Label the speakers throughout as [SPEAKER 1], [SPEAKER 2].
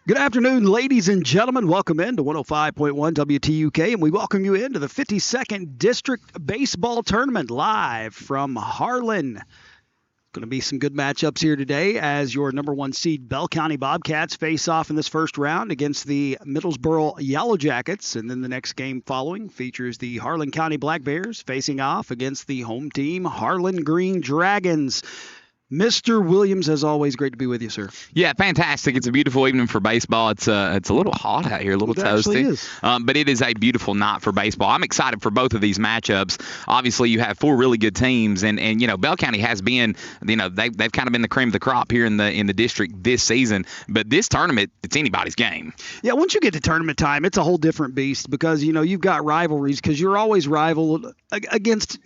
[SPEAKER 1] Good afternoon, ladies and gentlemen. Welcome in to 105.1 WTUK, and we welcome you into the 52nd District Baseball Tournament live from Harlan. Going to be some good matchups here today as your number one seed Bell County Bobcats face off in this first round against the Middlesboro Yellow Jackets. And then the next game following features the Harlan County Black Bears facing off against the home team Harlan Green Dragons. Mr. Williams, as always, great to be with you, sir.
[SPEAKER 2] Yeah, fantastic. It's a beautiful evening for baseball. It's a little hot out here, a little toasty.
[SPEAKER 1] Is.
[SPEAKER 2] But it is a beautiful night for baseball. I'm excited for both of these matchups. Obviously, you have four really good teams, and you know, Bell County has been, you know, they've kind of been the cream of the crop here in the district this season. But this tournament, it's anybody's game.
[SPEAKER 1] Yeah, once you get to tournament time, it's a whole different beast because, you know, you've got rivalries because you're always rivaled against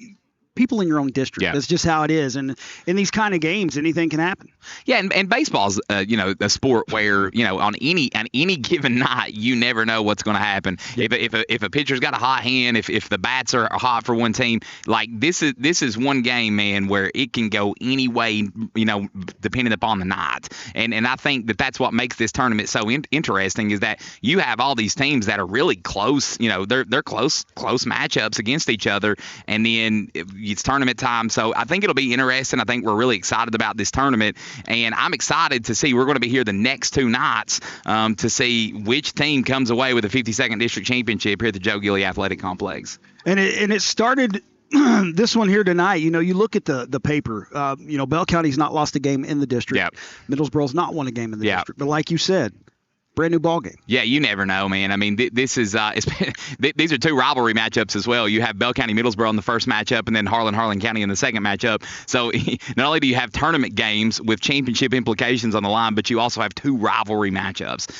[SPEAKER 1] people in your own district.
[SPEAKER 2] Yeah.
[SPEAKER 1] That's just how it is. And in these kind of games, anything can happen.
[SPEAKER 2] Yeah, and baseball's you know, a sport where, you know, on any given night, you never know what's going to happen. Yeah. If a pitcher's got a hot hand, if the bats are hot for one team, like this is one game, man, where it can go any way, you know, depending upon the night. And I think that's what makes this tournament so interesting is that you have all these teams that are really close. You know, they're close matchups against each other, and then it's tournament time. So I think it'll be interesting. I think we're really excited about this tournament, and I'm excited to see. We're going to be here the next two nights to see which team comes away with the 52nd District Championship here at the Joe Gilley Athletic Complex.
[SPEAKER 1] And it started this one here tonight. You know, you look at the paper. You know, Bell County's not lost a game in the district.
[SPEAKER 2] Yep.
[SPEAKER 1] Middlesboro's not won a game in the
[SPEAKER 2] Yep.
[SPEAKER 1] district. But like you said, brand new ball game.
[SPEAKER 2] Yeah, you never know, man. I mean, this is these are two rivalry matchups as well. You have Bell County Middlesboro in the first matchup, and then Harlan County in the second matchup. So not only do you have tournament games with championship implications on the line, but you also have two rivalry matchups.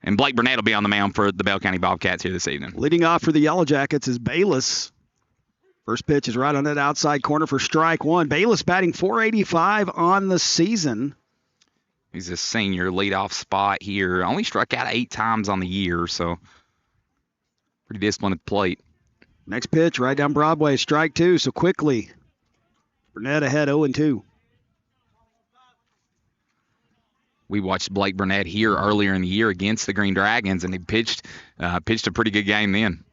[SPEAKER 2] And Blake Burnett will be on the mound for the Bell County Bobcats here this evening.
[SPEAKER 1] Leading off for the Yellow Jackets is Bayless. First pitch is right on that outside corner for strike one. Bayless batting .485 on the season.
[SPEAKER 2] He's a senior leadoff spot here. Only struck out 8 times on the year, so pretty disciplined at the plate.
[SPEAKER 1] Next pitch, right down Broadway, strike two. So quickly, Burnett ahead 0-2.
[SPEAKER 2] We watched Blake Burnett here earlier in the year against the Green Dragons, and he pitched a pretty good game then.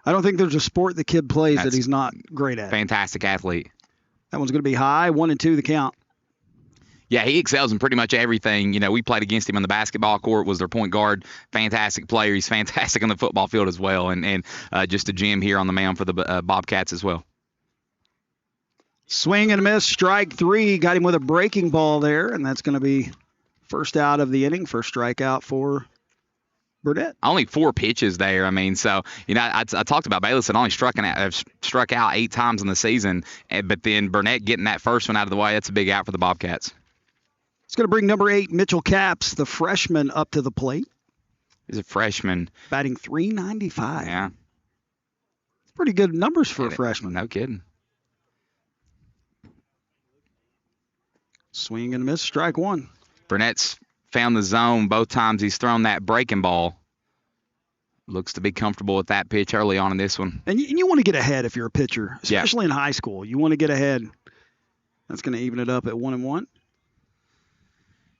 [SPEAKER 1] I don't think there's a sport the kid plays that he's not great at.
[SPEAKER 2] Fantastic athlete.
[SPEAKER 1] That one's going to be high, 1-2 the count.
[SPEAKER 2] Yeah, he excels in pretty much everything. You know, we played against him on the basketball court, was their point guard. Fantastic player. He's fantastic on the football field as well, and just a gem here on the mound for the Bobcats as well.
[SPEAKER 1] Swing and a miss, strike three. Got him with a breaking ball there, and that's going to be first out of the inning, first strikeout for Burnett.
[SPEAKER 2] Only 4 pitches there. I mean, so, you know, I talked about Bayless and only struck out 8 times in the season, but then Burnett getting that first one out of the way, that's a big out for the Bobcats.
[SPEAKER 1] It's going to bring number 8, Mitchell Capps, the freshman, up to the plate.
[SPEAKER 2] He's a freshman.
[SPEAKER 1] Batting .395.
[SPEAKER 2] Yeah.
[SPEAKER 1] Pretty good numbers for a freshman.
[SPEAKER 2] No kidding.
[SPEAKER 1] Swing and a miss, strike one.
[SPEAKER 2] Burnett's found the zone both times he's thrown that breaking ball. Looks to be comfortable with that pitch early on in this one.
[SPEAKER 1] And you want to get ahead if you're a pitcher, especially in high school. You want to get ahead. That's going to even it up at 1-1.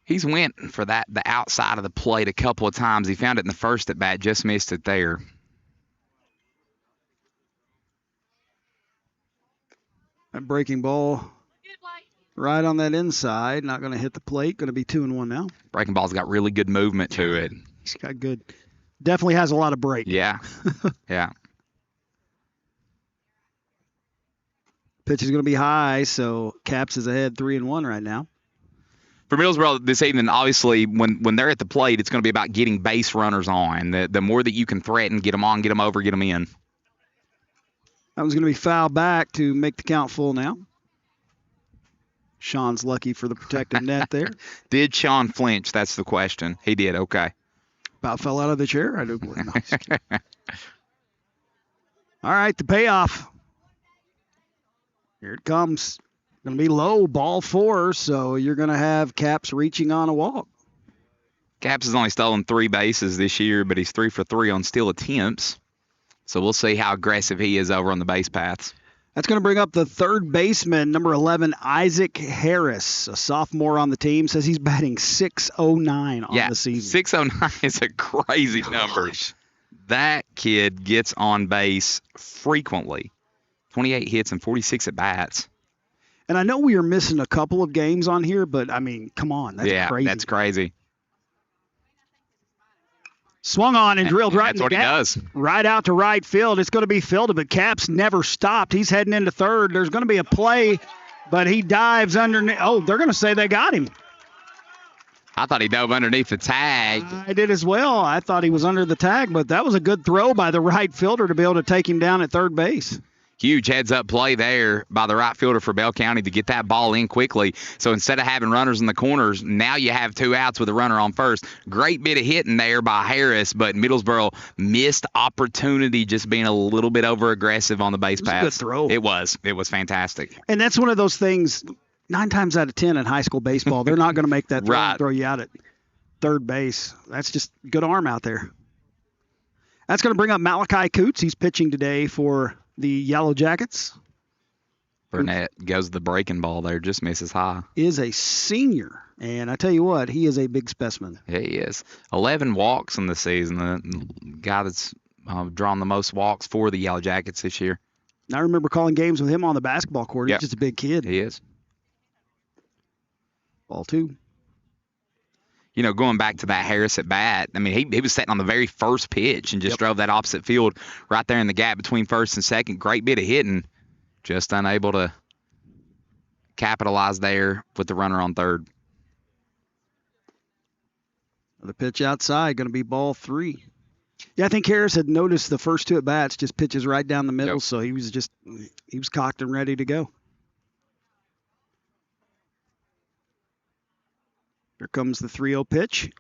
[SPEAKER 2] He's went for the outside of the plate a couple of times. He found it in the first at bat, just missed it there.
[SPEAKER 1] That breaking ball right on that inside, not going to hit the plate. Going to be 2-1 now.
[SPEAKER 2] Breaking ball's got really good movement to it.
[SPEAKER 1] He's got good. Definitely has a lot of break.
[SPEAKER 2] Yeah. Yeah.
[SPEAKER 1] Pitch is going to be high, so Capps is ahead 3-1 right now.
[SPEAKER 2] For Middlesboro this evening, obviously, when they're at the plate, it's going to be about getting base runners on. The more that you can threaten, get them on, get them over, get them in.
[SPEAKER 1] That one's going to be fouled back to make the count full now. Sean's lucky for the protective net there.
[SPEAKER 2] Did Sean flinch? That's the question. He did. Okay.
[SPEAKER 1] About fell out of the chair. I do believe. No, all right, the payoff. Here it comes. Going to be low, ball 4, so you're going to have Capps reaching on a walk.
[SPEAKER 2] Capps has only stolen 3 bases this year, but he's 3 for 3 on steal attempts. So we'll see how aggressive he is over on the base paths.
[SPEAKER 1] That's going to bring up the third baseman, number 11, Isaac Harris, a sophomore on the team. Says he's batting .609 on the season.
[SPEAKER 2] 609 is a crazy number. That kid gets on base frequently. 28 hits and 46 at-bats.
[SPEAKER 1] And I know we are missing a couple of games on here, but, I mean, come on. That's crazy.
[SPEAKER 2] That's crazy.
[SPEAKER 1] Swung on and drilled right in the gap.
[SPEAKER 2] That's what he does.
[SPEAKER 1] Right out to right field. It's going to be fielded, but Capps never stopped. He's heading into third. There's going to be a play, but he dives underneath. Oh, they're going to say they got him.
[SPEAKER 2] I thought he dove underneath the tag.
[SPEAKER 1] I did as well. I thought he was under the tag, but that was a good throw by the right fielder to be able to take him down at third base.
[SPEAKER 2] Huge heads-up play there by the right fielder for Bell County to get that ball in quickly. So instead of having runners in the corners, now you have 2 outs with a runner on first. Great bit of hitting there by Harris, but Middlesboro missed opportunity just being a little bit over-aggressive on the base pass.
[SPEAKER 1] It was a good throw.
[SPEAKER 2] It was. It was fantastic.
[SPEAKER 1] And that's one of those things, 9 times out of 10 in high school baseball, they're not going to make that throw and throw you out at third base. That's just good arm out there. That's going to bring up Malachi Coots. He's pitching today for the Yellow Jackets.
[SPEAKER 2] Burnett goes the breaking ball there, just misses high.
[SPEAKER 1] Is a senior, and I tell you what, he is a big specimen.
[SPEAKER 2] Yeah, he is. 11 walks in the season. The guy that's drawn the most walks for the Yellow Jackets this year.
[SPEAKER 1] I remember calling games with him on the basketball court. He's just a big kid.
[SPEAKER 2] He is.
[SPEAKER 1] Ball 2.
[SPEAKER 2] You know, going back to that Harris at bat, I mean, he was sitting on the very first pitch and just drove that opposite field right there in the gap between first and second. Great bit of hitting, just unable to capitalize there with the runner on third.
[SPEAKER 1] The pitch outside, going to be ball 3. Yeah, I think Harris had noticed the first 2 at bats, just pitches right down the middle, so he was cocked and ready to go. Here comes the 3-0 pitch.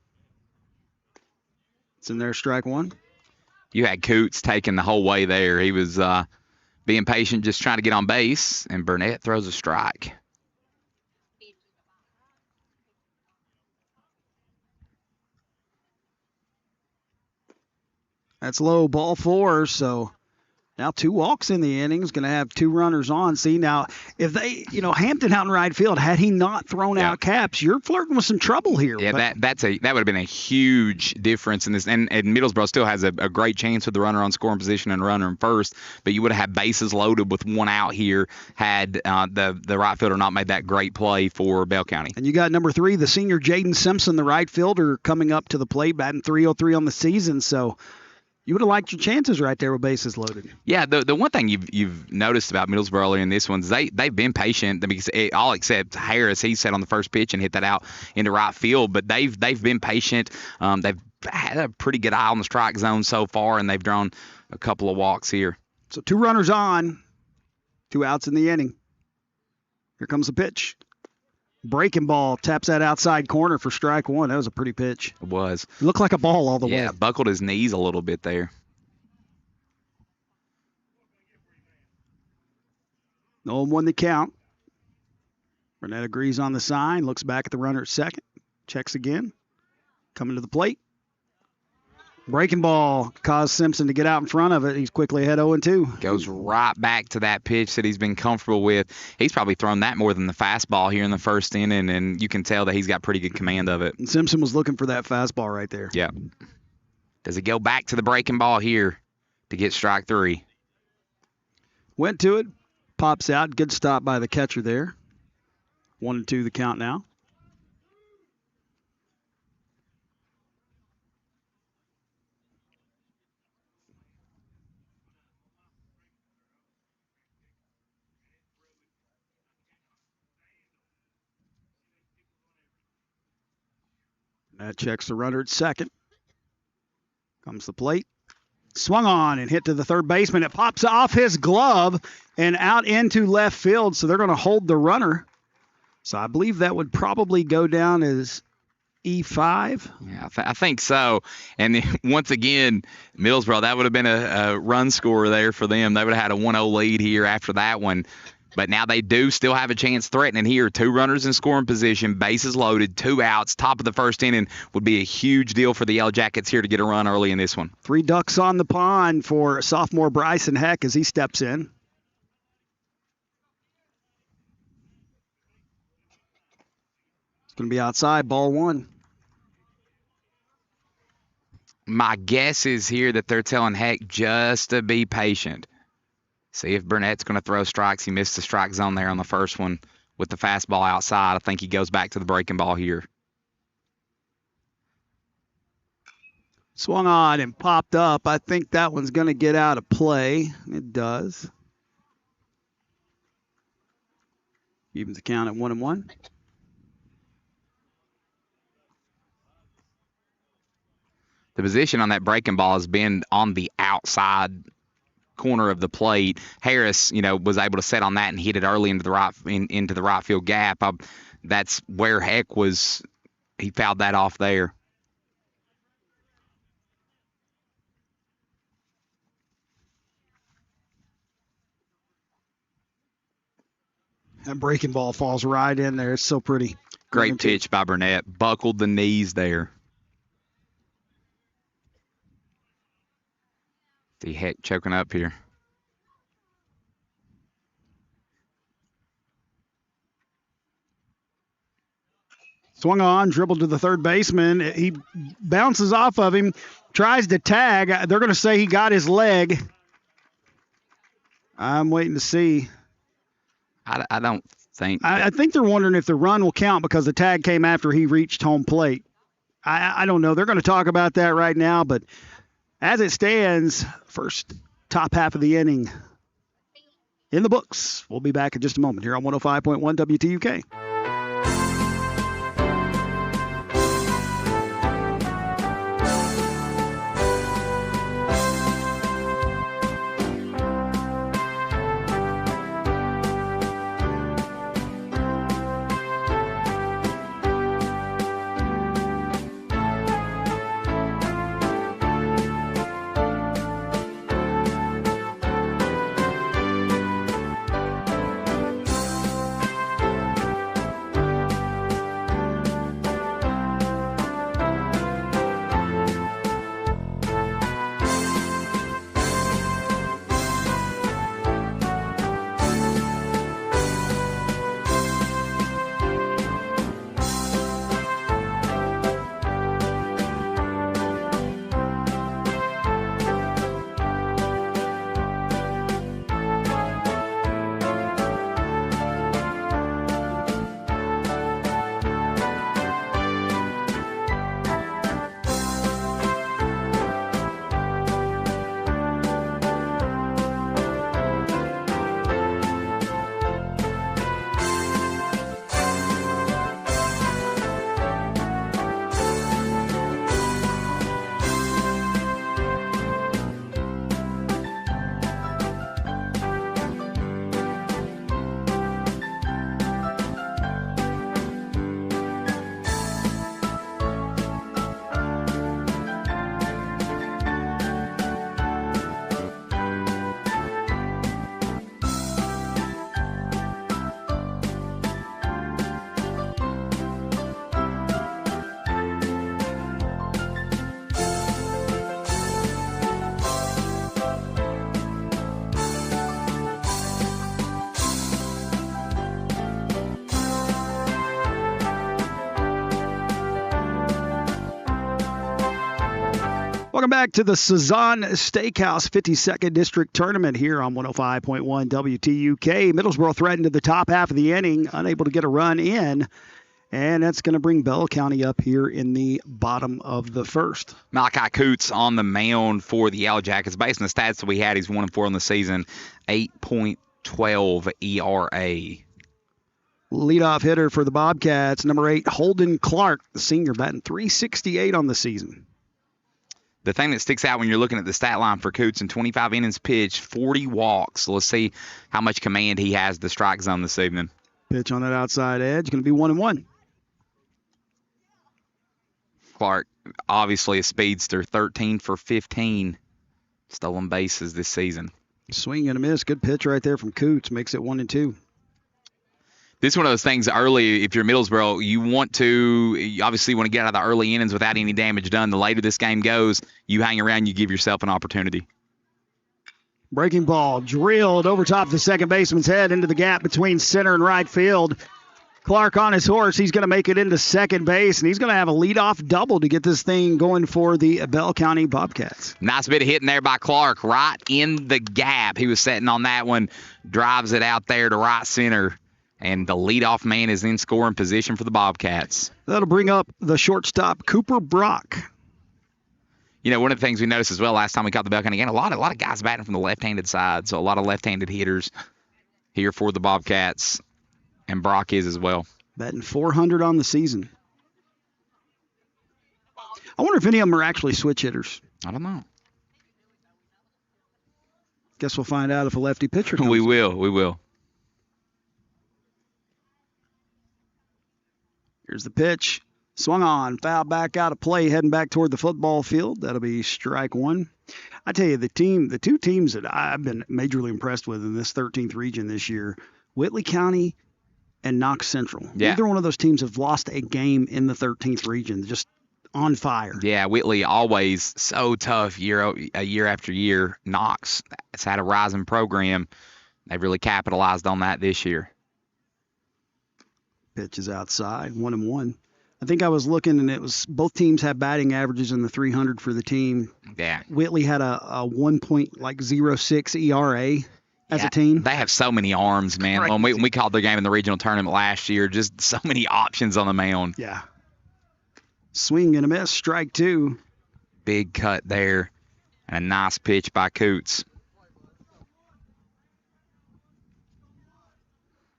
[SPEAKER 1] It's in there, strike 1.
[SPEAKER 2] You had Coots taking the whole way there. He was being patient, just trying to get on base, and Burnett throws a strike.
[SPEAKER 1] That's low, ball 4, so now 2 walks in the inning. Is going to have 2 runners on. See, now, if they, Hampton out in right field, had he not thrown out Capps, you're flirting with some trouble here.
[SPEAKER 2] Yeah, that would have been a huge difference in this. And Middlesboro still has a great chance with the runner on scoring position and runner in first, but you would have had bases loaded with 1 out here had the right fielder not made that great play for Bell County.
[SPEAKER 1] And you got number 3, the senior Jaden Simpson, the right fielder, coming up to the plate, batting .303 on the season, so you would have liked your chances right there with bases loaded.
[SPEAKER 2] Yeah, the one thing you've noticed about Middlesboro in this one is they've been patient. Because all except Harris, he sat on the first pitch and hit that out into right field. But they've been patient. They've had a pretty good eye on the strike zone so far, and they've drawn a couple of walks here.
[SPEAKER 1] So 2 runners on, 2 outs in the inning. Here comes the pitch. Breaking ball, taps that outside corner for strike 1. That was a pretty pitch.
[SPEAKER 2] It was.
[SPEAKER 1] It looked like a ball all the way.
[SPEAKER 2] Yeah, buckled his knees a little bit there.
[SPEAKER 1] 0-1 the count. Burnett agrees on the sign, looks back at the runner at second, checks again, coming to the plate. Breaking ball caused Simpson to get out in front of it. He's quickly ahead 0-2.
[SPEAKER 2] Goes right back to that pitch that he's been comfortable with. He's probably thrown that more than the fastball here in the first inning, and you can tell that he's got pretty good command of it.
[SPEAKER 1] And Simpson was looking for that fastball right there.
[SPEAKER 2] Yeah. Does he go back to the breaking ball here to get strike 3?
[SPEAKER 1] Went to it, pops out. Good stop by the catcher there. 1-2 the count now. That checks the runner at second. Comes the plate. Swung on and hit to the third baseman. It pops off his glove and out into left field, so they're going to hold the runner. So I believe that would probably go down as E5.
[SPEAKER 2] Yeah, I think so. And once again, Middlesboro, that would have been a run scorer there for them. They would have had a 1-0 lead here after that one. But now they do still have a chance threatening here. 2 runners in scoring position, bases loaded, 2 outs, top of the first inning would be a huge deal for the Yellow Jackets here to get a run early in this one.
[SPEAKER 1] 3 ducks on the pond for sophomore Bryson Heck as he steps in. Going to be outside, ball one.
[SPEAKER 2] My guess is here that they're telling Heck just to be patient. See if Burnett's going to throw strikes. He missed the strike zone there on the first one with the fastball outside. I think he goes back to the breaking ball here.
[SPEAKER 1] Swung on and popped up. I think that one's going to get out of play. It does. Evens the count at 1-1.
[SPEAKER 2] The position on that breaking ball has been on the outside corner of the plate. Harris, was able to set on that and hit it early into the right field gap. That's where Heck was. He fouled that off there.
[SPEAKER 1] That breaking ball falls right in there. It's so pretty.
[SPEAKER 2] Great pitch by Burnett. Buckled the knees there. See Heck choking up here.
[SPEAKER 1] Swung on, dribbled to the third baseman. He bounces off of him, tries to tag. They're going to say he got his leg. I'm waiting to see.
[SPEAKER 2] I don't think.
[SPEAKER 1] I think they're wondering if the run will count because the tag came after he reached home plate. I don't know. They're going to talk about that right now, but as it stands, first top half of the inning in the books. We'll be back in just a moment here on 105.1 WTUK. Welcome back to the Sazon Steakhouse 52nd District Tournament here on 105.1 WTUK. Middlesboro threatened to the top half of the inning, unable to get a run in, and that's going to bring Bell County up here in the bottom of the first.
[SPEAKER 2] Malachi Coots on the mound for the Yellow Jackets. Based on the stats that we had, he's 1-4 on the season, 8.12 ERA.
[SPEAKER 1] Leadoff hitter for the Bobcats, number 8, Holden Clark, the senior, batting .368 on the season.
[SPEAKER 2] The thing that sticks out when you're looking at the stat line for Coots in 25 innings pitched, 40 walks. So let's see how much command he has the strike zone this evening.
[SPEAKER 1] Pitch on that outside edge, going to be 1-1.
[SPEAKER 2] Clark, obviously a speedster, 13 for 15 stolen bases this season.
[SPEAKER 1] Swing and a miss. Good pitch right there from Coots. Makes it 1-2.
[SPEAKER 2] This is one of those things early, if you're Middlesboro, you obviously want to get out of the early innings without any damage done. The later this game goes, you hang around, you give yourself an opportunity.
[SPEAKER 1] Breaking ball drilled over top the second baseman's head into the gap between center and right field. Clark on his horse. He's going to make it into second base, and he's going to have a leadoff double to get this thing going for the Bell County Bobcats.
[SPEAKER 2] Nice bit of hitting there by Clark, right in the gap. He was sitting on that one, drives it out there to right center, and the leadoff man is in scoring position for the Bobcats.
[SPEAKER 1] That'll bring up the shortstop, Cooper Brock.
[SPEAKER 2] You know, one of the things we noticed as well last time we caught the Bell County game, a lot of guys batting from the left-handed side, so a lot of left-handed hitters here for the Bobcats. And Brock is as well.
[SPEAKER 1] Batting .400 on the season. I wonder if any of them are actually switch hitters.
[SPEAKER 2] I don't know.
[SPEAKER 1] Guess we'll find out if a lefty pitcher comes.
[SPEAKER 2] We will.
[SPEAKER 1] Here's the pitch. Swung on. Foul back out of play, heading back toward the football field. That'll be strike one. I tell you, the two teams that I've been majorly impressed with in this 13th region this year, Whitley County and Knox Central.
[SPEAKER 2] Yeah.
[SPEAKER 1] Neither one of those teams have lost a game in the 13th region. Just on fire.
[SPEAKER 2] Yeah, Whitley always so tough year after year. Knox has had a rising program. They've really capitalized on that this year.
[SPEAKER 1] Pitch is outside, 1-1. I think I was looking, and it was both teams have batting averages in the 300 for the team.
[SPEAKER 2] Yeah.
[SPEAKER 1] Whitley had a 1.06 ERA. As a team.
[SPEAKER 2] They have so many arms, man.
[SPEAKER 1] Crazy.
[SPEAKER 2] When we called their game in the regional tournament last year, just so many options on the mound.
[SPEAKER 1] Yeah. Swing and a miss, strike two.
[SPEAKER 2] Big cut there. And a nice pitch by Coots.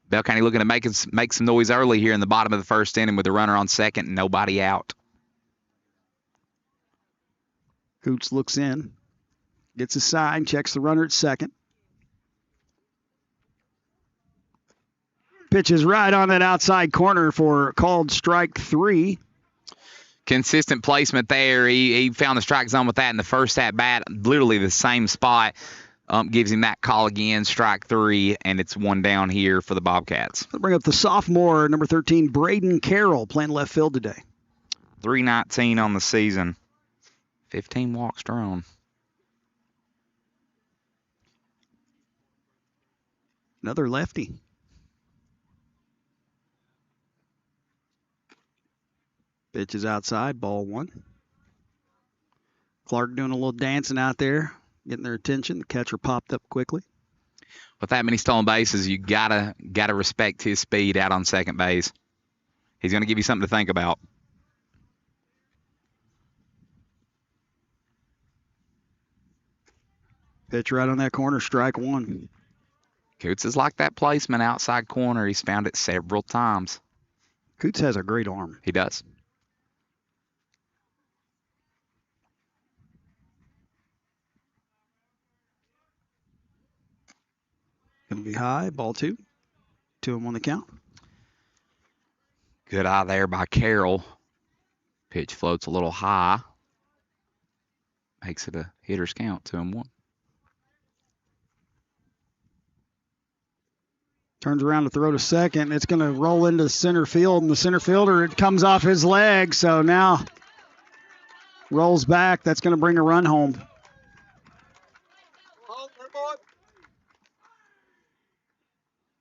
[SPEAKER 2] Bell County looking to make some noise early here in the bottom of the first inning with a runner on second and nobody out.
[SPEAKER 1] Coots looks in. Gets a sign, checks the runner at second. Pitches right on that outside corner for called strike three.
[SPEAKER 2] Consistent placement there. He found the strike zone with that in the first at bat, literally the same spot. Gives him that call again, strike three, and it's one down here for the Bobcats.
[SPEAKER 1] I'll bring up the sophomore, number 13, Braden Carroll, playing left field today.
[SPEAKER 2] 319 on the season. 15 walks thrown.
[SPEAKER 1] Another lefty. Pitch is outside, ball one. Clark doing a little dancing out there, getting their attention. The catcher popped up quickly.
[SPEAKER 2] With that many stolen bases, you gotta respect his speed out on second base. He's gonna give you something to think about.
[SPEAKER 1] Pitch right on that corner, strike one.
[SPEAKER 2] Coots is like that placement outside corner. He's found it several times.
[SPEAKER 1] Coots has a great arm.
[SPEAKER 2] He does.
[SPEAKER 1] Going to be high, ball two. 2-1 on the count.
[SPEAKER 2] Good eye there by Carroll. Pitch floats a little high. Makes it a hitter's count, 2-1.
[SPEAKER 1] Turns around to throw to second. It's going to roll into center field, and the center fielder, it comes off his leg. So now rolls back. That's going to bring a run home.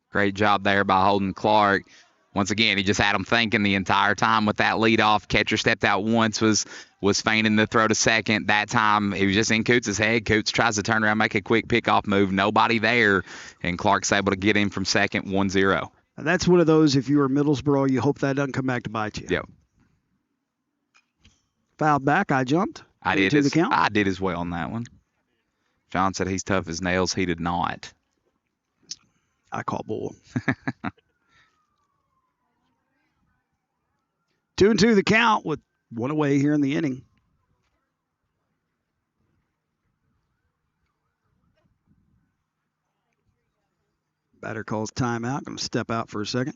[SPEAKER 2] Great job there by Holden Clark. Once again, he just had him thinking the entire time with that leadoff. Catcher stepped out once, was feigning the throw to second. That time, he was just in Coots' head. Coots tries to turn around, make a quick pickoff move. Nobody there, and Clark's able to get him from second, 1-0.
[SPEAKER 1] That's one of those, if you were Middlesboro, you hope that doesn't come back to bite you.
[SPEAKER 2] Yep.
[SPEAKER 1] Fouled back, I jumped.
[SPEAKER 2] I did as well on that one. John said he's tough as nails. He did not.
[SPEAKER 1] I call bull. 2-2 the count with one away here in the inning. Batter calls timeout. Going to step out for a second.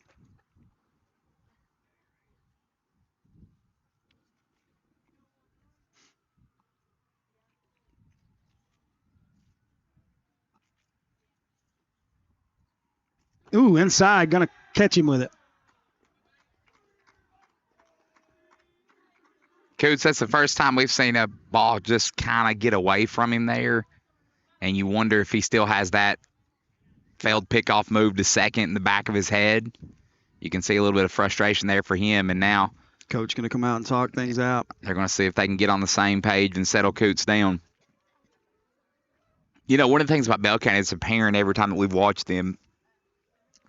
[SPEAKER 1] Ooh, inside. Going to catch him with it.
[SPEAKER 2] Coots, that's the first time we've seen a ball just kind of get away from him there. And you wonder if he still has that failed pickoff move to second in the back of his head. You can see a little bit of frustration there for him, and now
[SPEAKER 1] Coach going to come out and talk things out.
[SPEAKER 2] they're going to see if they can get on the same page and settle Coots down. You know, one of the things about Bell County, it's apparent every time that we've watched them,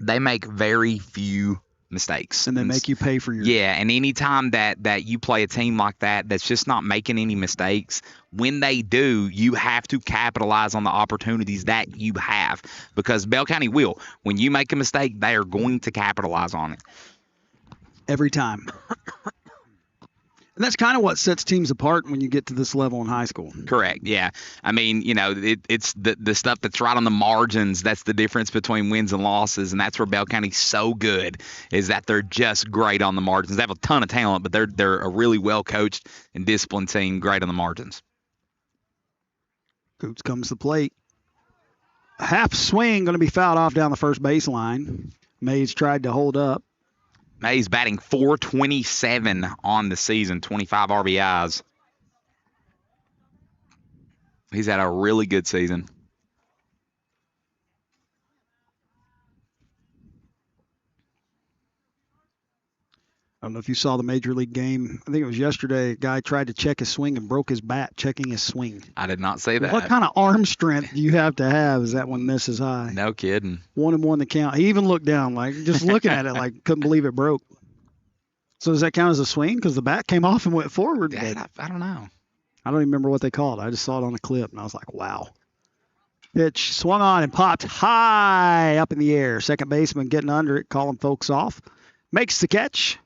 [SPEAKER 2] they make very few mistakes.
[SPEAKER 1] And they make you pay for your.
[SPEAKER 2] Yeah, and any time that you play a team like that that's just not making any mistakes, when they do, you have to capitalize on the opportunities that you have, because Bell County will. When you make a mistake, they are going to capitalize on it.
[SPEAKER 1] Every time. And that's kind of what sets teams apart when you get to this level in high school.
[SPEAKER 2] Correct. Yeah. I mean, you know, it's the stuff that's right on the margins. That's the difference between wins and losses, and that's where Bell County's so good, is that they're just great on the margins. They have a ton of talent, but they're a really well coached and disciplined team, great on the margins.
[SPEAKER 1] Coots comes to the plate. A half swing going to be fouled off down the first baseline. Mays tried to hold up.
[SPEAKER 2] Mays batting .427 on the season, 25 RBIs. He's had a really good season.
[SPEAKER 1] I don't know if you saw the Major League game. I think it was yesterday. A guy tried to check his swing and broke his bat checking his swing.
[SPEAKER 2] I did not say that.
[SPEAKER 1] What kind of arm strength do you have to have? Is that one misses high?
[SPEAKER 2] No kidding.
[SPEAKER 1] 1-1 the count. He even looked down, like just looking at it, like couldn't believe it broke. So does that count as a swing? Because the bat came off and went forward.
[SPEAKER 2] I don't know.
[SPEAKER 1] I don't even remember what they called it. I just saw it on a clip, and I was like, wow. Pitch swung on and popped high up in the air. Second baseman getting under it, calling folks off. Makes the catch.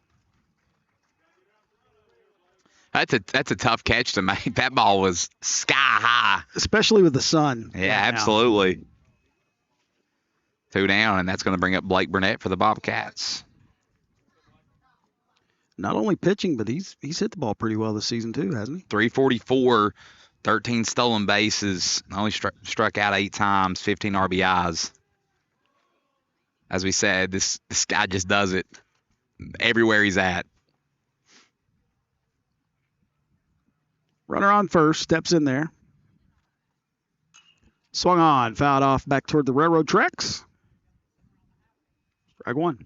[SPEAKER 2] That's a tough catch to make. That ball was sky high.
[SPEAKER 1] Especially with the sun.
[SPEAKER 2] Yeah, right, absolutely. 2 down, and that's going to bring up Blake Burnett for the Bobcats.
[SPEAKER 1] Not only pitching, but he's hit the ball pretty well this season too, hasn't he?
[SPEAKER 2] 344, 13 stolen bases, only struck out 8 times, 15 RBIs. As we said, this guy just does it everywhere he's at.
[SPEAKER 1] Runner on first, steps in there. Swung on, fouled off back toward the railroad tracks. Strike one.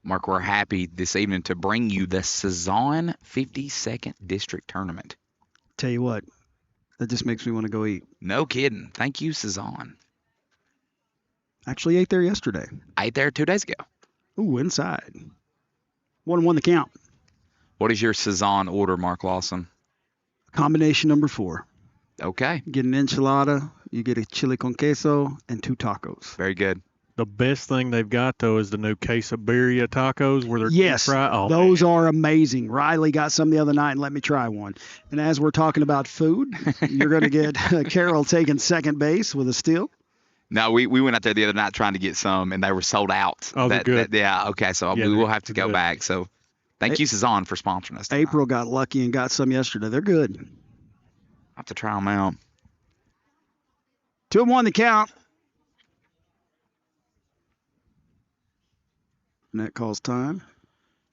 [SPEAKER 2] Mark, we're happy this evening to bring you the Sazon 52nd District Tournament.
[SPEAKER 1] Tell you what, that just makes me want to go eat.
[SPEAKER 2] No kidding. Thank you, Sazon.
[SPEAKER 1] Actually ate there yesterday.
[SPEAKER 2] Ate there 2 days ago.
[SPEAKER 1] Ooh, inside. 1-1 the count.
[SPEAKER 2] What is your Sazon order, Mark Lawson?
[SPEAKER 1] Combination number 4.
[SPEAKER 2] Okay.
[SPEAKER 1] You get an enchilada, you get a chili con queso, and 2 tacos.
[SPEAKER 2] Very good.
[SPEAKER 3] The best thing they've got, though, is the new quesabirria tacos where they're
[SPEAKER 1] yes,
[SPEAKER 3] fried. Oh,
[SPEAKER 1] those are amazing. Riley got some the other night and let me try one. And as we're talking about food, you're going to get Carol taking second base with a steal.
[SPEAKER 2] No, we went out there the other night trying to get some, and they were sold out.
[SPEAKER 3] Oh, they're good.
[SPEAKER 2] Yeah, okay, so we will have to go back. So thank you, Sazon, for sponsoring us tonight.
[SPEAKER 1] April got lucky and got some yesterday. They're good.
[SPEAKER 2] I'll have to try them out.
[SPEAKER 1] 2-1 the count. And that calls time.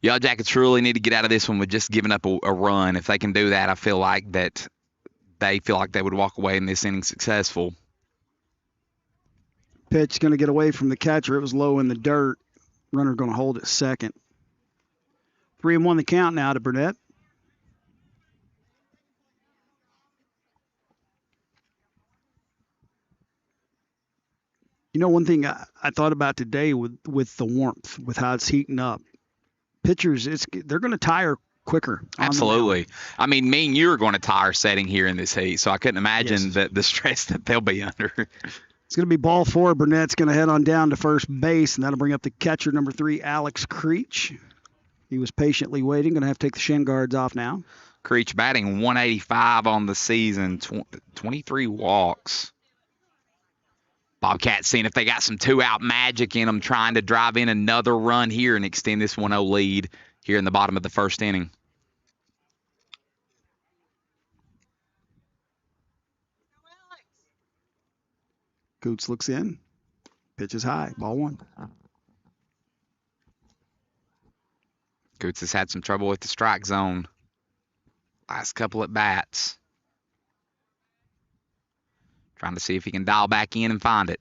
[SPEAKER 2] Y'all Jackets really need to get out of this one with just giving up a run. If they can do that, I feel like that they feel like they would walk away in this inning successful.
[SPEAKER 1] Pitch going to get away from the catcher. It was low in the dirt. Runner going to hold it second. 3-1 the count now to Burnett. You know, one thing I thought about today with the warmth, with how it's heating up, pitchers, they're going to tire quicker.
[SPEAKER 2] Absolutely. I mean, me and you are going to tire setting here in this heat, so I couldn't imagine the stress that they'll be under.
[SPEAKER 1] It's going to be ball 4. Burnett's going to head on down to first base, and that'll bring up the catcher, number 3, Alex Creech. He was patiently waiting. Going to have to take the shin guards off now.
[SPEAKER 2] Creech batting .185 on the season, 23 walks. Bobcats seeing if they got some 2-out magic in them, trying to drive in another run here and extend this 1-0 lead here in the bottom of the first inning.
[SPEAKER 1] Coots looks in. Pitch is high. Ball 1.
[SPEAKER 2] Coots has had some trouble with the strike zone last couple at bats. Trying to see if he can dial back in and find it.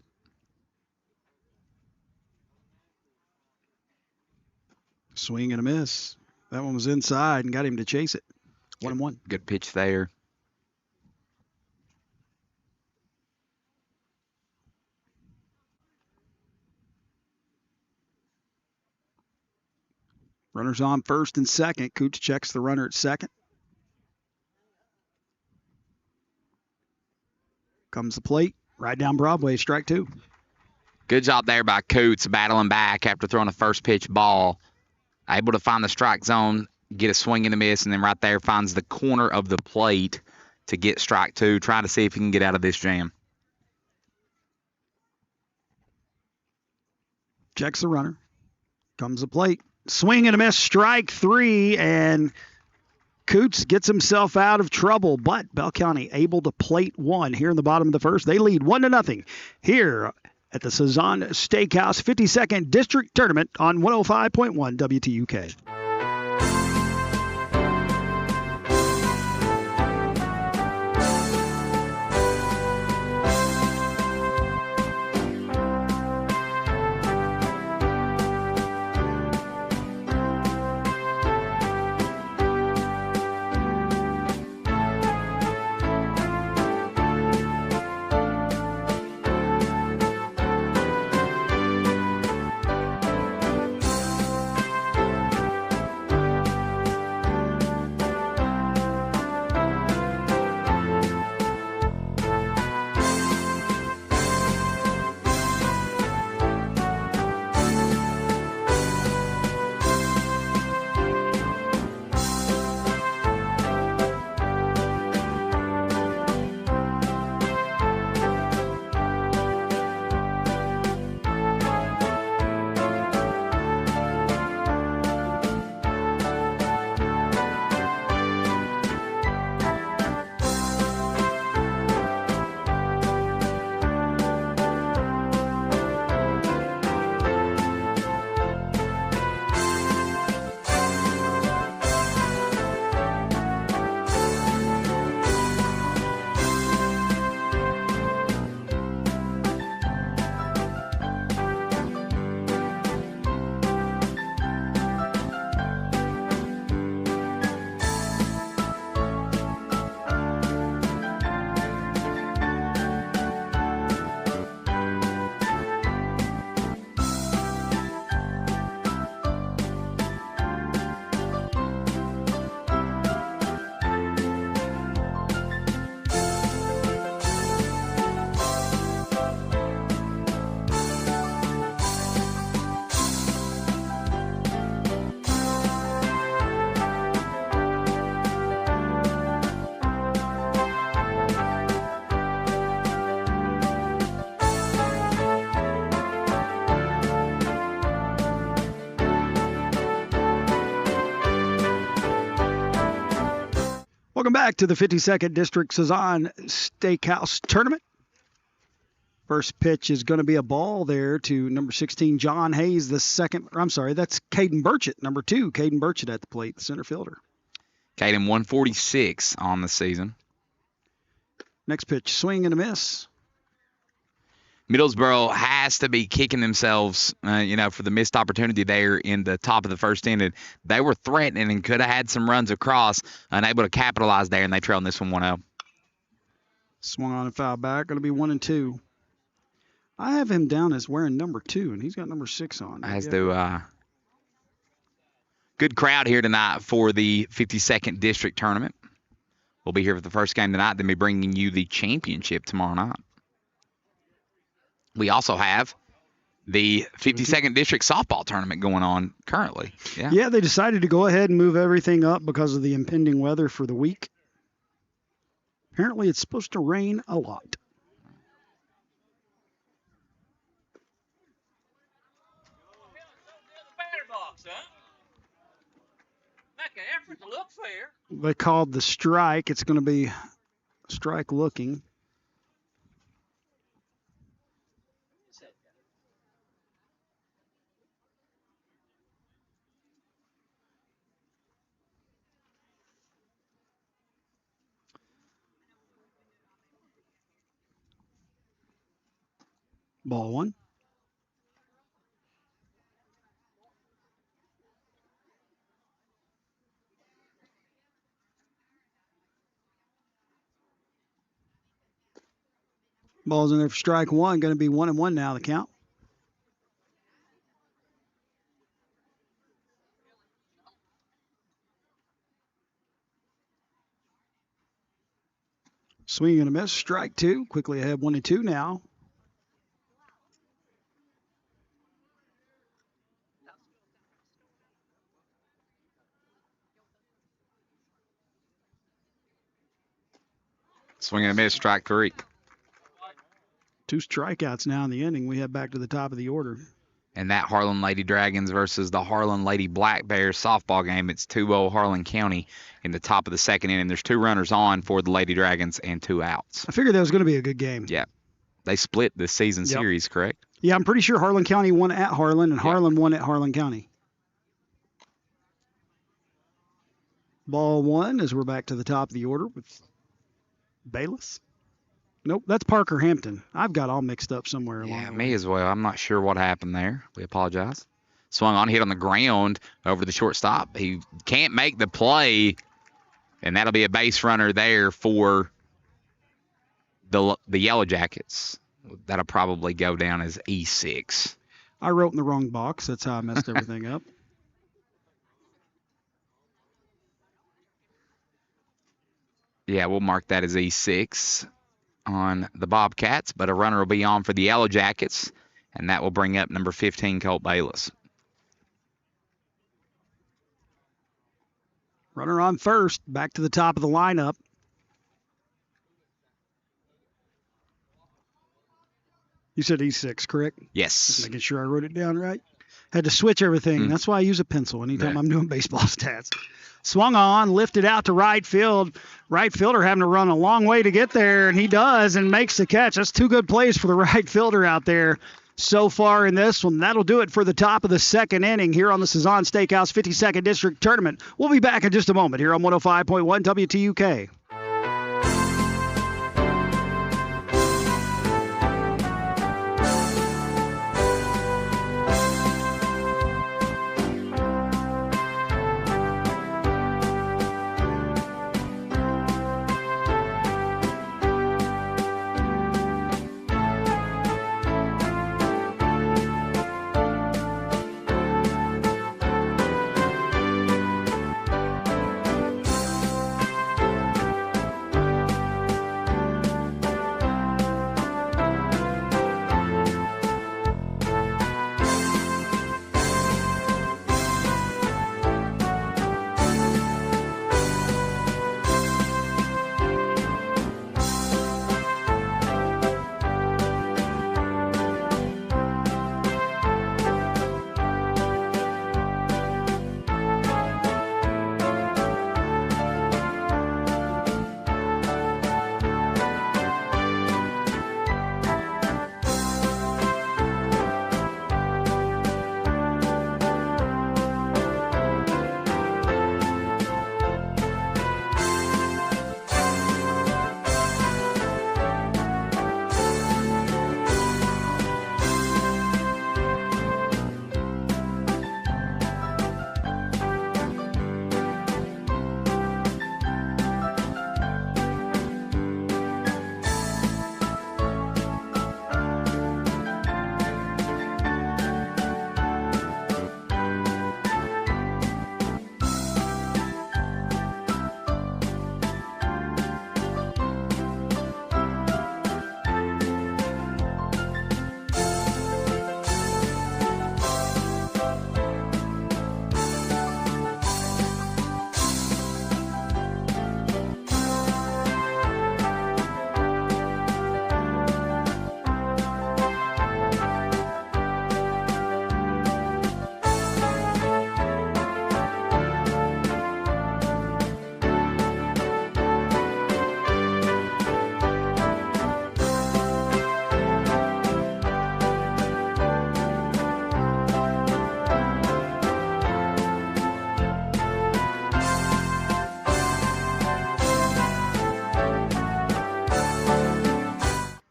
[SPEAKER 1] Swing and a miss. That one was inside and got him to chase it. 1-1.
[SPEAKER 2] Good pitch there.
[SPEAKER 1] Runners on first and second. Cooch checks the runner at second. Comes the plate. Right down Broadway, strike 2.
[SPEAKER 2] Good job there by Coots, battling back after throwing a first pitch ball. Able to find the strike zone, get a swing and a miss, and then right there finds the corner of the plate to get strike 2, trying to see if he can get out of this jam.
[SPEAKER 1] Checks the runner. Comes the plate. Swing and a miss, strike 3, and Coots gets himself out of trouble, but Bell County able to plate 1 here in the bottom of the first. They lead 1-0 here at the Sazon Steakhouse 52nd District Tournament on 105.1 WTUK. Welcome back to the 52nd District Sazon Steakhouse Tournament. First pitch is going to be a ball there to number 16, John Hayes. The second, I'm sorry, that's Caden Burchett, number 2. Caden Burchett at the plate, the center fielder.
[SPEAKER 2] Caden 146 on the season.
[SPEAKER 1] Next pitch, swing and a miss.
[SPEAKER 2] Middlesboro has to be kicking themselves, for the missed opportunity there in the top of the first inning. They were threatening and could have had some runs across, unable to capitalize there, and they trailed this one 1-0.
[SPEAKER 1] Swung on and foul back. Going to be 1-2. I have him down as wearing number 2, and he's got number 6 on.
[SPEAKER 2] As do good crowd here tonight for the 52nd District Tournament. We'll be here for the first game tonight, then be bringing you the championship tomorrow night. We also have the 52nd District Softball Tournament going on currently.
[SPEAKER 1] Yeah, they decided to go ahead and move everything up because of the impending weather for the week. Apparently, it's supposed to rain a lot. They called the strike. It's going to be strike looking. Ball 1. Ball's in there for strike one. Going to be 1-1 now, the count. Swing and a miss. Strike two. Quickly ahead 1-2 now.
[SPEAKER 2] Swing and a miss, strike three.
[SPEAKER 1] 2 strikeouts now in the inning. We head back to the top of the order.
[SPEAKER 2] And that Harlan Lady Dragons versus the Harlan Lady Black Bears softball game. It's 2-0 Harlan County in the top of the second inning. There's 2 runners on for the Lady Dragons and 2 outs.
[SPEAKER 1] I figured that was going to be a good game.
[SPEAKER 2] Yeah. They split the season series, correct?
[SPEAKER 1] Yeah, I'm pretty sure Harlan County won at Harlan, and Harlan won at Harlan County. Ball one as we're back to the top of the order with Bayless. Nope, that's Parker Hampton. I've got all mixed up somewhere along
[SPEAKER 2] Yeah,
[SPEAKER 1] the
[SPEAKER 2] me
[SPEAKER 1] way.
[SPEAKER 2] as well. I'm not sure what happened there. We apologize. Swung on, hit on the ground over the shortstop. He can't make the play, and that'll be a base runner there for the Yellow Jackets. That'll probably go down as E6.
[SPEAKER 1] I wrote in the wrong box. That's how I messed everything up.
[SPEAKER 2] Yeah, we'll mark that as E6 on the Bobcats, but a runner will be on for the Yellow Jackets, and that will bring up number 15, Colt Bayless.
[SPEAKER 1] Runner on first, back to the top of the lineup. You said E6, correct?
[SPEAKER 2] Yes.
[SPEAKER 1] Just making sure I wrote it down right. Had to switch everything. That's why I use a pencil anytime I'm doing baseball stats. Swung on, lifted out to right field. Right fielder having to run a long way to get there, and he does and makes the catch. That's 2 good plays for the right fielder out there so far in this one. That'll do it for the top of the second inning here on the Sazon Steakhouse 52nd District Tournament. We'll be back in just a moment here on 105.1 WTUK.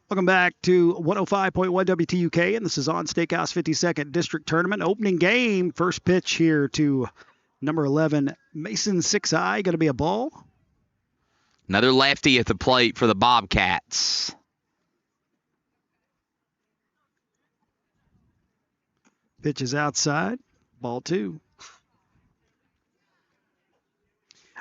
[SPEAKER 1] Welcome back to 105.1 WTUK, and this is on Steakhouse 52nd District Tournament. Opening game, first pitch here to number 11, Mason 6i. Going to be a ball.
[SPEAKER 2] Another lefty at the plate for the Bobcats.
[SPEAKER 1] Pitch is outside. Ball 2.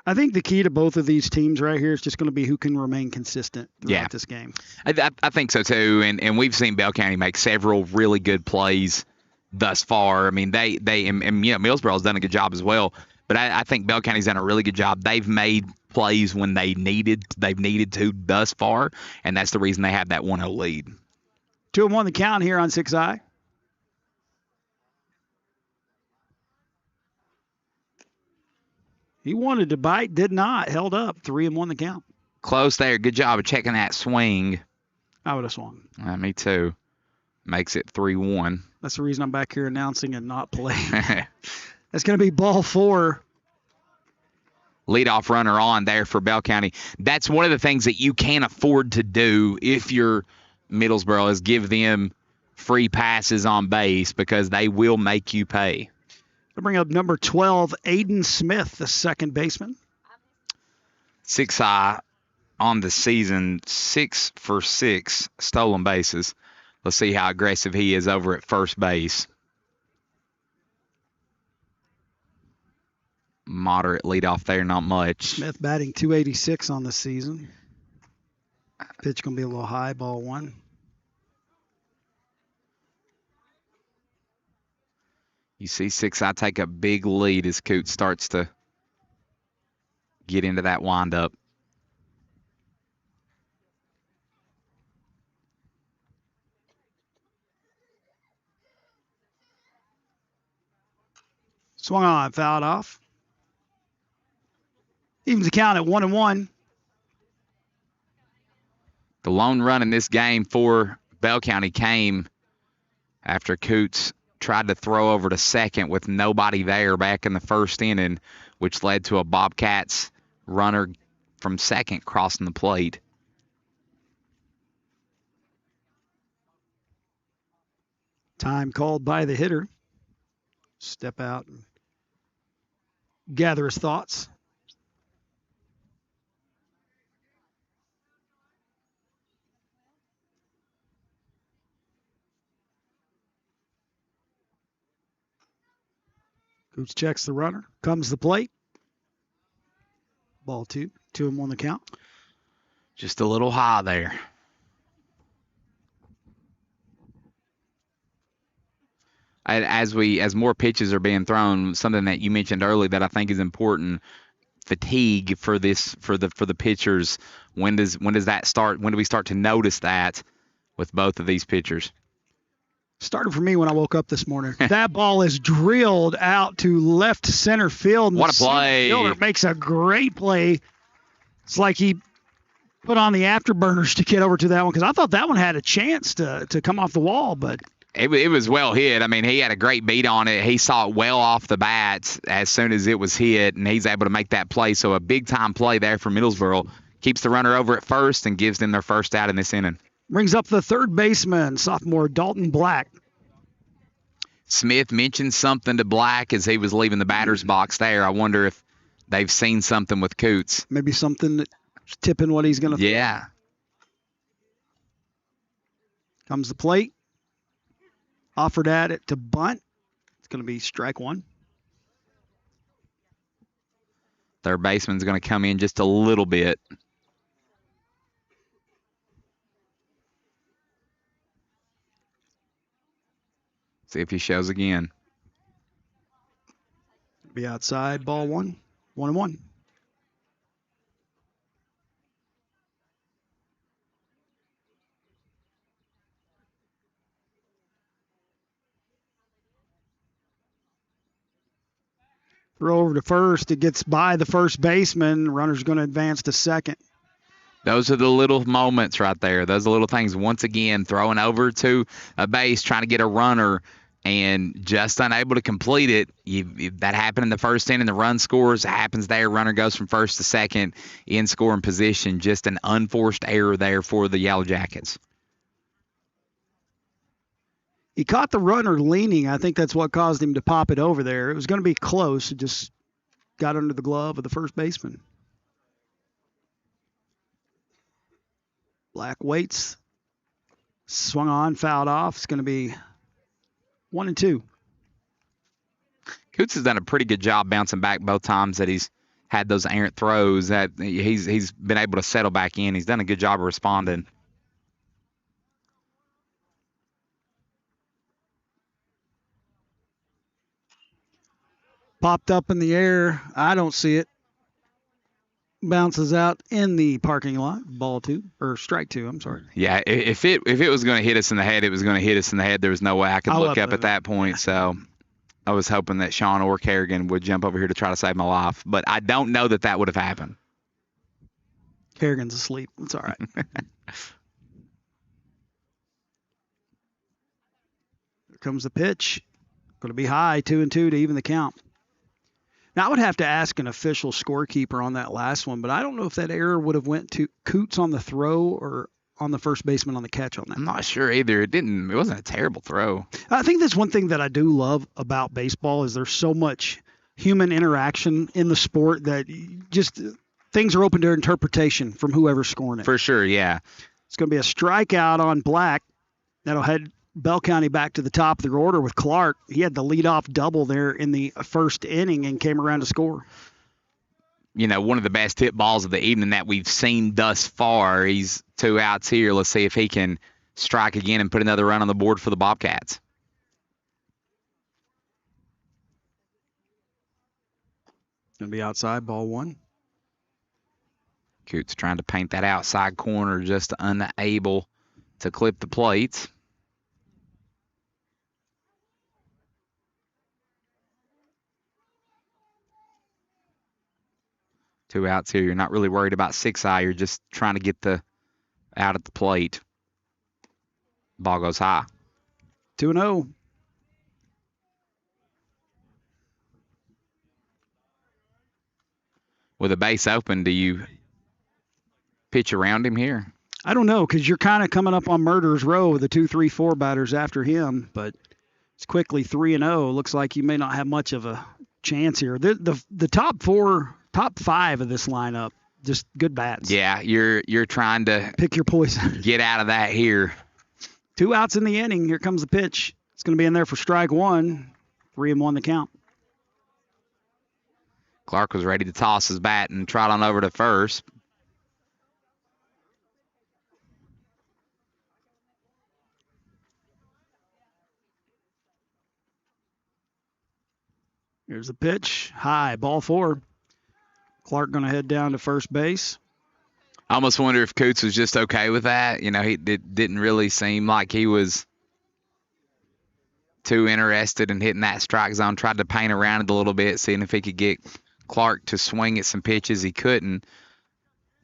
[SPEAKER 1] I think the key to both of these teams right here is just going to be who can remain consistent throughout this game.
[SPEAKER 2] I think so too, and we've seen Bell County make several really good plays thus far. I mean, they Millsboro's done a good job as well, but I think Bell County's done a really good job. They've made plays when they've needed to thus far, and that's the reason they have that 1-0 lead.
[SPEAKER 1] 2-1 the count here on 6i. He wanted to bite, did not. Held up. 3-1 the count.
[SPEAKER 2] Close there. Good job of checking that swing.
[SPEAKER 1] I would have swung.
[SPEAKER 2] Me too. Makes it 3-1.
[SPEAKER 1] That's the reason I'm back here announcing and not playing. That's going to be ball 4.
[SPEAKER 2] Leadoff runner on there for Bell County. That's one of the things that you can't afford to do if you're Middlesboro, is give them free passes on base, because they will make you pay.
[SPEAKER 1] I'll bring up number 12, Aiden Smith, the second baseman.
[SPEAKER 2] 6i on the season, 6 for 6 stolen bases. Let's see how aggressive he is over at first base. Moderate leadoff there, not much.
[SPEAKER 1] Smith batting .286 on the season. Pitch going to be a little high, ball 1.
[SPEAKER 2] You see 6i take a big lead as Coots starts to get into that windup.
[SPEAKER 1] Swung on, fouled off. Evens the count at 1-1.
[SPEAKER 2] The lone run in this game for Bell County came after Coots tried to throw over to second with nobody there back in the first inning, which led to a Bobcats runner from second crossing the plate.
[SPEAKER 1] Time called by the hitter. Step out and gather his thoughts. Coots checks the runner. Comes the plate. Ball 2. 2-1 the count.
[SPEAKER 2] Just a little high there. As more pitches are being thrown, something that you mentioned earlier that I think is important, fatigue for the pitchers. When does that start? When do we start to notice that with both of these pitchers?
[SPEAKER 1] Started for me when I woke up this morning. That ball is drilled out to left center field.
[SPEAKER 2] What a play.
[SPEAKER 1] The fielder makes a great play. It's like he put on the afterburners to get over to that one, because I thought that one had a chance to come off the wall, but
[SPEAKER 2] it was well hit. I mean, he had a great beat on it. He saw it well off the bat as soon as it was hit, and he's able to make that play. So a big-time play there for Middlesboro. Keeps the runner over at first and gives them their first out in this inning.
[SPEAKER 1] Brings up the third baseman, sophomore Dalton Black.
[SPEAKER 2] Smith mentioned something to Black as he was leaving the batter's box there. I wonder if they've seen something with Coots.
[SPEAKER 1] Maybe something that's tipping what he's going to
[SPEAKER 2] Yeah.
[SPEAKER 1] Comes the plate. Offered at it to bunt. It's going to be strike 1.
[SPEAKER 2] Third baseman's going to come in just a little bit. See if he shows again.
[SPEAKER 1] Be outside, ball 1. 1-1. Throw over to first. It gets by the first baseman. Runner's going to advance to second.
[SPEAKER 2] Those are the little moments right there. Those are the little things. Once again, throwing over to a base, trying to get a runner, and just unable to complete it. That happened in the first inning. The run scores. It happens there. Runner goes from first to second in scoring position. Just an unforced error there for the Yellow Jackets.
[SPEAKER 1] He caught the runner leaning. I think that's what caused him to pop it over there. It was going to be close. It just got under the glove of the first baseman. Black waits. Swung on, fouled off. It's going to be 1-2.
[SPEAKER 2] Coots has done a pretty good job bouncing back both times that he's had those errant throws. That he's been able to settle back in. He's done a good job of responding.
[SPEAKER 1] Popped up in the air. I don't see it. Bounces out in the parking lot. Ball 2 or strike 2. I'm sorry.
[SPEAKER 2] Yeah, if it was going to hit us in the head, it was going to hit us in the head. There was no way I could look up at that point. So I was hoping that Sean or Kerrigan would jump over here to try to save my life, but I don't know that would have happened.
[SPEAKER 1] Kerrigan's asleep. It's all right. Here comes the pitch. Going to be high, 2-2 to even the count. Now, I would have to ask an official scorekeeper on that last one, but I don't know if that error would have went to Coots on the throw or on the first baseman on the catch on that.
[SPEAKER 2] I'm not sure either. It wasn't a terrible throw.
[SPEAKER 1] I think that's one thing that I do love about baseball is there's so much human interaction in the sport that just things are open to interpretation from whoever's scoring it.
[SPEAKER 2] For sure, yeah.
[SPEAKER 1] It's going to be a strikeout on Black. That'll head Bell County back to the top of their order with Clark. He had the leadoff double there in the first inning and came around to score.
[SPEAKER 2] You know, one of the best hit balls of the evening that we've seen thus far. He's 2 outs here. Let's see if he can strike again and put another run on the board for the Bobcats.
[SPEAKER 1] Going to be outside, ball 1.
[SPEAKER 2] Coots trying to paint that outside corner, just unable to clip the plate. Two outs here. You're not really worried about 6-eye. You're just trying to get the out at the plate. Ball goes high.
[SPEAKER 1] 2-0.
[SPEAKER 2] With a base open, do you pitch around him here?
[SPEAKER 1] I don't know, because you're kind of coming up on Murder's Row with the 2, 3, 4 batters after him, but it's quickly 3-0. Looks like you may not have much of a chance here. The top 5 of this lineup, just good bats.
[SPEAKER 2] Yeah, you're trying to
[SPEAKER 1] pick your poison.
[SPEAKER 2] Get out of that here.
[SPEAKER 1] 2 outs in the inning. Here comes the pitch. It's going to be in there for strike 1. 3-1 the count.
[SPEAKER 2] Clark was ready to toss his bat and trot on over to first.
[SPEAKER 1] Here's the pitch. High, ball 4. Clark going to head down to first base.
[SPEAKER 2] I almost wonder if Coots was just okay with that. You know, it didn't really seem like he was too interested in hitting that strike zone. Tried to paint around it a little bit, seeing if he could get Clark to swing at some pitches. He couldn't.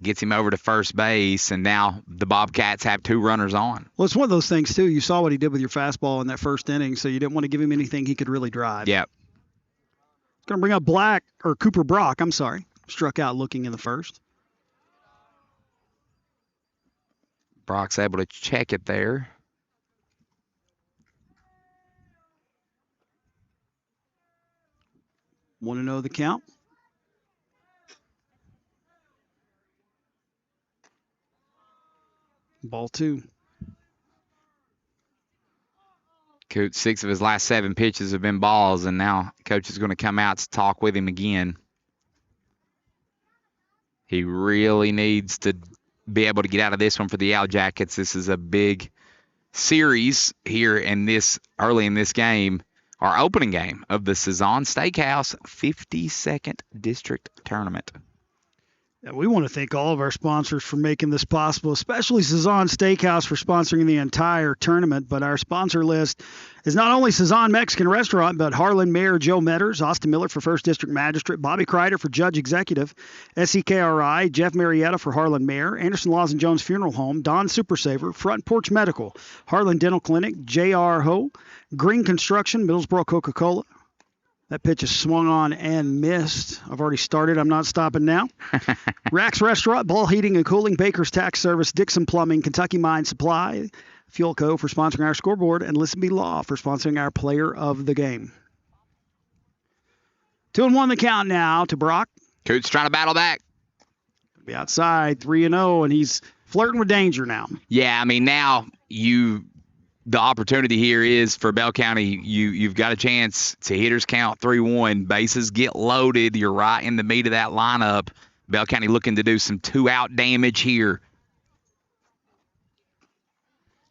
[SPEAKER 2] Gets him over to first base, and now the Bobcats have 2 runners on.
[SPEAKER 1] Well, it's one of those things, too. You saw what he did with your fastball in that first inning, so you didn't want to give him anything he could really drive.
[SPEAKER 2] Yep.
[SPEAKER 1] Going to bring up Cooper Brock, I'm sorry. Struck out looking in the first.
[SPEAKER 2] Brock's able to check it there.
[SPEAKER 1] Want to know the count? Ball 2.
[SPEAKER 2] Coots, 6 of his last 7 pitches have been balls, and now coach is going to come out to talk with him again. He really needs to be able to get out of this one for the Yellow Jackets. This is a big series here early in this game, our opening game of the Sazon Steakhouse 52nd District Tournament.
[SPEAKER 1] Yeah, we want to thank all of our sponsors for making this possible, especially Sazon Steakhouse for sponsoring the entire tournament. But our sponsor list is not only Sazon Mexican Restaurant, but Harlan Mayor Joe Metters, Austin Miller for First District Magistrate, Bobby Kreider for Judge Executive, SEKRI, Jeff Marietta for Harlan Mayor, Anderson Laws and Jones Funeral Home, Don Super Saver, Front Porch Medical, Harlan Dental Clinic, J.R. Ho, Green Construction, Middlesboro Coca-Cola. That pitch is swung on and missed. I've already started. I'm not stopping now. Rack's Restaurant, Ball Heating and Cooling, Baker's Tax Service, Dixon Plumbing, Kentucky Mine Supply, Fuel Co. for sponsoring our scoreboard, and Listen Be Law for sponsoring our player of the game. 2-1 the count now to Brock.
[SPEAKER 2] Coots trying to battle back.
[SPEAKER 1] Be outside 3-0, and he's flirting with danger now.
[SPEAKER 2] Yeah, I mean, now you the opportunity here is for Bell County. You've got a chance to hitters count 3-1. Bases get loaded. You're right in the meat of that lineup. Bell County looking to do some 2-out damage here.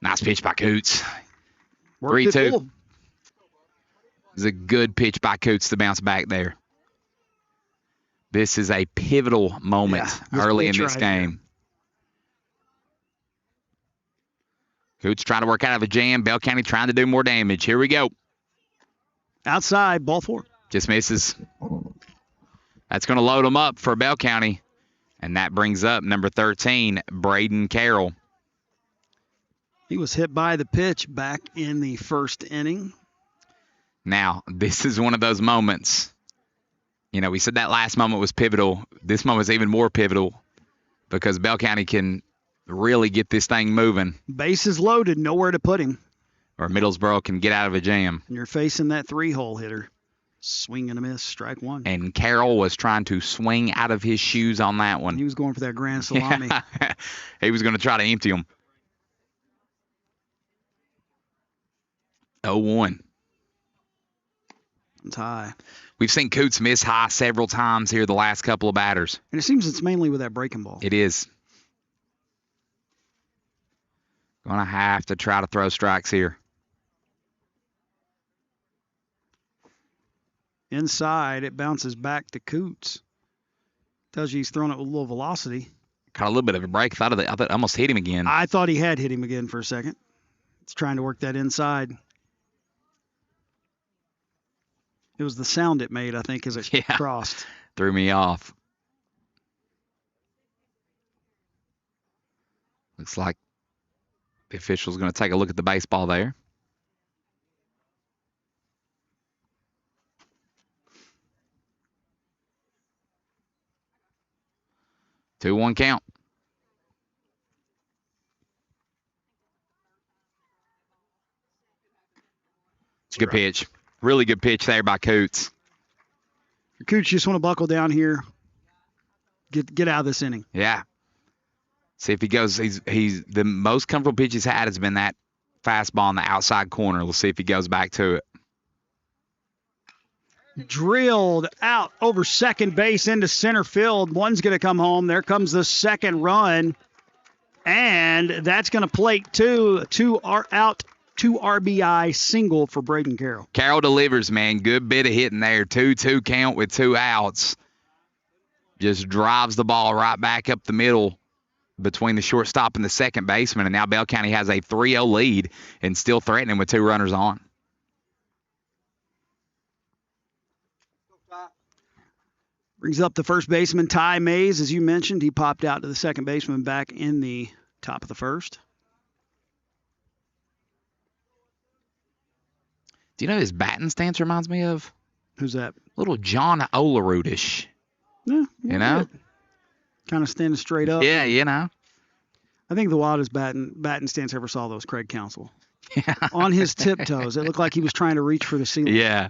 [SPEAKER 2] Nice pitch by Coots. 3-2. It's a good pitch by Coots to bounce back there. This is a pivotal moment early in this game. Coots trying to work out of a jam. Bell County trying to do more damage. Here we go.
[SPEAKER 1] Outside, ball 4.
[SPEAKER 2] Just misses. That's going to load them up for Bell County. And that brings up number 13, Braden Carroll.
[SPEAKER 1] He was hit by the pitch back in the first inning.
[SPEAKER 2] Now, this is one of those moments. You know, we said that last moment was pivotal. This moment is even more pivotal because Bell County can really get this thing moving.
[SPEAKER 1] Bases loaded, nowhere to put him.
[SPEAKER 2] Or Middlesboro can get out of a jam.
[SPEAKER 1] And you're facing that 3-hole hitter. Swing and a miss, strike 1.
[SPEAKER 2] And Carroll was trying to swing out of his shoes on that one.
[SPEAKER 1] He was going for that grand salami.
[SPEAKER 2] Yeah. He was going to try to empty him. 0-1.
[SPEAKER 1] It's high.
[SPEAKER 2] We've seen Coots miss high several times here the last couple of batters.
[SPEAKER 1] And it seems it's mainly with that breaking ball.
[SPEAKER 2] It is. Going to have to try to throw strikes here.
[SPEAKER 1] Inside, it bounces back to Coots. Tells you he's throwing it with a little velocity.
[SPEAKER 2] Caught a little bit of a break. I thought it almost hit him again.
[SPEAKER 1] I thought he had hit him again for a second. It's trying to work that inside. It was the sound it made, I think, as it crossed.
[SPEAKER 2] Threw me off. Looks like the official's going to take a look at the baseball there. Two, 1 count. It's a good pitch. Really good pitch there by Coots.
[SPEAKER 1] Coots just want to buckle down here. Get out of this inning.
[SPEAKER 2] Yeah. See if he goes. He's the most comfortable pitch he's had has been that fastball on the outside corner. Let's see if he goes back to it.
[SPEAKER 1] Drilled out over second base into center field. One's going to come home. There comes the second run. And that's going to plate 2. 2 are out. 2 RBI single for Braden Carroll.
[SPEAKER 2] Carroll delivers, man. Good bit of hitting there. 2-2 count with 2 outs. Just drives the ball right back up the middle between the shortstop and the second baseman. And now Bell County has a 3-0 lead and still threatening with 2 runners on.
[SPEAKER 1] Brings up the first baseman, Ty Mays. As you mentioned, he popped out to the second baseman back in the top of the first.
[SPEAKER 2] Do you know his batting stance reminds me of?
[SPEAKER 1] Who's that?
[SPEAKER 2] Little John Olerud-ish.
[SPEAKER 1] Yeah.
[SPEAKER 2] You know?
[SPEAKER 1] Kind of standing straight up.
[SPEAKER 2] Yeah, you know.
[SPEAKER 1] I think the wildest batting stance I ever saw, though, was Craig Counsell. Yeah. On his tiptoes. It looked like he was trying to reach for the ceiling.
[SPEAKER 2] Yeah.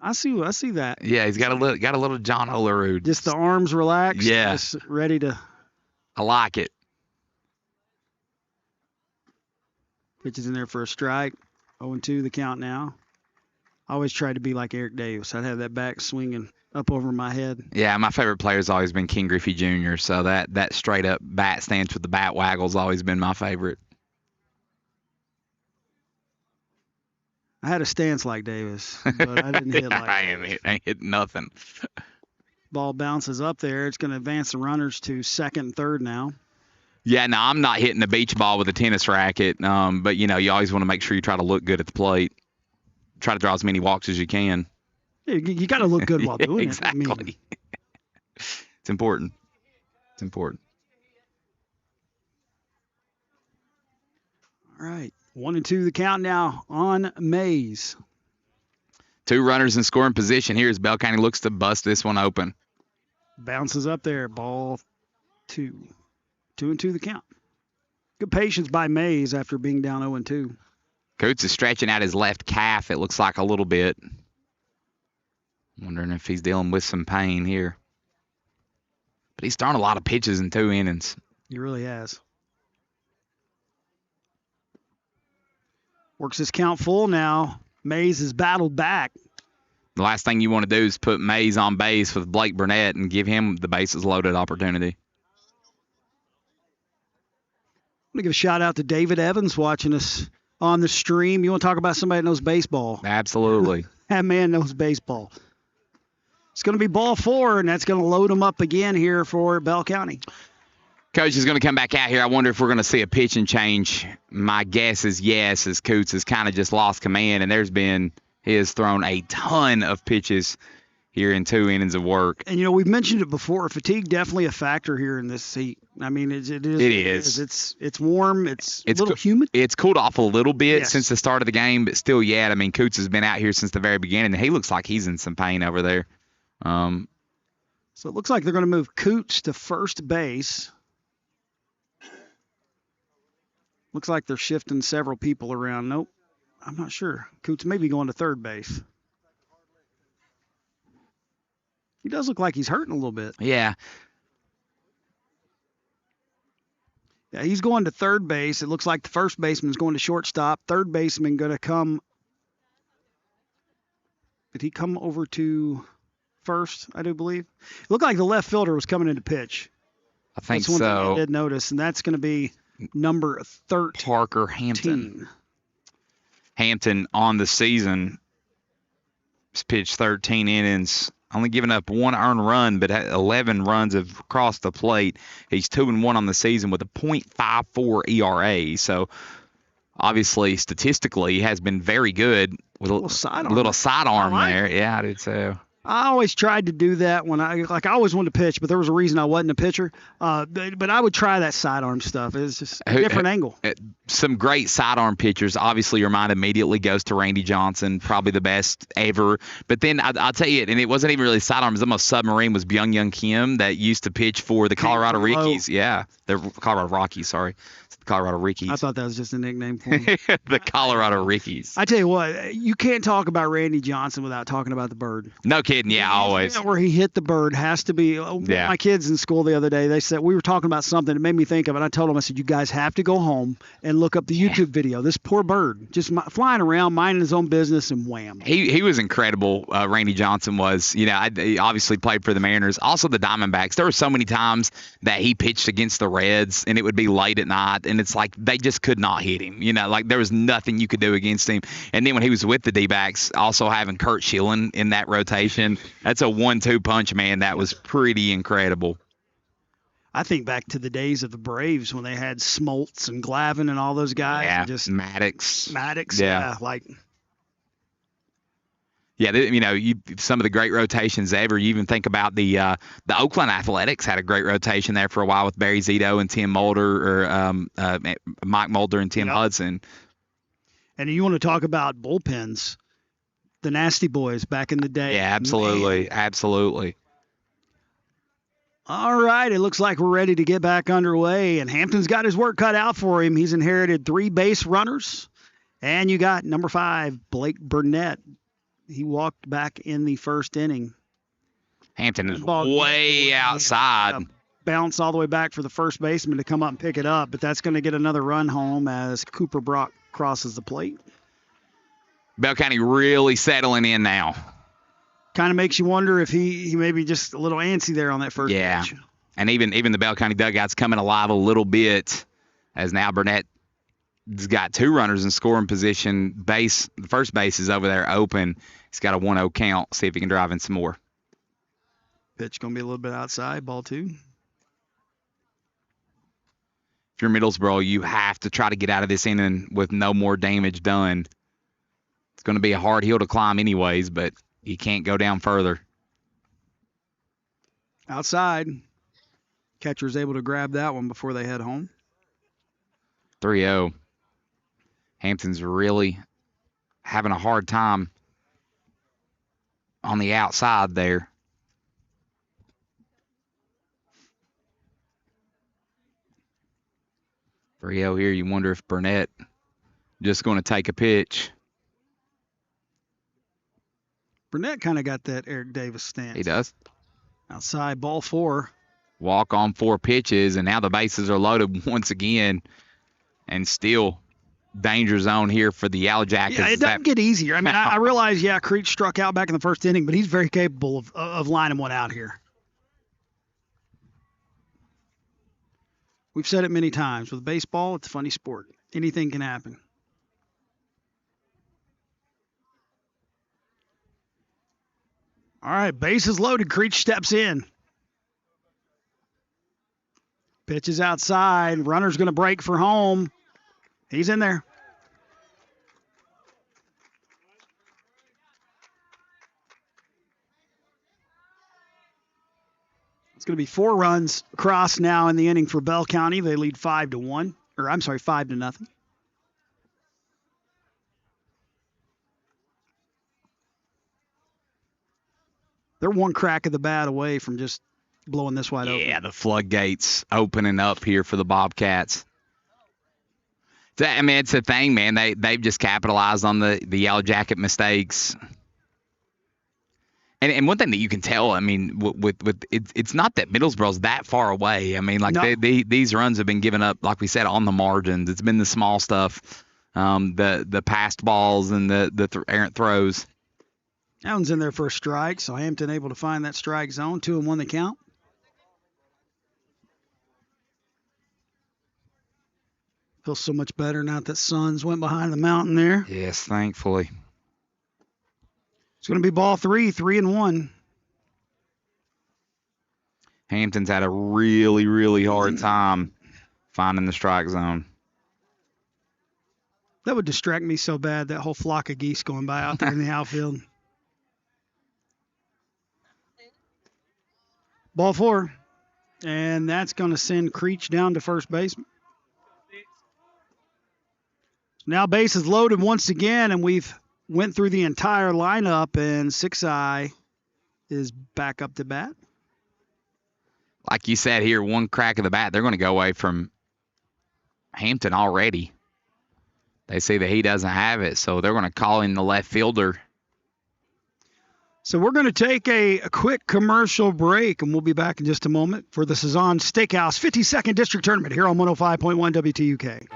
[SPEAKER 1] I see that.
[SPEAKER 2] Yeah, he's got a little John Olerud.
[SPEAKER 1] Just the arms relaxed.
[SPEAKER 2] Yeah.
[SPEAKER 1] Just ready to.
[SPEAKER 2] I like it.
[SPEAKER 1] Pitches in there for a strike. 0-2 the count now. I always tried to be like Eric Davis. I'd have that back swinging up over my head.
[SPEAKER 2] Yeah, my favorite player has always been King Griffey Jr., so that straight up bat stance with the bat waggle's always been my favorite.
[SPEAKER 1] I had a stance like Davis, but I didn't hit like
[SPEAKER 2] I ain't hit nothing.
[SPEAKER 1] Ball bounces up there. It's going to advance the runners to second and third now.
[SPEAKER 2] Yeah, no, I'm not hitting a beach ball with a tennis racket, but, you know, you always want to make sure you try to look good at the plate. Try to draw as many walks as you can.
[SPEAKER 1] Yeah, you got to look good while doing
[SPEAKER 2] exactly.
[SPEAKER 1] it. Exactly.
[SPEAKER 2] It's important. It's important.
[SPEAKER 1] All right. 1-2 the count now on Mays.
[SPEAKER 2] 2 runners in scoring position here as Bell County looks to bust this one open.
[SPEAKER 1] Bounces up there. Ball 2. 2-2 the count. Good patience by Mays after being down 0-2.
[SPEAKER 2] Coots is stretching out his left calf, it looks like, a little bit. Wondering if he's dealing with some pain here. But he's thrown a lot of pitches in 2 innings.
[SPEAKER 1] He really has. Works his count full now. Mays has battled back.
[SPEAKER 2] The last thing you want to do is put Mays on base with Blake Burnett and give him the bases loaded opportunity.
[SPEAKER 1] I'm going to give a shout out to David Evans watching us on the stream. You want to talk about somebody that knows baseball?
[SPEAKER 2] Absolutely.
[SPEAKER 1] That man knows baseball. It's going to be ball 4, and that's going to load them up again here for Bell County.
[SPEAKER 2] Coach is going to come back out here. I wonder if we're going to see a pitching change. My guess is yes, as Coots has kind of just lost command, and he has thrown a ton of pitches here in 2 innings of work.
[SPEAKER 1] And, we've mentioned it before. Fatigue definitely a factor here in this heat. I mean, it is. It's warm. It's a little humid.
[SPEAKER 2] It's cooled off a little bit since the start of the game, but still yet. I mean, Coots has been out here since the very beginning, and he looks like he's in some pain over there.
[SPEAKER 1] So it looks like they're going to move Coots to first base. Looks like they're shifting several people around. Nope. I'm not sure. Coots may be going to third base. He does look like he's hurting a little bit.
[SPEAKER 2] Yeah.
[SPEAKER 1] Yeah, he's going to third base. It looks like the first baseman's going to shortstop. Third baseman going to come. Did he come over to first, I do believe? It looked like the left fielder was coming in to pitch.
[SPEAKER 2] I think
[SPEAKER 1] that's one
[SPEAKER 2] so.
[SPEAKER 1] thing I did notice, and that's going to be number 13.
[SPEAKER 2] Parker Hampton. Hampton on the season has pitched 13 innings, only giving up 1 earned run, but 11 runs have crossed the plate. He's 2-1 on the season with a .54 ERA. So obviously, statistically, he has been very good with a little sidearm there. Yeah, I did so.
[SPEAKER 1] I always tried to do that when I always wanted to pitch, but there was a reason I wasn't a pitcher. But I would try that sidearm stuff. It's just a different angle.
[SPEAKER 2] Some great sidearm pitchers. Obviously, your mind immediately goes to Randy Johnson, probably the best ever. But then I'll tell you, and it wasn't even really sidearm. It was almost submarine. Was Byung-Young Kim that used to pitch for the Colorado Rockies. Yeah, the Colorado Rockies. Sorry. Colorado Rickies.
[SPEAKER 1] I thought that was just a nickname for him.
[SPEAKER 2] The Colorado Rickies.
[SPEAKER 1] I tell you what, you can't talk about Randy Johnson without talking about the bird.
[SPEAKER 2] No kidding. Yeah, always.
[SPEAKER 1] Where he hit the bird has to be. Yeah. My kids in school the other day, they said, we were talking about something that made me think of it. I told them, I said, you guys have to go home and look up the YouTube video. This poor bird just flying around, minding his own business, and wham.
[SPEAKER 2] He was incredible. Randy Johnson was. He obviously played for the Mariners. Also the Diamondbacks. There were so many times that he pitched against the Reds, and it would be late at night, and it's like they just could not hit him. There was nothing you could do against him. And then when he was with the D-backs, also having Kurt Schilling in that rotation, that's a 1-2 punch, man. That was pretty incredible.
[SPEAKER 1] I think back to the days of the Braves when they had Smoltz and Glavine and all those guys.
[SPEAKER 2] Yeah,
[SPEAKER 1] just
[SPEAKER 2] Maddox.
[SPEAKER 1] Yeah.
[SPEAKER 2] Some of the great rotations ever. You even think about the Oakland Athletics had a great rotation there for a while with Barry Zito and Tim Mulder, or Mike Mulder and Tim Hudson.
[SPEAKER 1] And you want to talk about bullpens, the Nasty Boys back in the day.
[SPEAKER 2] Yeah, absolutely. Absolutely.
[SPEAKER 1] All right, it looks like we're ready to get back underway, and Hampton's got his work cut out for him. He's inherited 3 base runners, and you got number 5, Blake Burnett. He walked back in the first inning.
[SPEAKER 2] Hampton is way outside.
[SPEAKER 1] Bounce all the way back for the first baseman to come up and pick it up, but that's going to get another run home as Cooper Brock crosses the plate.
[SPEAKER 2] Bell County really settling in now.
[SPEAKER 1] Kind of makes you wonder if he may be just a little antsy there on that first pitch.
[SPEAKER 2] And even the Bell County dugout's coming alive a little bit as now Burnett has got 2 runners in scoring position. The first base is over there open. He's got a 1-0 count. See if he can drive in some more.
[SPEAKER 1] Pitch going to be a little bit outside. Ball 2.
[SPEAKER 2] If you're Middlesboro, you have to try to get out of this inning with no more damage done. It's going to be a hard hill to climb anyways, but you can't go down further.
[SPEAKER 1] Outside. Catcher's able to grab that one before they head home.
[SPEAKER 2] 3-0. Hampton's really having a hard time on the outside there. 3-0 here. You wonder if Burnett just going to take a pitch.
[SPEAKER 1] Burnett kind of got that Eric Davis stance.
[SPEAKER 2] He does.
[SPEAKER 1] Outside, ball 4.
[SPEAKER 2] Walk on 4 pitches, and now the bases are loaded once again. And still danger zone here for the Yellow Jackets.
[SPEAKER 1] Yeah, it doesn't get easier. I mean, I realize, Creech struck out back in the first inning, but he's very capable of lining one out here. We've said it many times. With baseball, it's a funny sport. Anything can happen. All right, bases loaded. Creech steps in. Pitch is outside. Runner's going to break for home. He's in there. It's going to be 4 runs across now in the inning for Bell County. They lead 5-1, or I'm sorry, 5-0. They're one crack of the bat away from just blowing this wide open.
[SPEAKER 2] Yeah, the floodgates opening up here for the Bobcats. I mean, it's a thing, man. They've just capitalized on the Yellow Jacket mistakes. And one thing that you can tell, I mean, with it's not that Middlesboro's that far away. I mean, like
[SPEAKER 1] No.
[SPEAKER 2] these runs have been given up, like we said, on the margins. It's been the small stuff, the passed balls and the errant throws.
[SPEAKER 1] That one's in there for a strike, so Hampton able to find that strike zone. 2-1 the count. Feels so much better now that Suns went behind the mountain there.
[SPEAKER 2] Yes, thankfully.
[SPEAKER 1] It's going to be ball 3, 3-1.
[SPEAKER 2] Hampton's had a really, really hard time finding the strike zone.
[SPEAKER 1] That would distract me so bad, that whole flock of geese going by out there in the outfield. Ball 4. And that's going to send Creech down to first base. Now bases loaded once again, and we've went through the entire lineup, and 6-Eye is back up to bat.
[SPEAKER 2] Like you said here, one crack of the bat, they're going to go away from Hampton already. They say that he doesn't have it, so they're going to call in the left fielder.
[SPEAKER 1] So we're going to take a quick commercial break, and we'll be back in just a moment for the Sazon Steakhouse 52nd District Tournament here on 105.1 WTUK.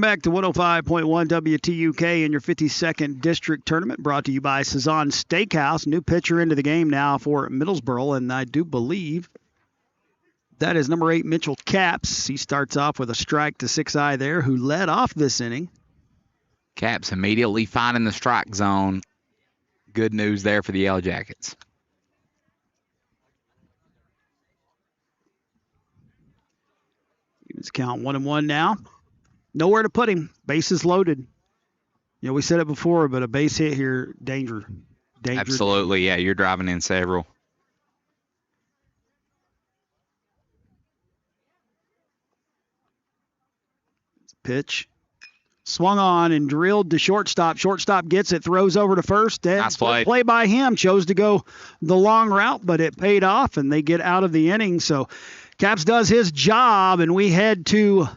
[SPEAKER 1] back to 105.1 WTUK in your 52nd District Tournament, brought to you by Sazon Steakhouse. New pitcher into the game now for Middlesboro, and I do believe that is number 8, Mitchell Capps. He starts off with a strike to 6-eye there, who led off this inning.
[SPEAKER 2] Capps immediately finding the strike zone. Good news there for the Yellow Jackets.
[SPEAKER 1] It's count 1-1 now. Nowhere to put him. Bases loaded. You know, we said it before, but a base hit here, danger.
[SPEAKER 2] Absolutely, yeah. You're driving in several.
[SPEAKER 1] Pitch. Swung on and drilled to shortstop. Shortstop gets it, throws over to first.
[SPEAKER 2] Nice play.
[SPEAKER 1] Play by him. Chose to go the long route, but it paid off, and they get out of the inning. So Capps does his job, and we head to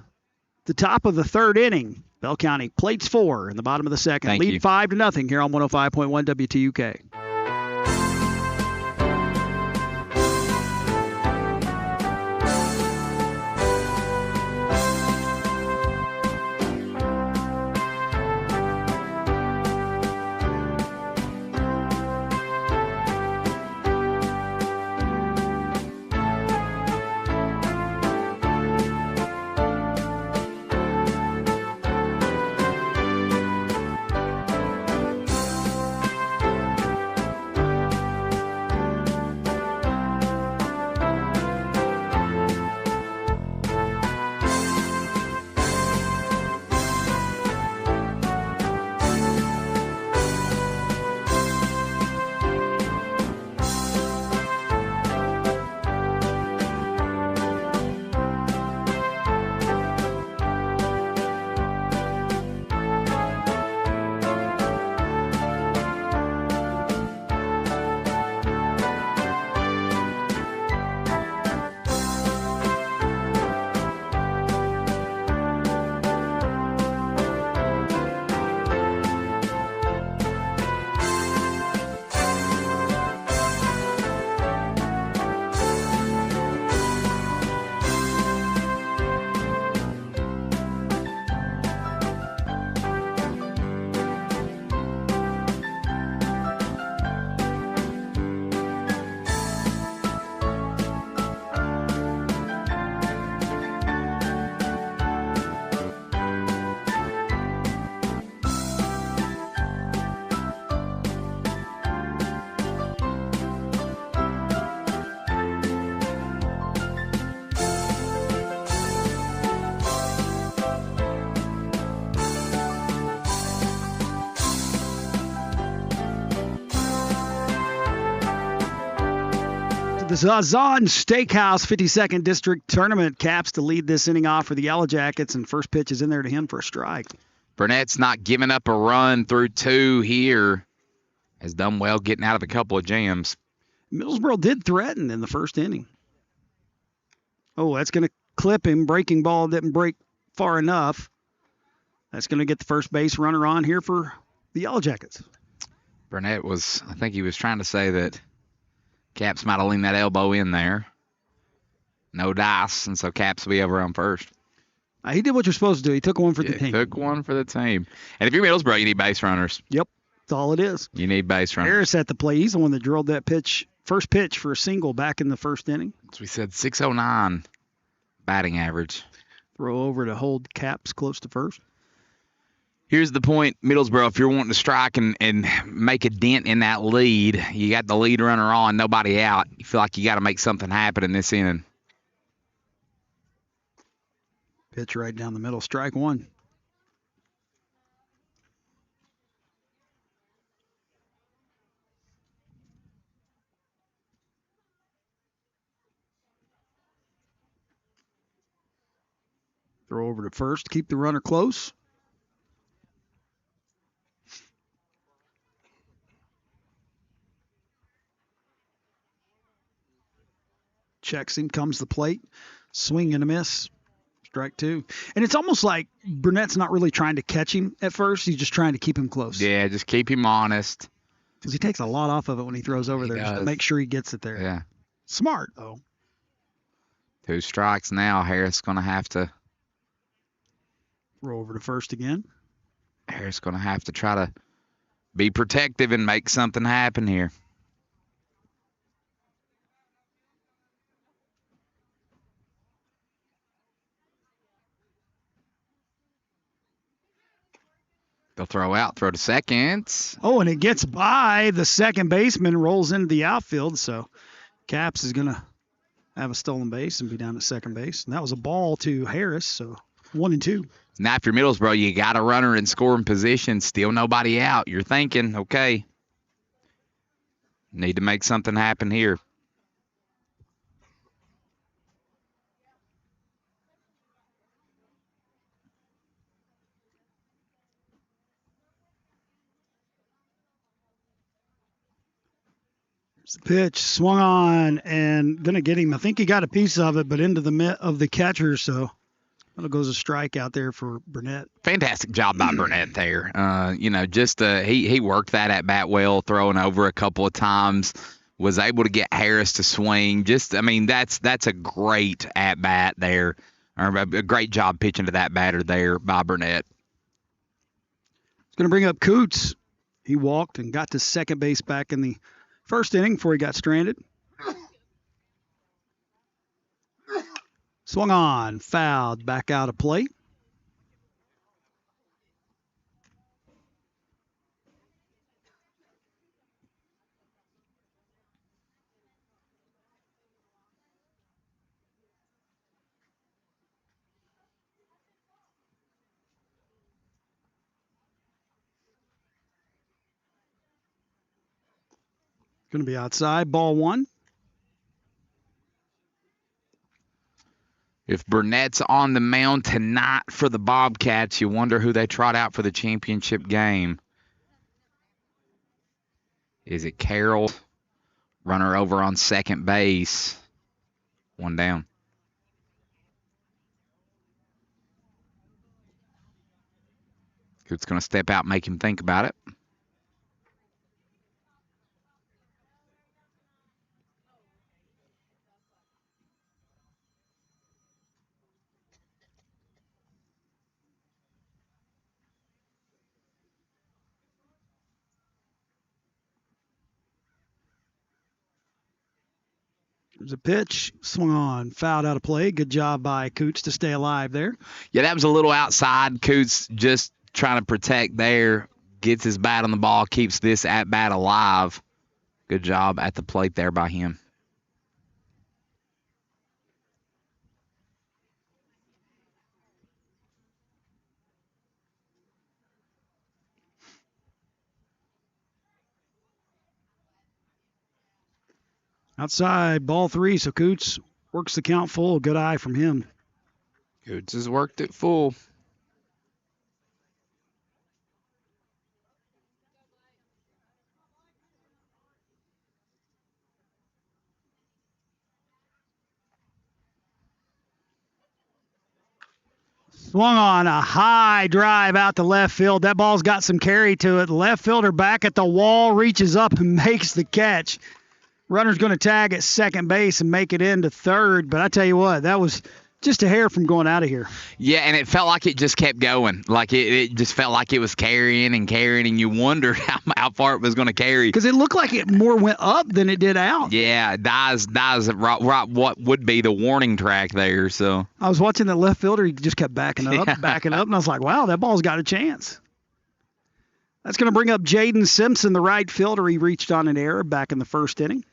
[SPEAKER 1] the top of the third inning. Bell County plates 4 in the bottom of the second.
[SPEAKER 2] Thank
[SPEAKER 1] Lead
[SPEAKER 2] you.
[SPEAKER 1] 5-0 here on 105.1 WTUK. The Sazon Steakhouse 52nd District Tournament. Capps to lead this inning off for the Yellow Jackets, and first pitch is in there to him for a strike.
[SPEAKER 2] Burnett's not giving up a run through 2 here. Has done well getting out of a couple of jams.
[SPEAKER 1] Middlesboro did threaten in the first inning. Oh, that's going to clip him. Breaking ball didn't break far enough. That's going to get the first base runner on here for the Yellow Jackets.
[SPEAKER 2] Burnett I think he was trying to say that Capps might have leaned that elbow in there. No dice, and so Capps will be over on first.
[SPEAKER 1] He did what you're supposed to do. He took one for the team.
[SPEAKER 2] Took one for the team. And if you're Middlesboro, you need base runners.
[SPEAKER 1] Yep, that's all it is.
[SPEAKER 2] You need base runners.
[SPEAKER 1] Harris at the plate. He's the one that drilled that first pitch for a single back in the first inning.
[SPEAKER 2] As we said, 609 batting average.
[SPEAKER 1] Throw over to hold Capps close to first.
[SPEAKER 2] Here's the point, Middlesboro, if you're wanting to strike and make a dent in that lead, you got the lead runner on, nobody out. You feel like you got to make something happen in this inning.
[SPEAKER 1] Pitch right down the middle, strike 1. Throw over to first, keep the runner close. Checks him, comes the plate, swing and a miss, strike 2. And it's almost like Burnett's not really trying to catch him at first. He's just trying to keep him close.
[SPEAKER 2] Yeah, just keep him honest.
[SPEAKER 1] Because he takes a lot off of it when he throws over there, just to make sure he gets it there.
[SPEAKER 2] Yeah.
[SPEAKER 1] Smart, though.
[SPEAKER 2] 2 strikes now. Harris going to have to
[SPEAKER 1] Roll over to first again.
[SPEAKER 2] Harris going to have to try to be protective and make something happen here. They'll throw to second.
[SPEAKER 1] Oh, and it gets by the second baseman, rolls into the outfield. So Caps is going to have a stolen base and be down at second base. And that was a ball to Harris, so 1-2.
[SPEAKER 2] Now, if you're Middlesboro, you got a runner in scoring position, still nobody out. You're thinking, okay, need to make something happen here.
[SPEAKER 1] The pitch swung on and going to get him. I think he got a piece of it, but into the mitt of the catcher. So that goes a strike out there for Burnett.
[SPEAKER 2] Fantastic job by Burnett there. He worked that at bat well, throwing over a couple of times. Was able to get Harris to swing. That's a great at bat there. Or a great job pitching to that batter there by Burnett.
[SPEAKER 1] It's going to bring up Coots. He walked and got to second base back in the first inning before he got stranded. Swung on, fouled, back out of play. Going to be outside, ball 1.
[SPEAKER 2] If Burnett's on the mound tonight for the Bobcats, you wonder who they trot out for the championship game. Is it Carroll? Runner over on second base. 1 down. Who's going to step out and make him think about it?
[SPEAKER 1] There's a pitch, swung on, fouled out of play. Good job by Coots to stay alive there.
[SPEAKER 2] Yeah, that was a little outside. Coots just trying to protect there. Gets his bat on the ball, keeps this at bat alive. Good job at the plate there by him.
[SPEAKER 1] Outside, ball 3, so Coots works the count full. Good eye from him.
[SPEAKER 2] Coots has worked it full.
[SPEAKER 1] Swung on a high drive out to left field. That ball's got some carry to it. Left fielder back at the wall, reaches up and makes the catch. Runner's going to tag at second base and make it into third. But I tell you what, that was just a hair from going out of here.
[SPEAKER 2] Yeah, and it felt like it just kept going. Like it just felt like it was carrying, and you wondered how far it was going to carry.
[SPEAKER 1] Because it looked like it more went up than it did out.
[SPEAKER 2] Yeah, dies right what would be the warning track there. So
[SPEAKER 1] I was watching the left fielder. He just kept backing up, and I was like, wow, that ball's got a chance. That's going to bring up Jaden Simpson, the right fielder. He reached on an error back in the first inning.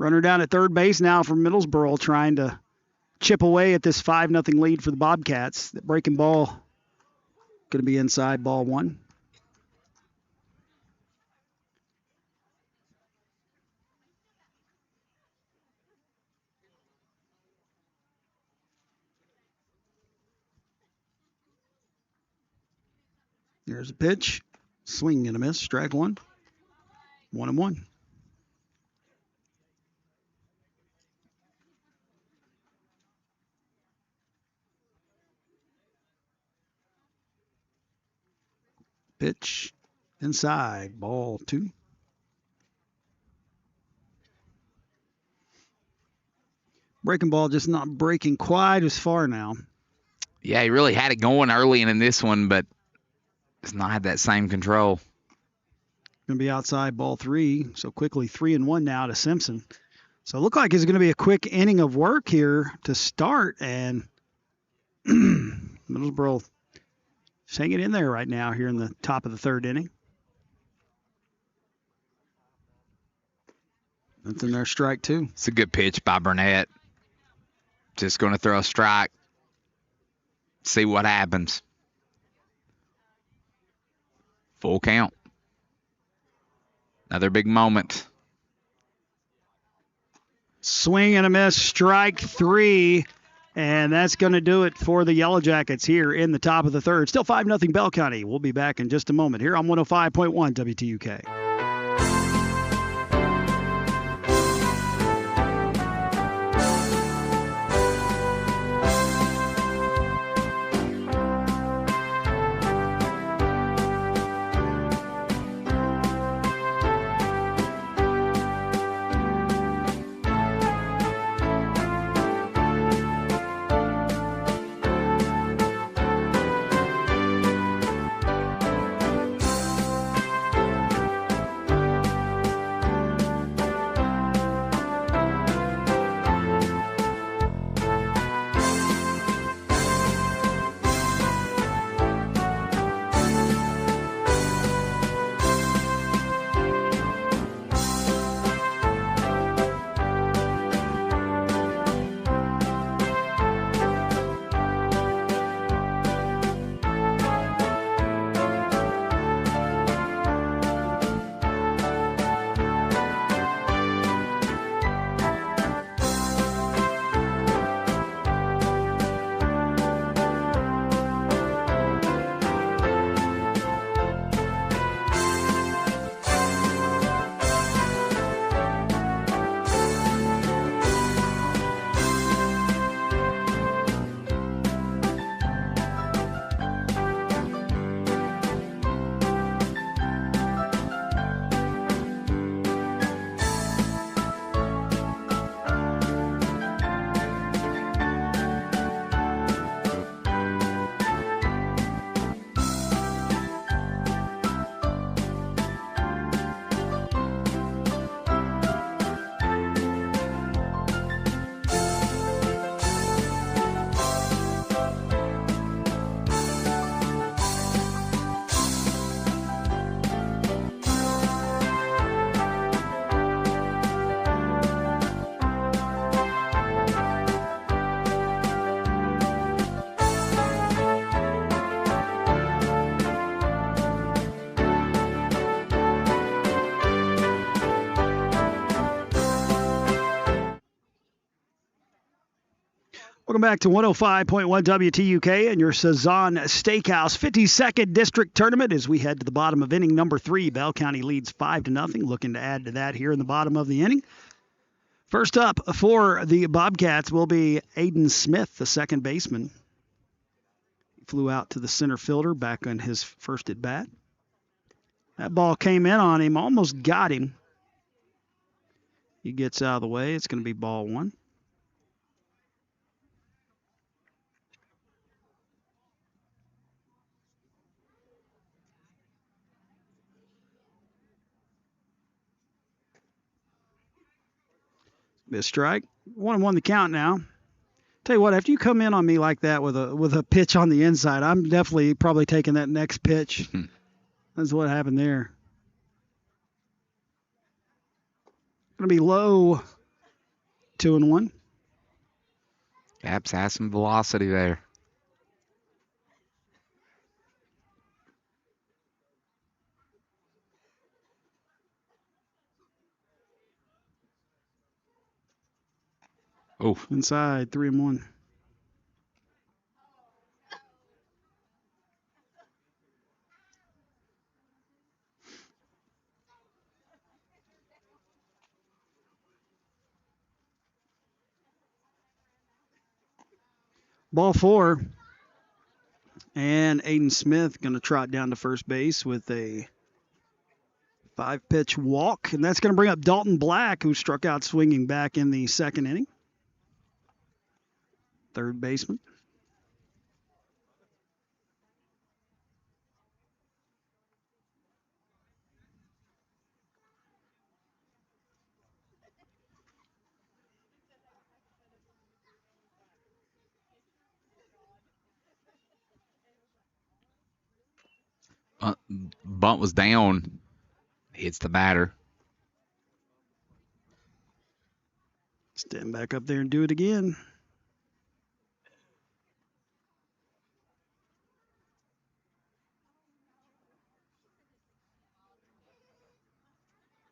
[SPEAKER 1] Runner down at third base now for Middlesboro, trying to chip away at this 5-0 lead for the Bobcats. That breaking ball going to be inside, ball 1. There's a pitch. Swing and a miss. Strike 1. 1-1. Pitch inside, ball 2. Breaking ball just not breaking quite as far now.
[SPEAKER 2] Yeah, he really had it going early in this one, but does not have that same control.
[SPEAKER 1] Going to be outside ball 3. So quickly 3-1 now to Simpson. So it looked like it's going to be a quick inning of work here to start. And Middlesboro is hanging in there right now here in the top of the 3rd inning. That's in their strike, too.
[SPEAKER 2] It's a good pitch by Burnett. Just going to throw a strike. See what happens. Full count. Another big moment.
[SPEAKER 1] Swing and a miss, strike 3. And that's going to do it for the Yellow Jackets here in the top of the 3rd. Still 5-0 Bell County. We'll be back in just a moment here on 105.1 WTUK. Welcome back to 105.1 WTUK and your Sazon Steakhouse 52nd District Tournament as we head to the bottom of inning number 3. Bell County leads 5-0, looking to add to that here in the bottom of the inning. First up for the Bobcats will be Aiden Smith, the second baseman. He flew out to the center fielder back on his first at bat. That ball came in on him, almost got him. He gets out of the way. It's going to be ball 1. A strike. 1-1 the count now. Tell you what, after you come in on me like that with a pitch on the inside, I'm definitely probably taking that next pitch. That's what happened there. Going to be low. 2-1.
[SPEAKER 2] Caps has some velocity there. Oh,
[SPEAKER 1] inside 3-1. Ball 4. And Aiden Smith going to trot down to first base with a 5-pitch walk. And that's going to bring up Dalton Black, who struck out swinging back in the second inning. third baseman.
[SPEAKER 2] Bunt was down. Hits the batter.
[SPEAKER 1] Stand back up there and do it again.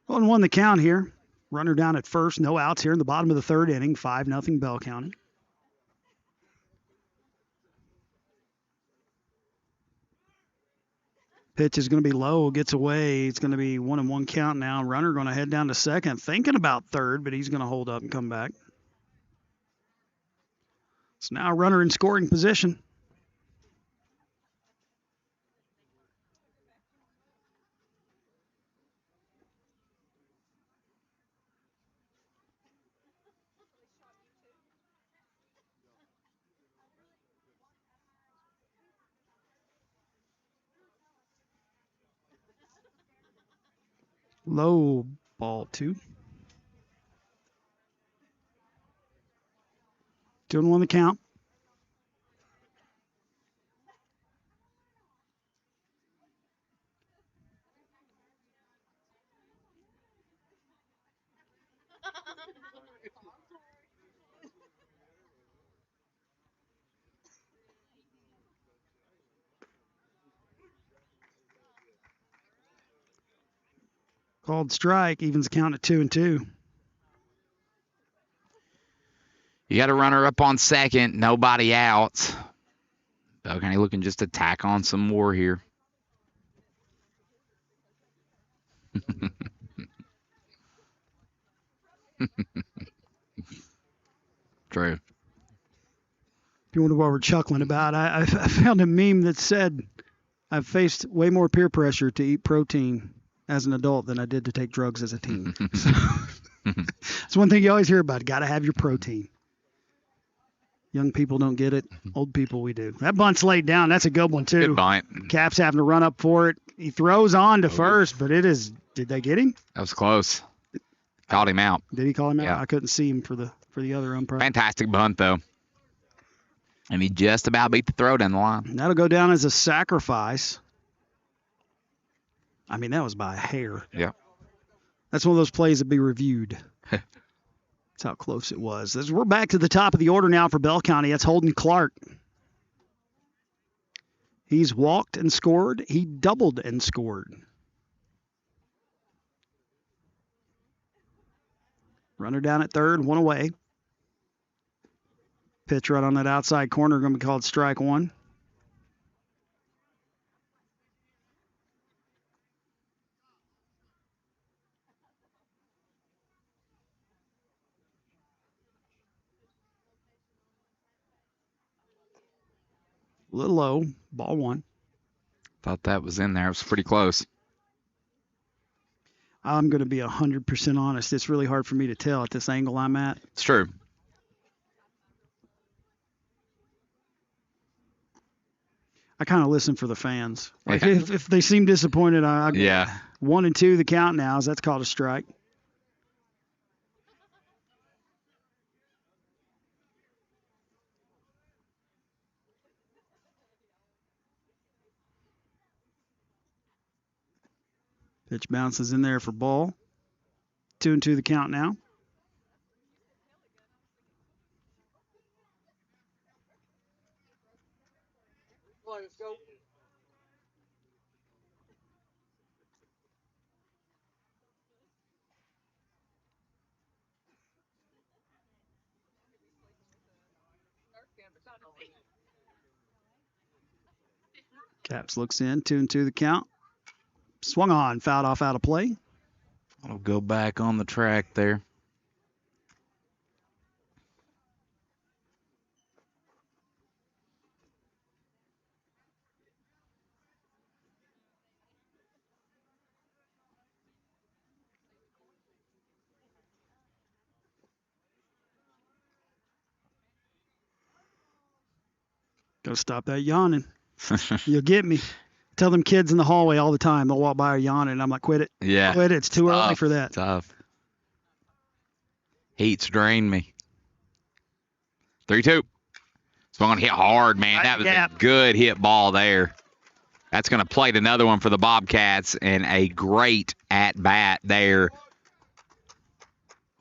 [SPEAKER 1] Well, and won the count here. Runner down at first, no outs here in the bottom of the third inning. 5-0 Bell County. Pitch is going to be low, gets away. It's going to be 1-1 count now. Runner going to head down to second, thinking about third, but he's going to hold up and come back. So now runner in scoring position. Low, ball 2. 2-1 the count. Called strike, evens the count at 2-2.
[SPEAKER 2] You got a runner up on second, nobody out. Bell County looking just to tack on some more here. True.
[SPEAKER 1] If you wonder what we're chuckling about, I found a meme that said, I've faced way more peer pressure to eat protein as an adult than I did to take drugs as a teen. So, that's one thing you always hear about. Got to have your protein. Young people don't get it. Old people, we do. That bunt's laid down. That's a good one, too.
[SPEAKER 2] Good bunt.
[SPEAKER 1] Cap's having to run up for it. He throws on to first, but it is. Did they get him?
[SPEAKER 2] That was close. Called him out.
[SPEAKER 1] Did he call him out?
[SPEAKER 2] Yeah.
[SPEAKER 1] I couldn't see him for the other umpire.
[SPEAKER 2] Fantastic bunt, though. And he just about beat the throw down the line.
[SPEAKER 1] And that'll go down as a sacrifice. I mean, that was by a hair.
[SPEAKER 2] Yeah.
[SPEAKER 1] That's one of those plays that be reviewed. That's how close it was. As we're back to the top of the order now for Bell County. That's Holden Clark. He's walked and scored. He doubled and scored. Runner down at third, one away. Pitch right on that outside corner, going to be called strike 1. A little low, ball 1.
[SPEAKER 2] Thought that was in there. It was pretty close.
[SPEAKER 1] I'm going to be 100% honest. It's really hard for me to tell at this angle I'm at.
[SPEAKER 2] It's true.
[SPEAKER 1] I kind of listen for the fans. Like if they seem disappointed,
[SPEAKER 2] Yeah.
[SPEAKER 1] 1-2 the count now. That's called a strike. Pitch bounces in there for ball. 2-2 the count now. Caps looks in. 2-2 the count. Swung on, fouled off out of play.
[SPEAKER 2] I'll go back on the track there.
[SPEAKER 1] Got to stop that yawning. You'll get me. Tell them kids in the hallway all the time. They'll walk by yawning, and I'm like, quit it.
[SPEAKER 2] Yeah.
[SPEAKER 1] Quit it. It's too early for that.
[SPEAKER 2] Tough. Heat's drained me. 3-2. Swung on hit hard, man. That was a good hit ball there. That's going to plate another one for the Bobcats, and a great at-bat there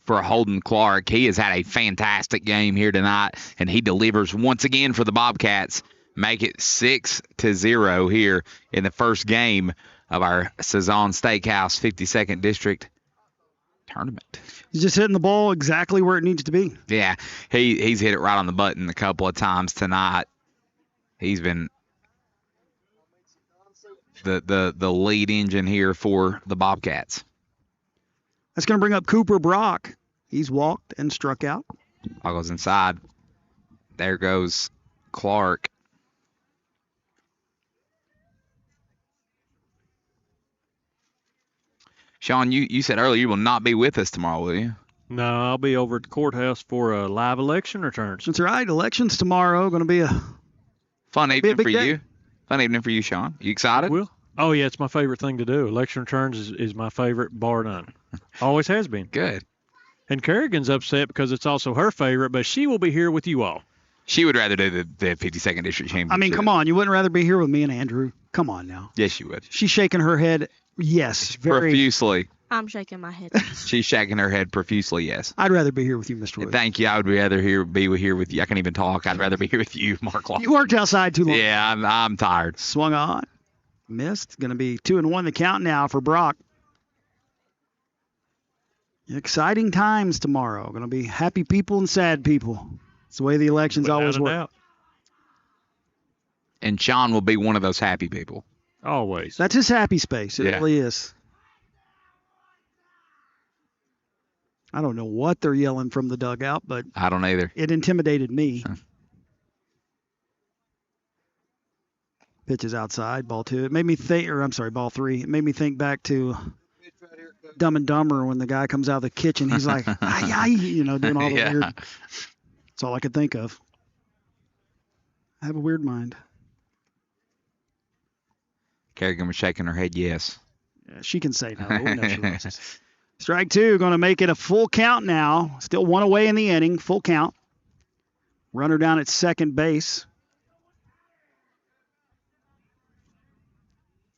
[SPEAKER 2] for Holden Clark. He has had a fantastic game here tonight, and he delivers once again for the Bobcats. Make it 6-0 here in the first game of our Sazon Steakhouse 52nd District tournament.
[SPEAKER 1] He's just hitting the ball exactly where it needs to be.
[SPEAKER 2] Yeah, he's hit it right on the button a couple of times tonight. He's been the lead engine here for the Bobcats.
[SPEAKER 1] That's going to bring up Cooper Brock. He's walked and struck out.
[SPEAKER 2] Ball goes inside. There goes Clark. Sean, you said earlier you will not be with us tomorrow, will you?
[SPEAKER 3] No, I'll be over at the courthouse for a live election returns.
[SPEAKER 1] That's right. Elections tomorrow. Going to be a
[SPEAKER 2] fun evening for
[SPEAKER 1] day.
[SPEAKER 2] you. Fun evening for you, Sean. You excited?
[SPEAKER 3] Will? Oh, yeah, it's my favorite thing to do. Election returns is my favorite, bar none. Always has been.
[SPEAKER 2] Good.
[SPEAKER 3] And Kerrigan's upset because it's also her favorite, but she will be here with you all.
[SPEAKER 2] She would rather do the 52nd District Championship.
[SPEAKER 1] I mean, come on. You wouldn't rather be here with me and Andrew? Come on now.
[SPEAKER 2] Yes, she would.
[SPEAKER 1] She's shaking her head. Yes. Very.
[SPEAKER 2] Profusely.
[SPEAKER 4] I'm shaking my head.
[SPEAKER 2] She's shaking her head profusely, yes.
[SPEAKER 1] I'd rather be here with you, Mr. Wood.
[SPEAKER 2] Thank you. I would rather be here with you. I can't even talk. I'd rather be here with you, Mark Lawson.
[SPEAKER 1] You worked outside too long.
[SPEAKER 2] Yeah, I'm tired.
[SPEAKER 1] Swung on. Missed. Going to be 2-1 the count now for Brock. Exciting times tomorrow. Going to be happy people and sad people. It's the way the elections always work.
[SPEAKER 3] Doubt.
[SPEAKER 2] And Sean will be one of those happy people.
[SPEAKER 3] Always.
[SPEAKER 1] That's his happy space. It really is. I don't know what they're yelling from the dugout, but
[SPEAKER 2] I don't either.
[SPEAKER 1] It intimidated me. Pitches outside, ball two. It made me think, ball three. It made me think back to Dumb and Dumber when the guy comes out of the kitchen. He's like, doing all the weird. That's all I could think of. I have a weird mind.
[SPEAKER 2] Kerrigan was shaking her head, yes.
[SPEAKER 1] Yeah, she can say no. We know she loves. Strike two, going to make it a full count now. Still one away in the inning, full count. Runner down at second base.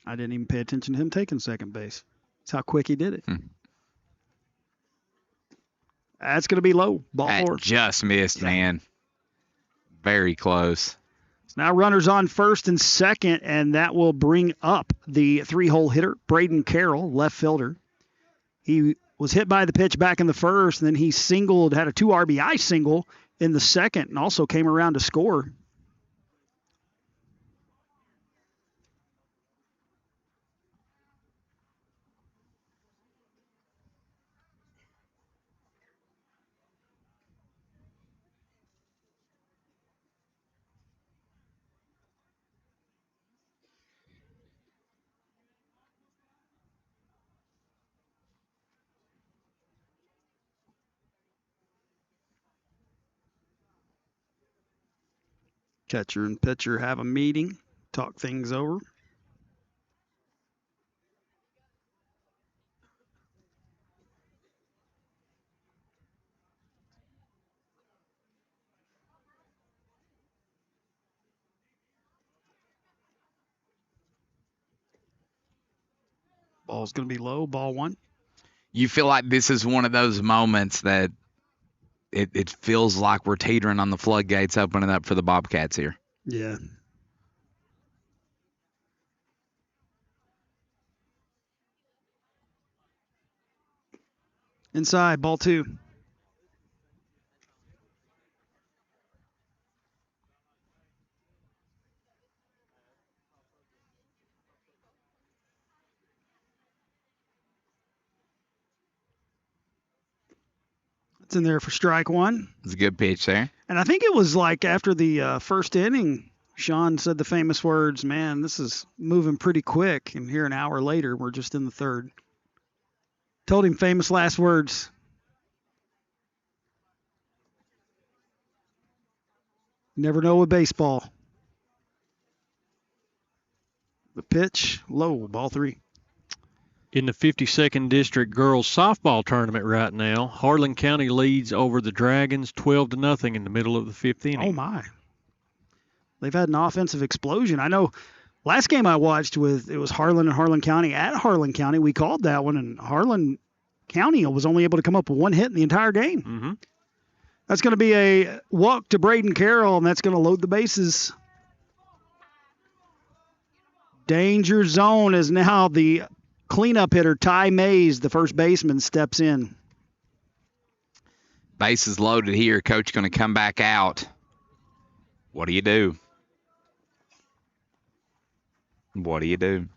[SPEAKER 1] I didn't even pay attention to him taking second base. That's how quick he did it. That's going to be low. Ball four.
[SPEAKER 2] Just missed, man. Very close.
[SPEAKER 1] So now runners on first and second, and that will bring up the three-hole hitter, Braden Carroll, left fielder. He was hit by the pitch back in the first, and then he had a 2 RBI single in the second, and also came around to score. Catcher and pitcher have a meeting, talk things over. Ball's going to be low, ball one.
[SPEAKER 2] You feel like this is one of those moments that it feels like we're teetering on the floodgates opening up for the Bobcats here.
[SPEAKER 1] Yeah. Inside, ball two. It's in there for strike one.
[SPEAKER 2] It's a good pitch there.
[SPEAKER 1] And I think it was like after the first inning, Sean said the famous words, man, this is moving pretty quick. And here an hour later, we're just in the third. Told him famous last words. Never know with baseball. The pitch, low, ball 3.
[SPEAKER 3] In the 52nd District Girls Softball Tournament right now, Harlan County leads over the Dragons 12-0 in the middle of the 5th inning.
[SPEAKER 1] Oh, my. They've had an offensive explosion. I know last game I watched it was Harlan and Harlan County at Harlan County. We called that one, and Harlan County was only able to come up with 1 hit in the entire game.
[SPEAKER 3] Mm-hmm.
[SPEAKER 1] That's going to be a walk to Braden Carroll, and that's going to load the bases. Danger zone is now the cleanup hitter, Ty Mays, the first baseman, steps in.
[SPEAKER 2] Bases loaded here. Coach going to come back out. What do you do? What do you do?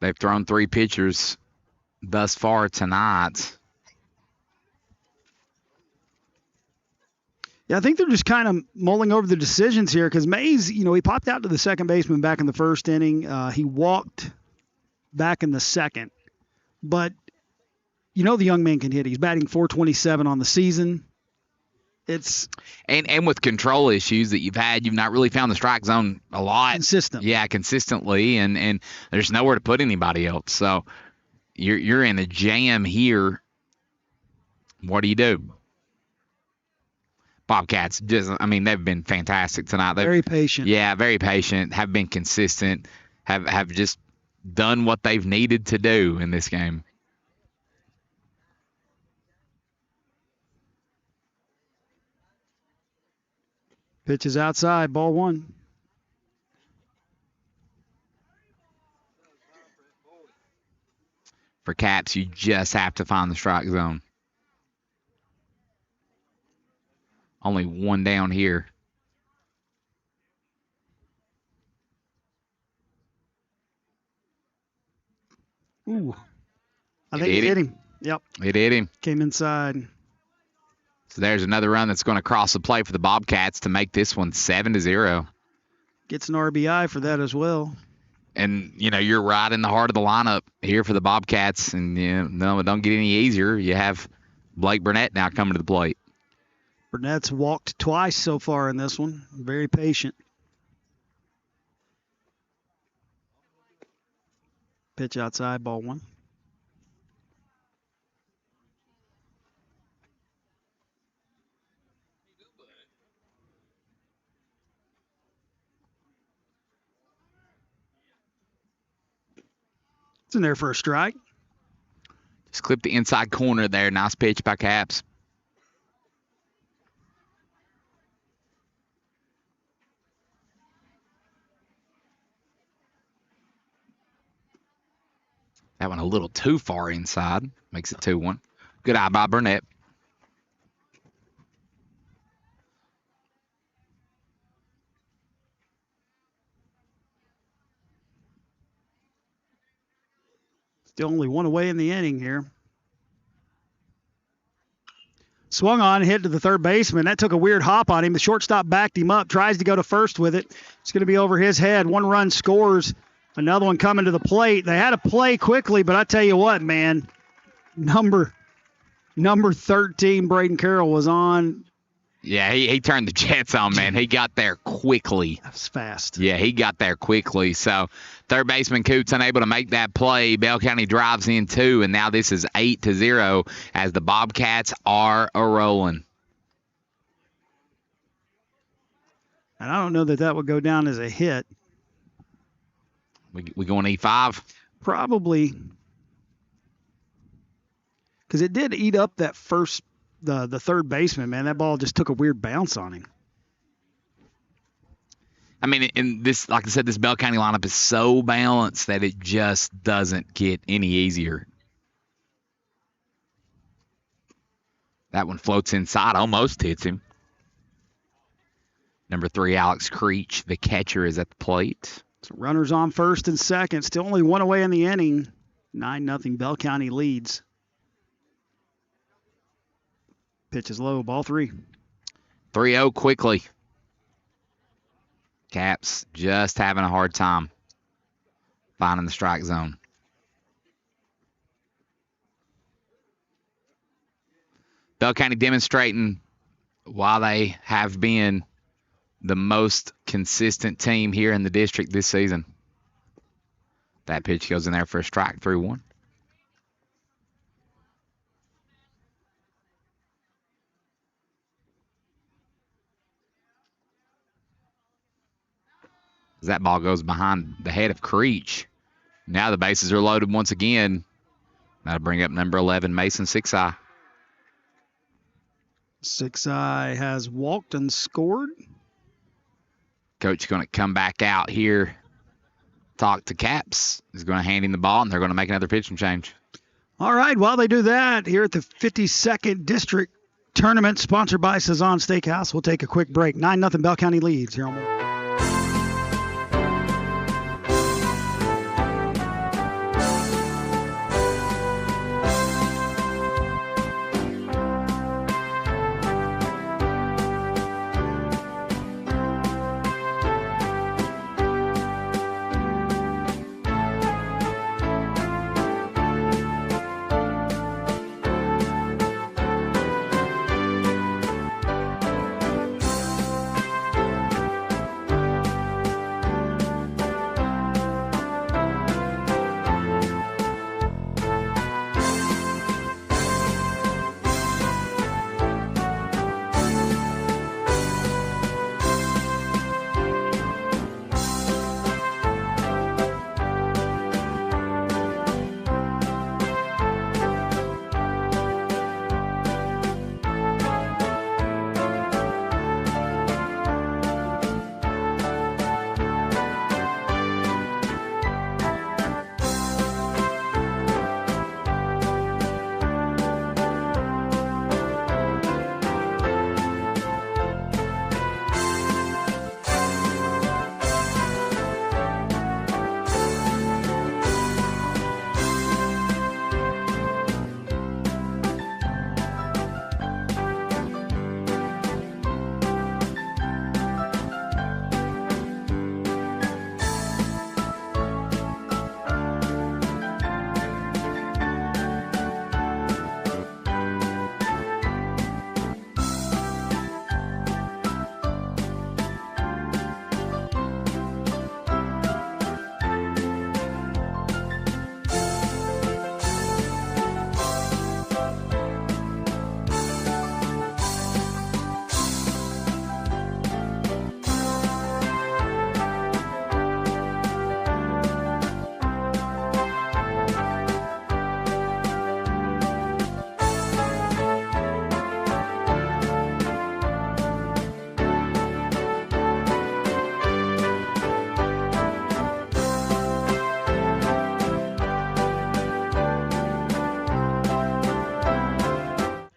[SPEAKER 2] They've thrown 3 pitchers thus far tonight.
[SPEAKER 1] Yeah, I think they're just kind of mulling over the decisions here because Mays, he popped out to the second baseman back in the first inning. He walked back in the second. But, the young man can hit. He's batting .427 on the season. It's
[SPEAKER 2] and with control issues that you've had, you've not really found the strike zone a lot.
[SPEAKER 1] Consistent.
[SPEAKER 2] Yeah, consistently, and there's nowhere to put anybody else. So you're in a jam here. What do you do? Bobcats they've been fantastic tonight.
[SPEAKER 1] Very patient.
[SPEAKER 2] Yeah, very patient. Have been consistent. Have just done what they've needed to do in this game.
[SPEAKER 1] Pitch is outside, ball 1.
[SPEAKER 2] For Caps, you just have to find the strike zone. Only 1 down here.
[SPEAKER 1] Ooh. I think it hit him. Yep.
[SPEAKER 2] It hit him.
[SPEAKER 1] Came inside.
[SPEAKER 2] So there's another run that's going to cross the plate for the Bobcats to make this one 7-0.
[SPEAKER 1] Gets an RBI for that as well.
[SPEAKER 2] And, you're right in the heart of the lineup here for the Bobcats. And, no, it don't get any easier. You have Blake Burnett now coming to the plate.
[SPEAKER 1] Burnett's walked twice so far in this one. Very patient. Pitch outside, ball 1. It's in there for a strike.
[SPEAKER 2] Just clip the inside corner there. Nice pitch by Caps. That one a little too far inside. Makes it 2-1. Good eye by Burnett.
[SPEAKER 1] Still only 1 away in the inning here. Swung on, hit to the third baseman. That took a weird hop on him. The shortstop backed him up, tries to go to first with it. It's going to be over his head. 1 run scores. Another one coming to the plate. They had to play quickly, but I tell you what, man, number 13, Braden Carroll, was on.
[SPEAKER 2] Yeah, he turned the jets on, man. He got there quickly.
[SPEAKER 1] That was fast.
[SPEAKER 2] Yeah, he got there quickly. So third baseman Coots unable to make that play. Bell County drives in 2, and now this is 8-0 as the Bobcats are a-rolling.
[SPEAKER 1] And I don't know that would go down as a hit.
[SPEAKER 2] We going E5?
[SPEAKER 1] Probably. Because it did eat up that the third baseman, man. That ball just took a weird bounce on him.
[SPEAKER 2] I mean, in this, like I said, this Bell County lineup is so balanced that it just doesn't get any easier. That one floats inside, almost hits him. Number 3, Alex Creech, the catcher, is at the plate.
[SPEAKER 1] So runners on first and second. Still only 1 away in the inning. 9-0 Bell County leads. Pitch is low. Ball 3.
[SPEAKER 2] 3-0 quickly. Caps just having a hard time finding the strike zone. Bell County demonstrating while they have been the most consistent team here in the district this season. That pitch goes in there for a strike, 3-1. That ball goes behind the head of Creech. Now the bases are loaded once again. That'll bring up number 11, Mason Sixeye.
[SPEAKER 1] Sixeye has walked and scored.
[SPEAKER 2] Coach going to come back out here, talk to Caps. He's going to hand him the ball, and they're going to make another pitching change.
[SPEAKER 1] All right, while they do that, here at the 52nd District Tournament, sponsored by Sazon Steakhouse, we'll take a quick break. 9-0 Bell County leads here on.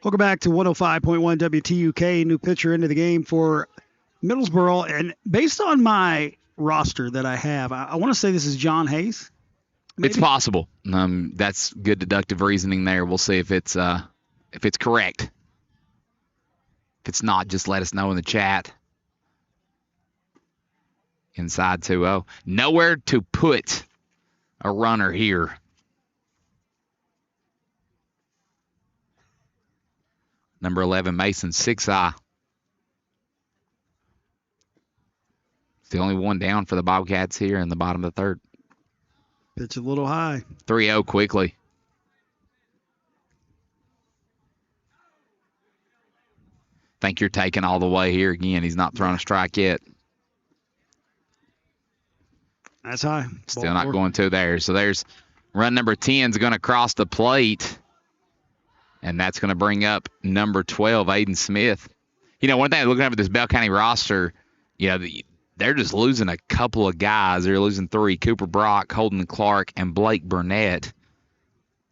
[SPEAKER 1] Welcome back to 105.1 WTUK. New pitcher into the game for Middlesboro. And based on my roster that I have, I want to say this is John Hayes. Maybe?
[SPEAKER 2] It's possible. That's good deductive reasoning there. We'll see if it's correct. If it's not, just let us know in the chat. Inside 2-0. Nowhere to put a runner here. Number 11, Mason Sixeye. It's the only one down for the Bobcats here in the bottom of the third.
[SPEAKER 1] Pitch a little high.
[SPEAKER 2] 3-0 quickly. Think you're taking all the way here again. He's not thrown a strike yet.
[SPEAKER 1] That's high.
[SPEAKER 2] Still not going to there. So there's run number 10 is going to cross the plate. And that's going to bring up number 12, Aiden Smith. You know, one thing looking over this Bell County roster, you know, they're just losing a couple of guys. They're losing 3, Cooper Brock, Holden Clark, and Blake Burnett.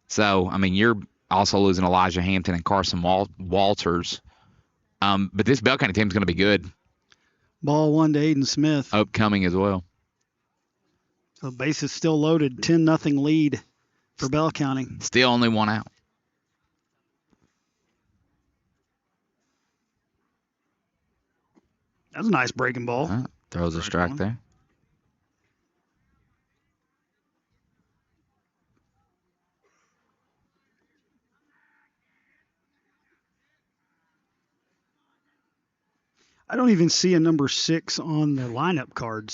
[SPEAKER 2] So, I mean, you're also losing Elijah Hampton and Carson Walters. But this Bell County team is going to be good.
[SPEAKER 1] Ball 1 to Aiden Smith.
[SPEAKER 2] Upcoming as well.
[SPEAKER 1] So base is still loaded. 10-0 lead for Bell County.
[SPEAKER 2] Still only one out.
[SPEAKER 1] That's a nice breaking ball.
[SPEAKER 2] Throws a strike there.
[SPEAKER 1] I don't even see a number 6 on the lineup card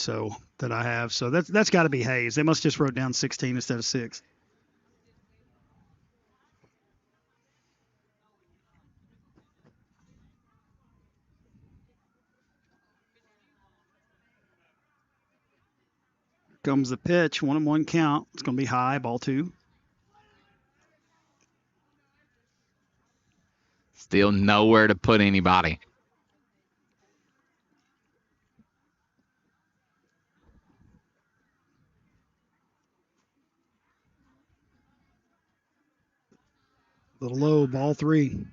[SPEAKER 1] that I have. So that's got to be Hayes. They must just wrote down 16 instead of 6. Comes the pitch, 1-1 count. It's going to be high, ball 2.
[SPEAKER 2] Still nowhere to put anybody.
[SPEAKER 1] A little low, ball 3.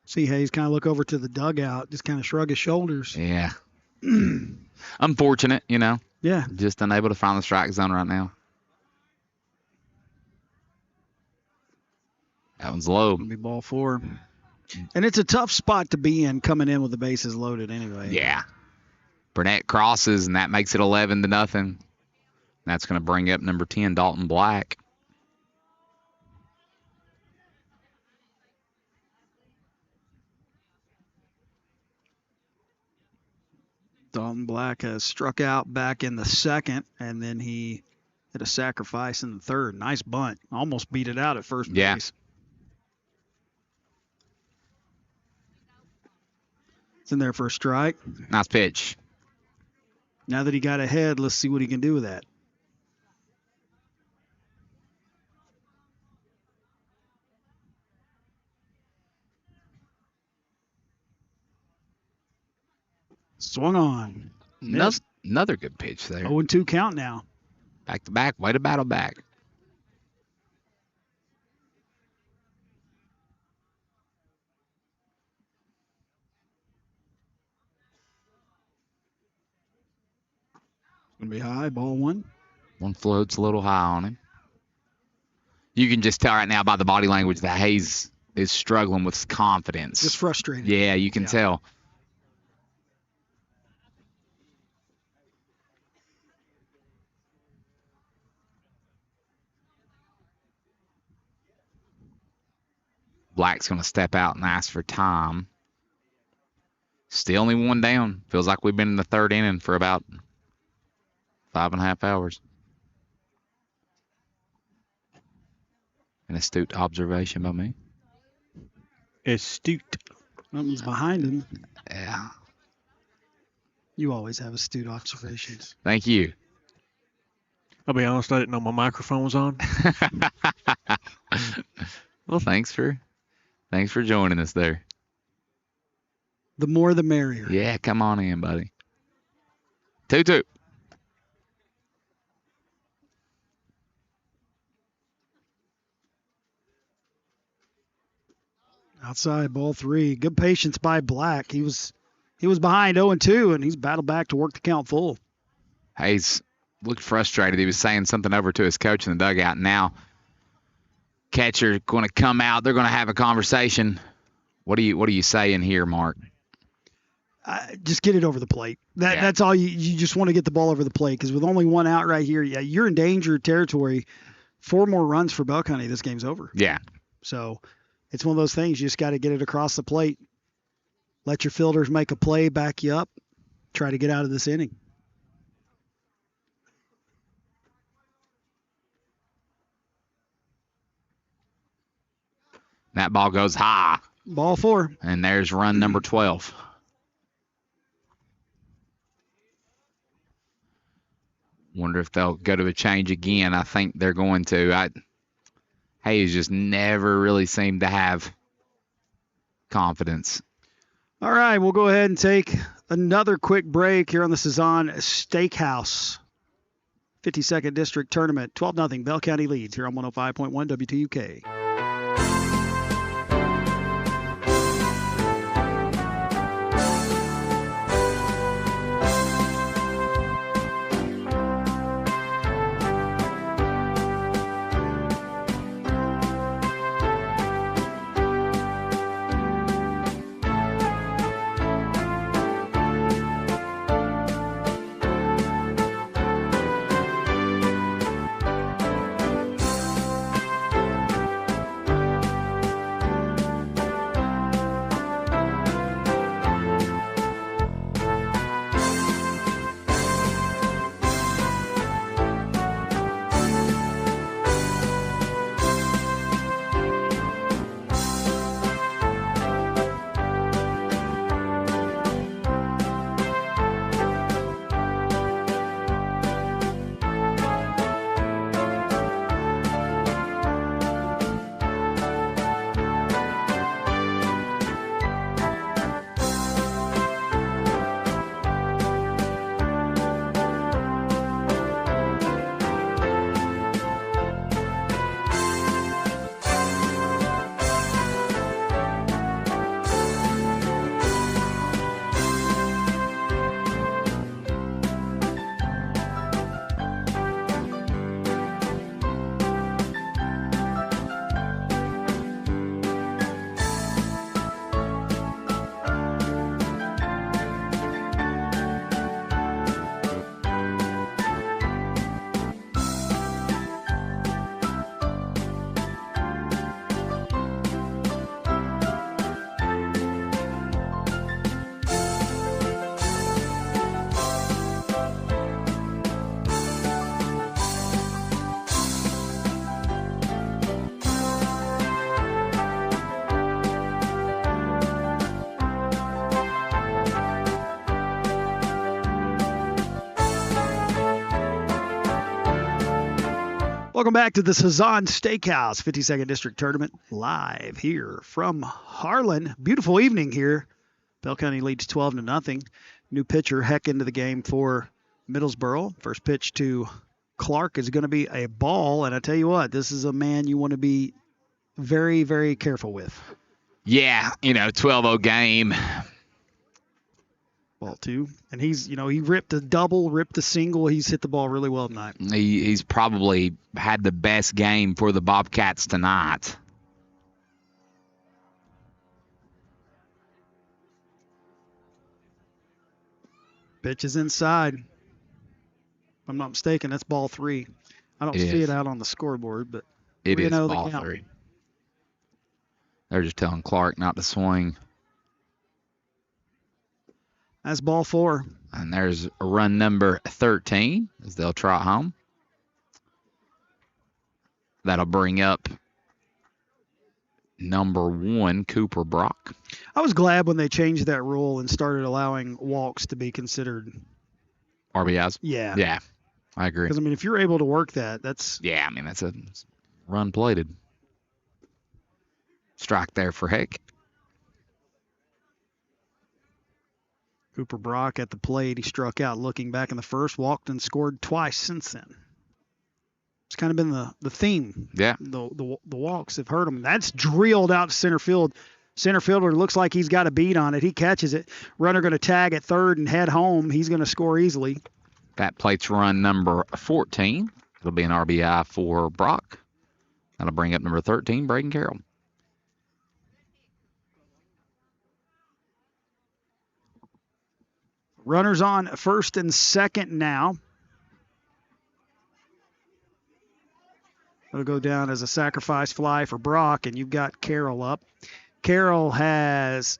[SPEAKER 1] See Hayes kind of look over to the dugout, just kind of shrug his shoulders.
[SPEAKER 2] Yeah. Unfortunate,
[SPEAKER 1] Yeah.
[SPEAKER 2] Just unable to find the strike zone right now. That one's low.
[SPEAKER 1] It'll be ball 4. And it's a tough spot to be in coming in with the bases loaded anyway.
[SPEAKER 2] Yeah. Burnett crosses, and that makes it 11-0. That's going to bring up number 10, Dalton Black.
[SPEAKER 1] Dalton Black has struck out back in the 2nd, and then he hit a sacrifice in the 3rd. Nice bunt. Almost beat it out at first base. It's in there for a strike.
[SPEAKER 2] Nice pitch.
[SPEAKER 1] Now that he got ahead, let's see what he can do with that. Swung on.
[SPEAKER 2] Another good pitch there.
[SPEAKER 1] 0-2 count now.
[SPEAKER 2] Back to back. Way to battle back.
[SPEAKER 1] Going to be high, ball 1.
[SPEAKER 2] One floats a little high on him. You can just tell right now by the body language that Hayes is struggling with confidence.
[SPEAKER 1] Just frustrated.
[SPEAKER 2] Yeah, you can tell. Black's going to step out and ask for time. Still only 1 down. Feels like we've been in the 3rd inning for about 5.5 hours. An astute observation by me.
[SPEAKER 3] Astute.
[SPEAKER 1] Something's behind him.
[SPEAKER 2] Yeah.
[SPEAKER 1] You always have astute observations.
[SPEAKER 2] Thank you.
[SPEAKER 3] I'll be honest, I didn't know my microphone was on.
[SPEAKER 2] Well, thanks for joining us there.
[SPEAKER 1] The more the merrier.
[SPEAKER 2] Yeah, come on in, buddy. 2-2.
[SPEAKER 1] Outside, ball 3. Good patience by Black. He was behind 0-2, and he's battled back to work the count full.
[SPEAKER 2] Hayes looked frustrated. He was saying something over to his coach in the dugout. Now, catcher going to come out. They're going to have a conversation. What are you saying here, Mark?
[SPEAKER 1] Just get it over the plate. That's all. You just want to get the ball over the plate, because with only 1 out right here, you're in danger territory. 4 more runs for Bell County, this game's over.
[SPEAKER 2] Yeah.
[SPEAKER 1] So it's one of those things. You just got to get it across the plate. Let your fielders make a play, back you up. Try to get out of this inning.
[SPEAKER 2] That ball goes high.
[SPEAKER 1] Ball 4.
[SPEAKER 2] And there's run number 12. Wonder if they'll go to a change again. I think they're going to. Hayes just never really seemed to have confidence.
[SPEAKER 1] All right, we'll go ahead and take another quick break here on the Sazon Steakhouse 52nd District Tournament. 12-0 Bell County leads here on 105.1 WTUK. Welcome back to the Sazon Steakhouse 52nd District Tournament live here from Harlan. Beautiful evening here. Bell County leads 12-0. New pitcher Heck into the game for Middlesboro. First pitch to Clark is going to be a ball, and I tell you what, this is a man you want to be very, very careful with.
[SPEAKER 2] Yeah, 12-0 game.
[SPEAKER 1] Ball two. And he's, he ripped a double, ripped a single. He's hit the ball really well tonight.
[SPEAKER 2] He's probably had the best game for the Bobcats tonight.
[SPEAKER 1] Pitch is inside. If I'm not mistaken, that's ball three. I don't see it out on the scoreboard, but
[SPEAKER 2] it is ball three. They're just telling Clark not to swing.
[SPEAKER 1] That's ball four.
[SPEAKER 2] And there's run number 13 as they'll trot home. That'll bring up number 1, Cooper Brock.
[SPEAKER 1] I was glad when they changed that rule and started allowing walks to be considered
[SPEAKER 2] RBIs?
[SPEAKER 1] Yeah.
[SPEAKER 2] Yeah, I agree.
[SPEAKER 1] Because, if you're able to work that, that's...
[SPEAKER 2] Yeah, that's a run plated. Strike there for Heck.
[SPEAKER 1] Cooper Brock at the plate. He struck out looking back in the first, walked and scored twice since then. It's kind of been the theme.
[SPEAKER 2] Yeah.
[SPEAKER 1] The walks have hurt him. That's drilled out to center field. Center fielder looks like he's got a beat on it. He catches it. Runner going to tag at third and head home. He's going to score easily.
[SPEAKER 2] That plate's run number 14. It'll be an RBI for Brock. That'll bring up number 13, Braden Carroll.
[SPEAKER 1] Runners on first and second now. It'll go down as a sacrifice fly for Brock, and you've got Carroll up. Carroll has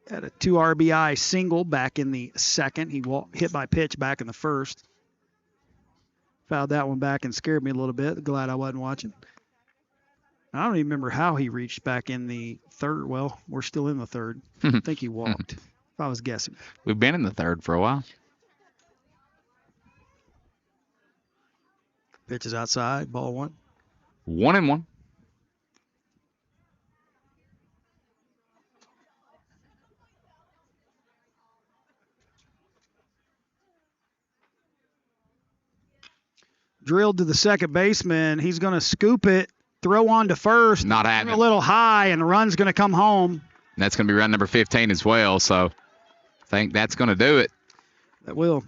[SPEAKER 1] had a 2 RBI single back in the second. He hit by pitch back in the first. Fouled that one back and scared me a little bit. Glad I wasn't watching. I don't even remember how he reached back in the third. Well, we're still in the third. I think he walked, if I was guessing.
[SPEAKER 2] We've been in the third for a while.
[SPEAKER 1] Pitch is outside, ball one.
[SPEAKER 2] 1-1.
[SPEAKER 1] Drilled to the second baseman. He's going to scoop it, throw on to first.
[SPEAKER 2] Not happening.
[SPEAKER 1] A little high, and the run's going to come home.
[SPEAKER 2] And that's going to be run number 15 as well, so I think that's going to do it.
[SPEAKER 1] That will.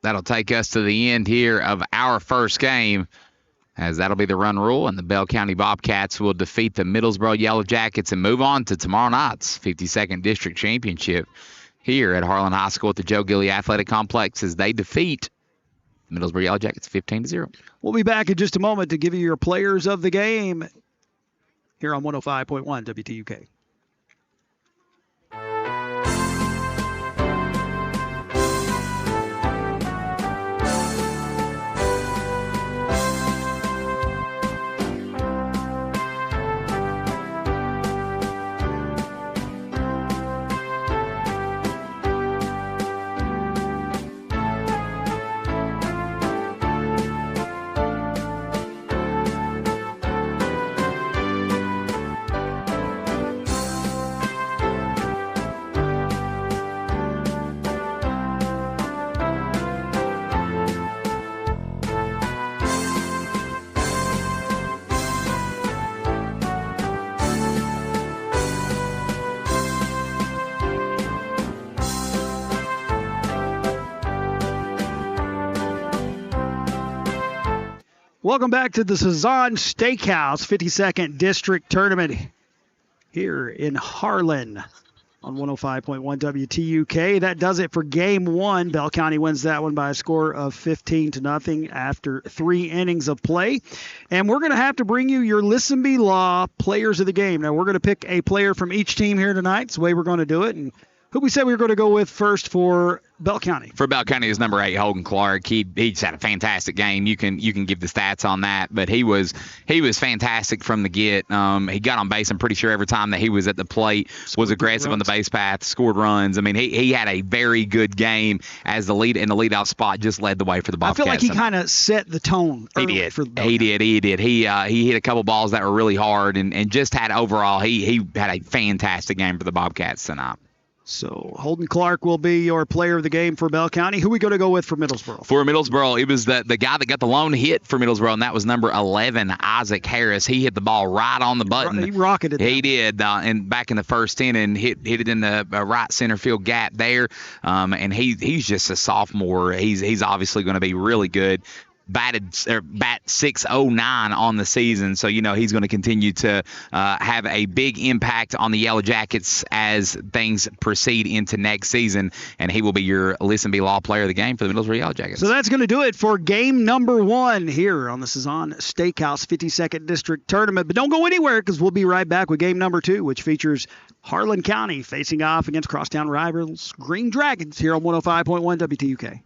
[SPEAKER 2] That'll take us to the end here of our first game, as that'll be the run rule, and the Bell County Bobcats will defeat the Middlesboro Yellow Jackets and move on to tomorrow night's 52nd District Championship here at Harlan High School at the Joe Gilly Athletic Complex as they defeat the Middlesboro Yellow Jackets 15-0.
[SPEAKER 1] We'll be back in just a moment to give you your players of the game here on 105.1 WTUK. Welcome back to the Sazon Steakhouse 52nd District Tournament here in Harlan on 105.1 WTUK. That does it for game one. Bell County wins that one by a score of 15-0 after 3 innings of play. And we're going to have to bring you your Listen Be Law players of the game. Now, we're going to pick a player from each team here tonight. It's the way we're going to do it. And Who we said we were going to go with first for Bell County?
[SPEAKER 2] For Bell County is number 8, Holden Clark. He just had a fantastic game. You can give the stats on that, but he was fantastic from the get. He got on base, I'm pretty sure, every time that he was at the plate, was aggressive on the base path, scored runs. I mean, he had a very good game as the leadoff spot, just led the way for the Bobcats.
[SPEAKER 1] I feel like he kind of set the tone early.
[SPEAKER 2] He did.
[SPEAKER 1] For the
[SPEAKER 2] He did. He hit a couple balls that were really hard, and just had overall, he had a fantastic game for the Bobcats tonight.
[SPEAKER 1] So Holden Clark will be your player of the game for Bell County. Who are we going to go with for Middlesboro?
[SPEAKER 2] For Middlesboro, it was the guy that got the lone hit for Middlesboro, and that was number 11, Isaac Harris. He hit the ball right on the button.
[SPEAKER 1] He rocketed it.
[SPEAKER 2] He did, and back in the first inning, hit it in the right center field gap there. And he's just a sophomore. He's obviously going to be really good. Bat 609 on the season, so he's going to continue to have a big impact on the Yellow Jackets as things proceed into next season, and he will be your Listen Be Law player of the game for the Middlesboro Yellow Jackets.
[SPEAKER 1] So that's going to do it for game number 1 here on the Sazon Steakhouse 52nd District Tournament. But don't go anywhere, because we'll be right back with game number 2, which features Harlan County facing off against crosstown rivals Green Dragons here on 105.1 WTUK.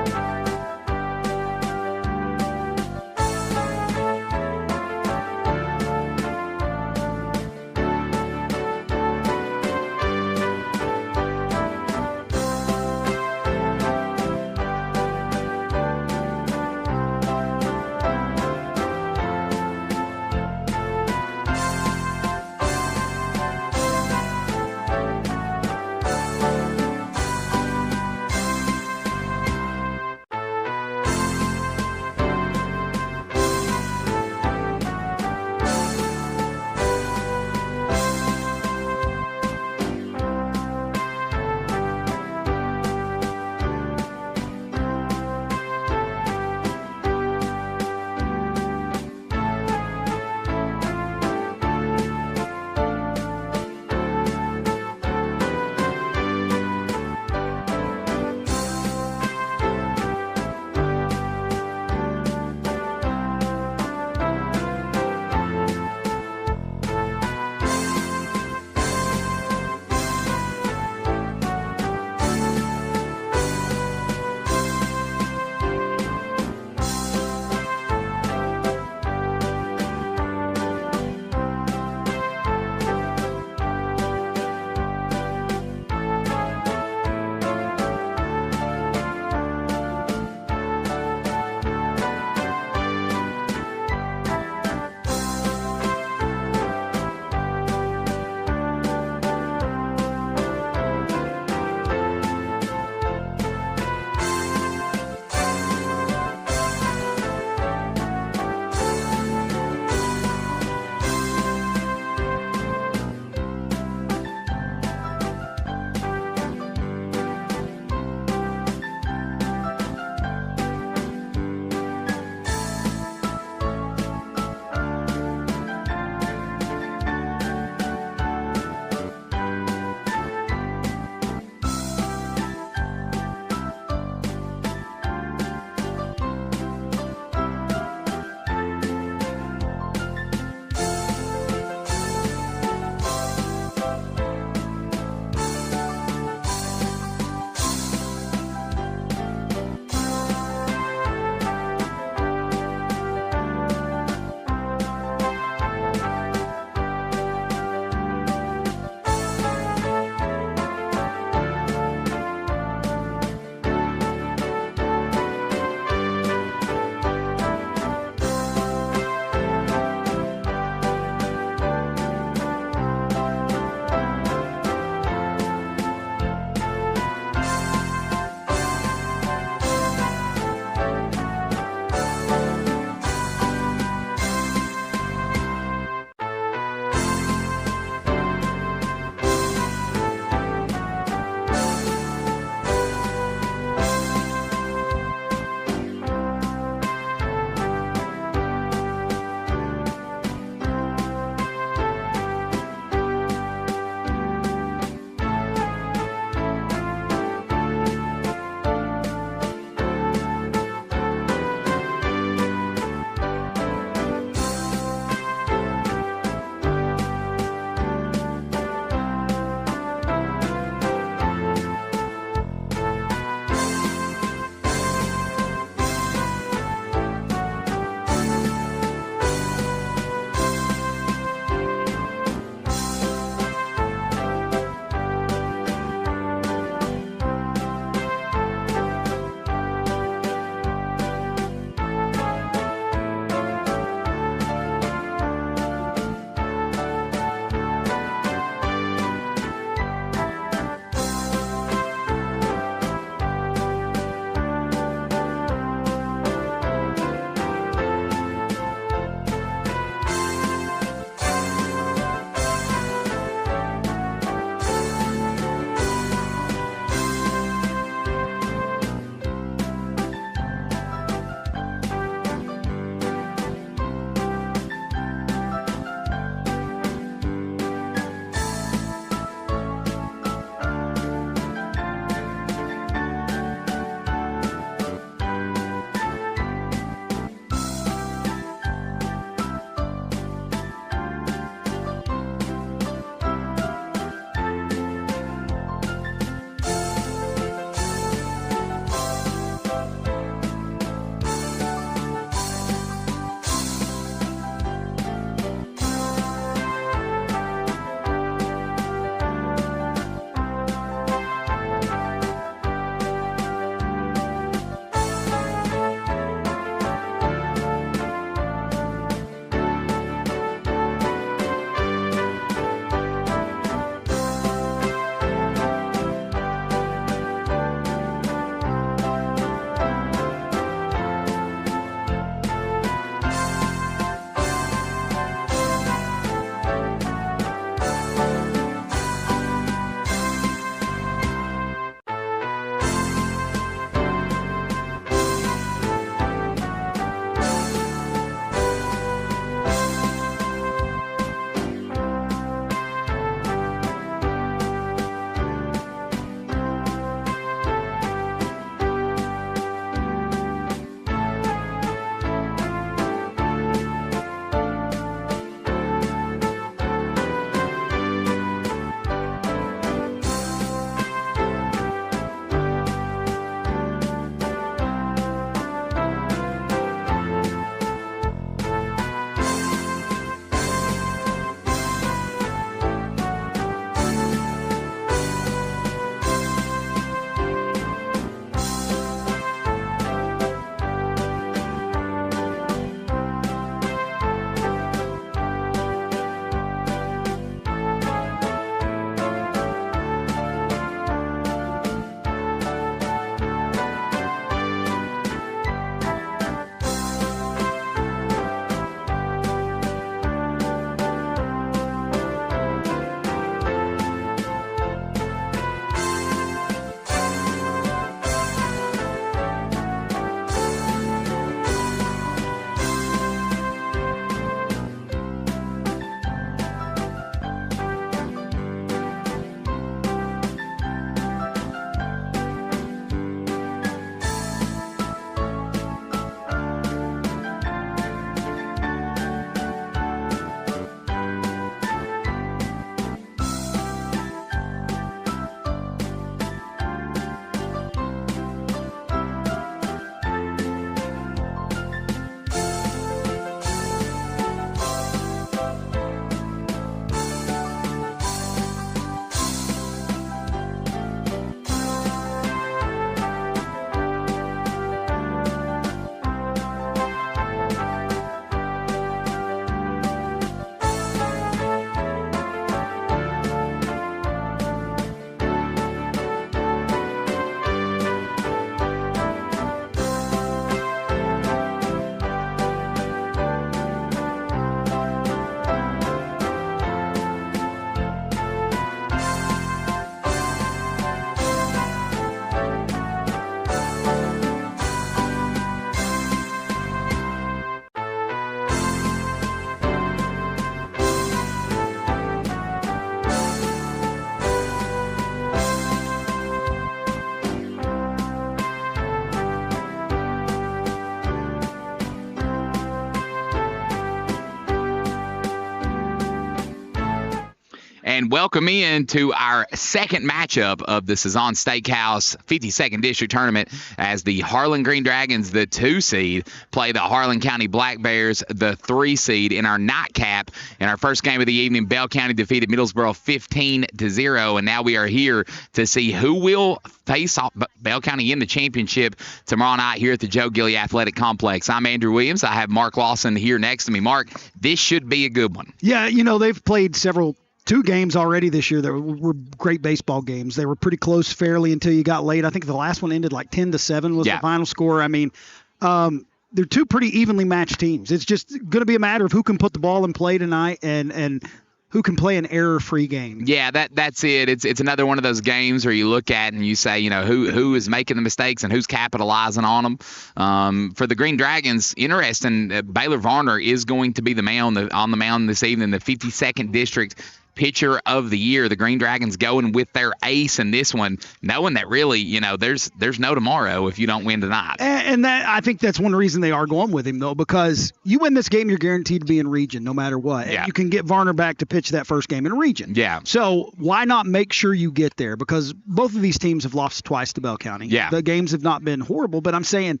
[SPEAKER 2] and welcome in to our second matchup of the Sazon Steakhouse 52nd District Tournament as the Harlan Green Dragons, the 2 seed, play the Harlan County Black Bears, the 3 seed. In our nightcap, in our first game of the evening, Bell County defeated Middlesboro 15-0, and now we are here to see who will face off Bell County in the championship tomorrow night here at the Joe Gilly Athletic Complex. I'm Andrew Williams. I have Mark Lawson here next to me. Mark, this should be a good one.
[SPEAKER 1] Yeah, they've played 2 games already this year that were great baseball games. They were pretty close fairly until you got late. I think the last one ended like 10-7 was the final score. I mean, they're 2 pretty evenly matched teams. It's just going to be a matter of who can put the ball in play tonight and who can play an error-free game. Yeah,
[SPEAKER 2] that's it. It's another one of those games where you look at and you say, who is making the mistakes and who's capitalizing on them. For the Green Dragons, interesting, Baylor Varner is going to be the man on the mound this evening, the 52nd District Pitcher of the Year. The Green Dragons going with their ace in this one, knowing that really, there's no tomorrow if you don't win tonight.
[SPEAKER 1] And that, I think that's one reason they are going with him, though, because you win this game, you're guaranteed to be in region no matter what.
[SPEAKER 2] Yeah.
[SPEAKER 1] And you can get Varner back to pitch that first game in region.
[SPEAKER 2] Yeah.
[SPEAKER 1] So why not make sure you get there? Because both of these teams have lost twice to Bell County.
[SPEAKER 2] Yeah.
[SPEAKER 1] The games have not been horrible, but I'm saying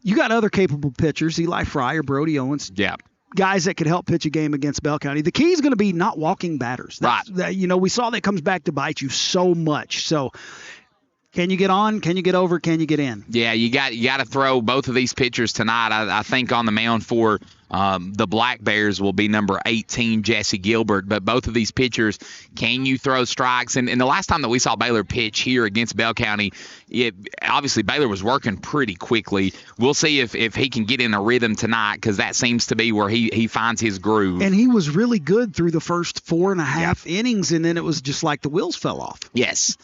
[SPEAKER 1] you got other capable pitchers, Eli Fry or Brody Owens.
[SPEAKER 2] Yeah.
[SPEAKER 1] Guys that could help pitch a game against Bell County. The key is going to be not walking batters. We saw that comes back to bite you so much. So can you get on? Can you get over? Can you get in?
[SPEAKER 2] Yeah, you got to throw both of these pitchers tonight. I think on the mound for the Black Bears will be number 18, Jesse Gilbert. But both of these pitchers, can you throw strikes? And the last time that we saw Baylor pitch here against Bell County, obviously Baylor was working pretty quickly. We'll see if he can get in a rhythm tonight, because that seems to be where he finds his groove.
[SPEAKER 1] And he was really good through the first 4.5 innings, and then it was just like the wheels fell off.
[SPEAKER 2] Yes.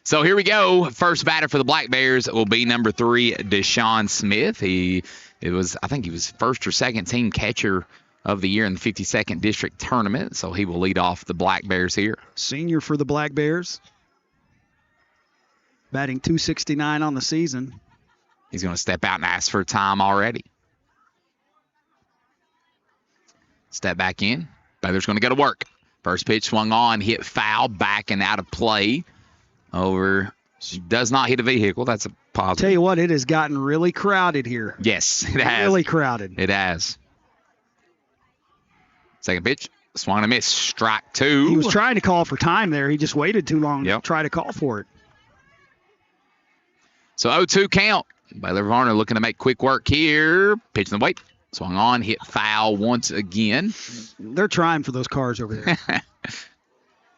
[SPEAKER 2] So here we go. First batter for the Black Bears will be number 3, Deshaun Smith. I think he was first or second team catcher of the year in the 52nd District Tournament, so he will lead off the Black Bears here.
[SPEAKER 1] Senior for the Black Bears. Batting .269 on the season.
[SPEAKER 2] He's going to step out and ask for time already. Step back in. Baylor's going to go to work. First pitch swung on, hit foul, back and out of play. Does not hit a vehicle. That's a positive.
[SPEAKER 1] Tell you what, it has gotten really crowded here.
[SPEAKER 2] Yes, it has.
[SPEAKER 1] Really crowded.
[SPEAKER 2] It has. Second pitch, swung and a miss. Strike 2.
[SPEAKER 1] He was trying to call for time there. He just waited too long
[SPEAKER 2] to
[SPEAKER 1] try to call for it.
[SPEAKER 2] So 0-2 count. Baylor Varner looking to make quick work here. Pitching the weight. Swung on, hit foul once again.
[SPEAKER 1] They're trying for those cars over there.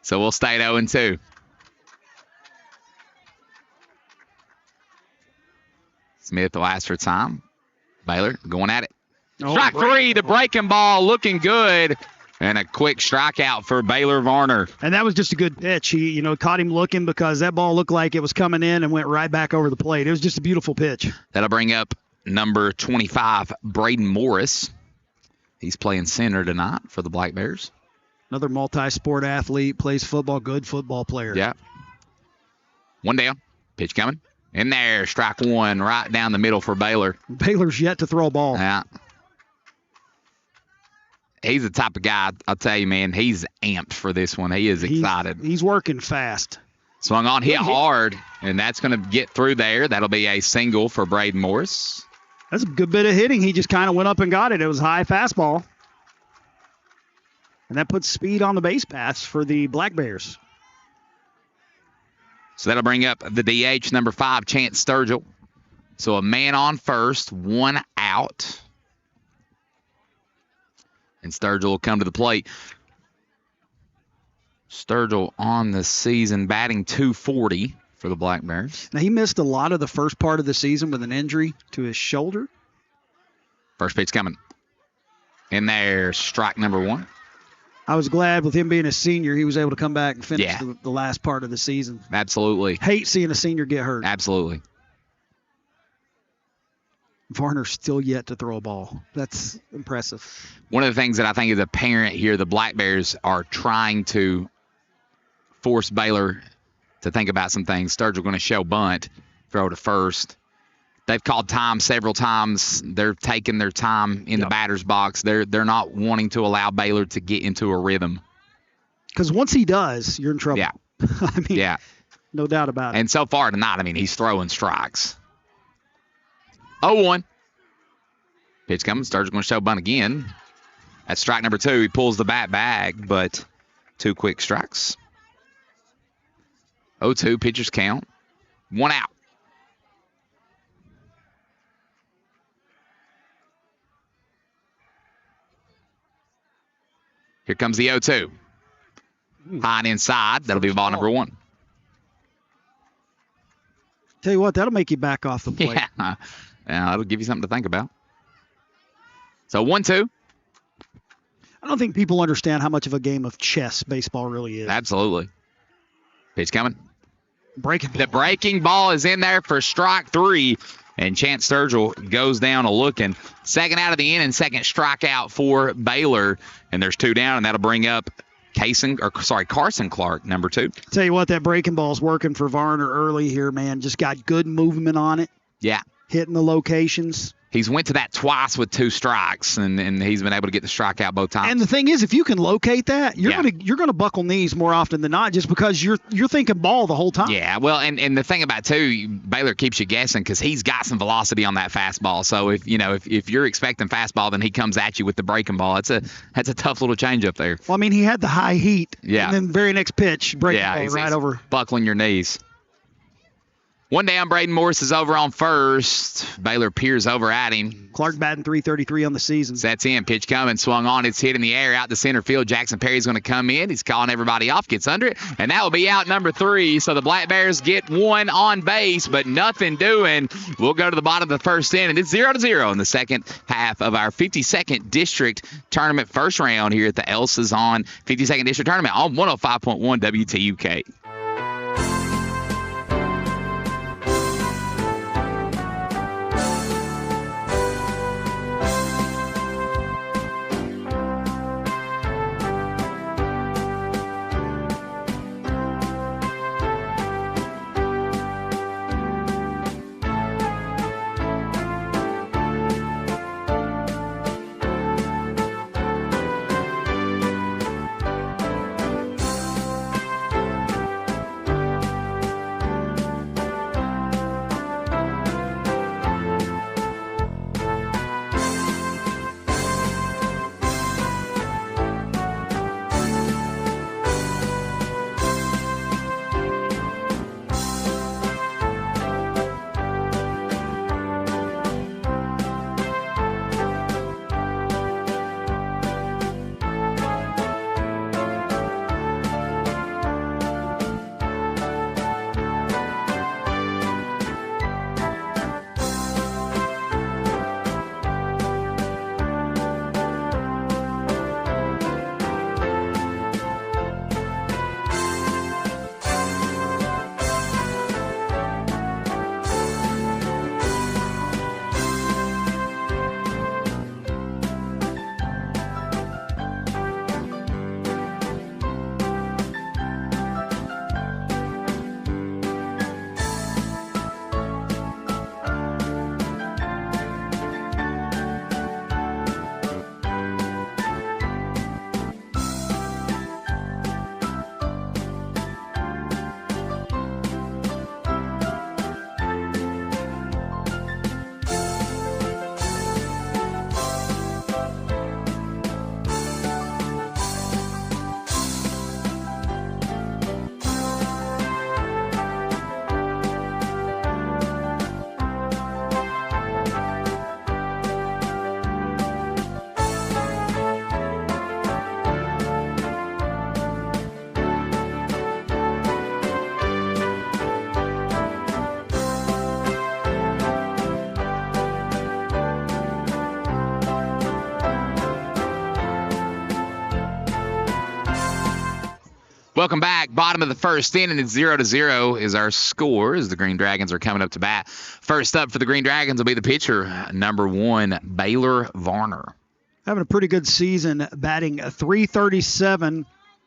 [SPEAKER 2] So we'll stay at 0-2. Smith will ask for time. Baylor going at it. Strike 3, the breaking ball looking good. And a quick strikeout for Baylor Varner.
[SPEAKER 1] And that was just a good pitch. He, caught him looking because that ball looked like it was coming in and went right back over the plate. It was just a beautiful pitch.
[SPEAKER 2] That'll bring up number 25, Braden Morris. He's playing center tonight for the Black Bears.
[SPEAKER 1] Another multi-sport athlete, plays football, good football player.
[SPEAKER 2] Yeah. One down. Pitch coming. In there, strike 1 right down the middle for Baylor.
[SPEAKER 1] Baylor's yet to throw a ball.
[SPEAKER 2] Yeah. He's the type of guy, I'll tell you, man, he's amped for this one. He is excited.
[SPEAKER 1] He's working fast.
[SPEAKER 2] Swung on, hit hard, and that's going to get through there. That'll be a single for Braden Morris.
[SPEAKER 1] That's a good bit of hitting. He just kind of went up and got it. It was a high fastball. And that puts speed on the base paths for the Black Bears.
[SPEAKER 2] So that'll bring up the DH, number 5, Chance Sturgill. So a man on first, 1 out. And Sturgill will come to the plate. Sturgill on the season batting .240 for the Black Bears.
[SPEAKER 1] Now, he missed a lot of the first part of the season with an injury to his shoulder.
[SPEAKER 2] First pitch coming. In there, strike number 1.
[SPEAKER 1] I was glad with him being a senior, he was able to come back and finish the last part of the season.
[SPEAKER 2] Absolutely.
[SPEAKER 1] Hate seeing a senior get hurt.
[SPEAKER 2] Absolutely.
[SPEAKER 1] Varner's still yet to throw a ball. That's impressive.
[SPEAKER 2] One of the things that I think is apparent here, the Black Bears are trying to force Baylor to think about some things. Sturgill going to show bunt, throw to first. They've called time several times. They're taking their time in the batter's box. They're not wanting to allow Baylor to get into a rhythm.
[SPEAKER 1] Because once he does, you're in trouble.
[SPEAKER 2] Yeah.
[SPEAKER 1] I mean,
[SPEAKER 2] Yeah.
[SPEAKER 1] no doubt about it.
[SPEAKER 2] And so far tonight, I mean, he's throwing strikes. 0-1. Pitch coming. Sturgeon's going to show bunt again. That's strike number 2. He pulls the bat back, but 2 quick strikes. 0-2. Pitchers count. 1 out. Here comes the 0-2. High and inside. That'll be ball number 1.
[SPEAKER 1] Tell you what, that'll make you back off the plate.
[SPEAKER 2] Yeah. That'll give you something to think about. So 1-2.
[SPEAKER 1] I don't think people understand how much of a game of chess baseball really is.
[SPEAKER 2] Absolutely. Pitch coming.
[SPEAKER 1] Breaking ball.
[SPEAKER 2] The breaking ball is in there for strike 3. And Chance Sturgill goes down looking. Second out of the inning, second strikeout for Baylor. And there's 2 down, and that'll bring up Carson Clark, number 2.
[SPEAKER 1] Tell you what, that breaking ball's working for Varner early here, man. Just got good movement on it.
[SPEAKER 2] Yeah.
[SPEAKER 1] Hitting the locations.
[SPEAKER 2] He's went to that twice with 2 strikes, and he's been able to get the strikeout both times.
[SPEAKER 1] And the thing is, if you can locate that, you're
[SPEAKER 2] Yeah.
[SPEAKER 1] gonna buckle knees more often than not, just because you're thinking ball the whole time.
[SPEAKER 2] Yeah, well, and the thing about too, Baylor keeps you guessing because he's got some velocity on that fastball. So if you're expecting fastball, then he comes at you with the breaking ball. That's a tough little change up there.
[SPEAKER 1] Well, I mean, he had the high heat.
[SPEAKER 2] Yeah.
[SPEAKER 1] And then very next pitch, breaking ball
[SPEAKER 2] he's
[SPEAKER 1] right over.
[SPEAKER 2] buckling your knees. 1 down, Braden Morris is over on first. Baylor peers over at him.
[SPEAKER 1] Clark batting .333 on the season.
[SPEAKER 2] Sets in, pitch coming, swung on, it's hit in the air out to center field. Jackson Perry's going to come in. He's calling everybody off, gets under it, and that will be out number 3. So the Black Bears get 1 on base, but nothing doing. We'll go to the bottom of the first inning. It's 0-0 in the second half of our 52nd District Tournament first round here at the El Sazon 52nd District Tournament on 105.1 WTUK. Welcome back. Bottom of the first inning, it's 0-0 is our score as the Green Dragons are coming up to bat. First up for the Green Dragons will be the pitcher, number 1, Baylor Varner.
[SPEAKER 1] Having a pretty good season, batting a .337,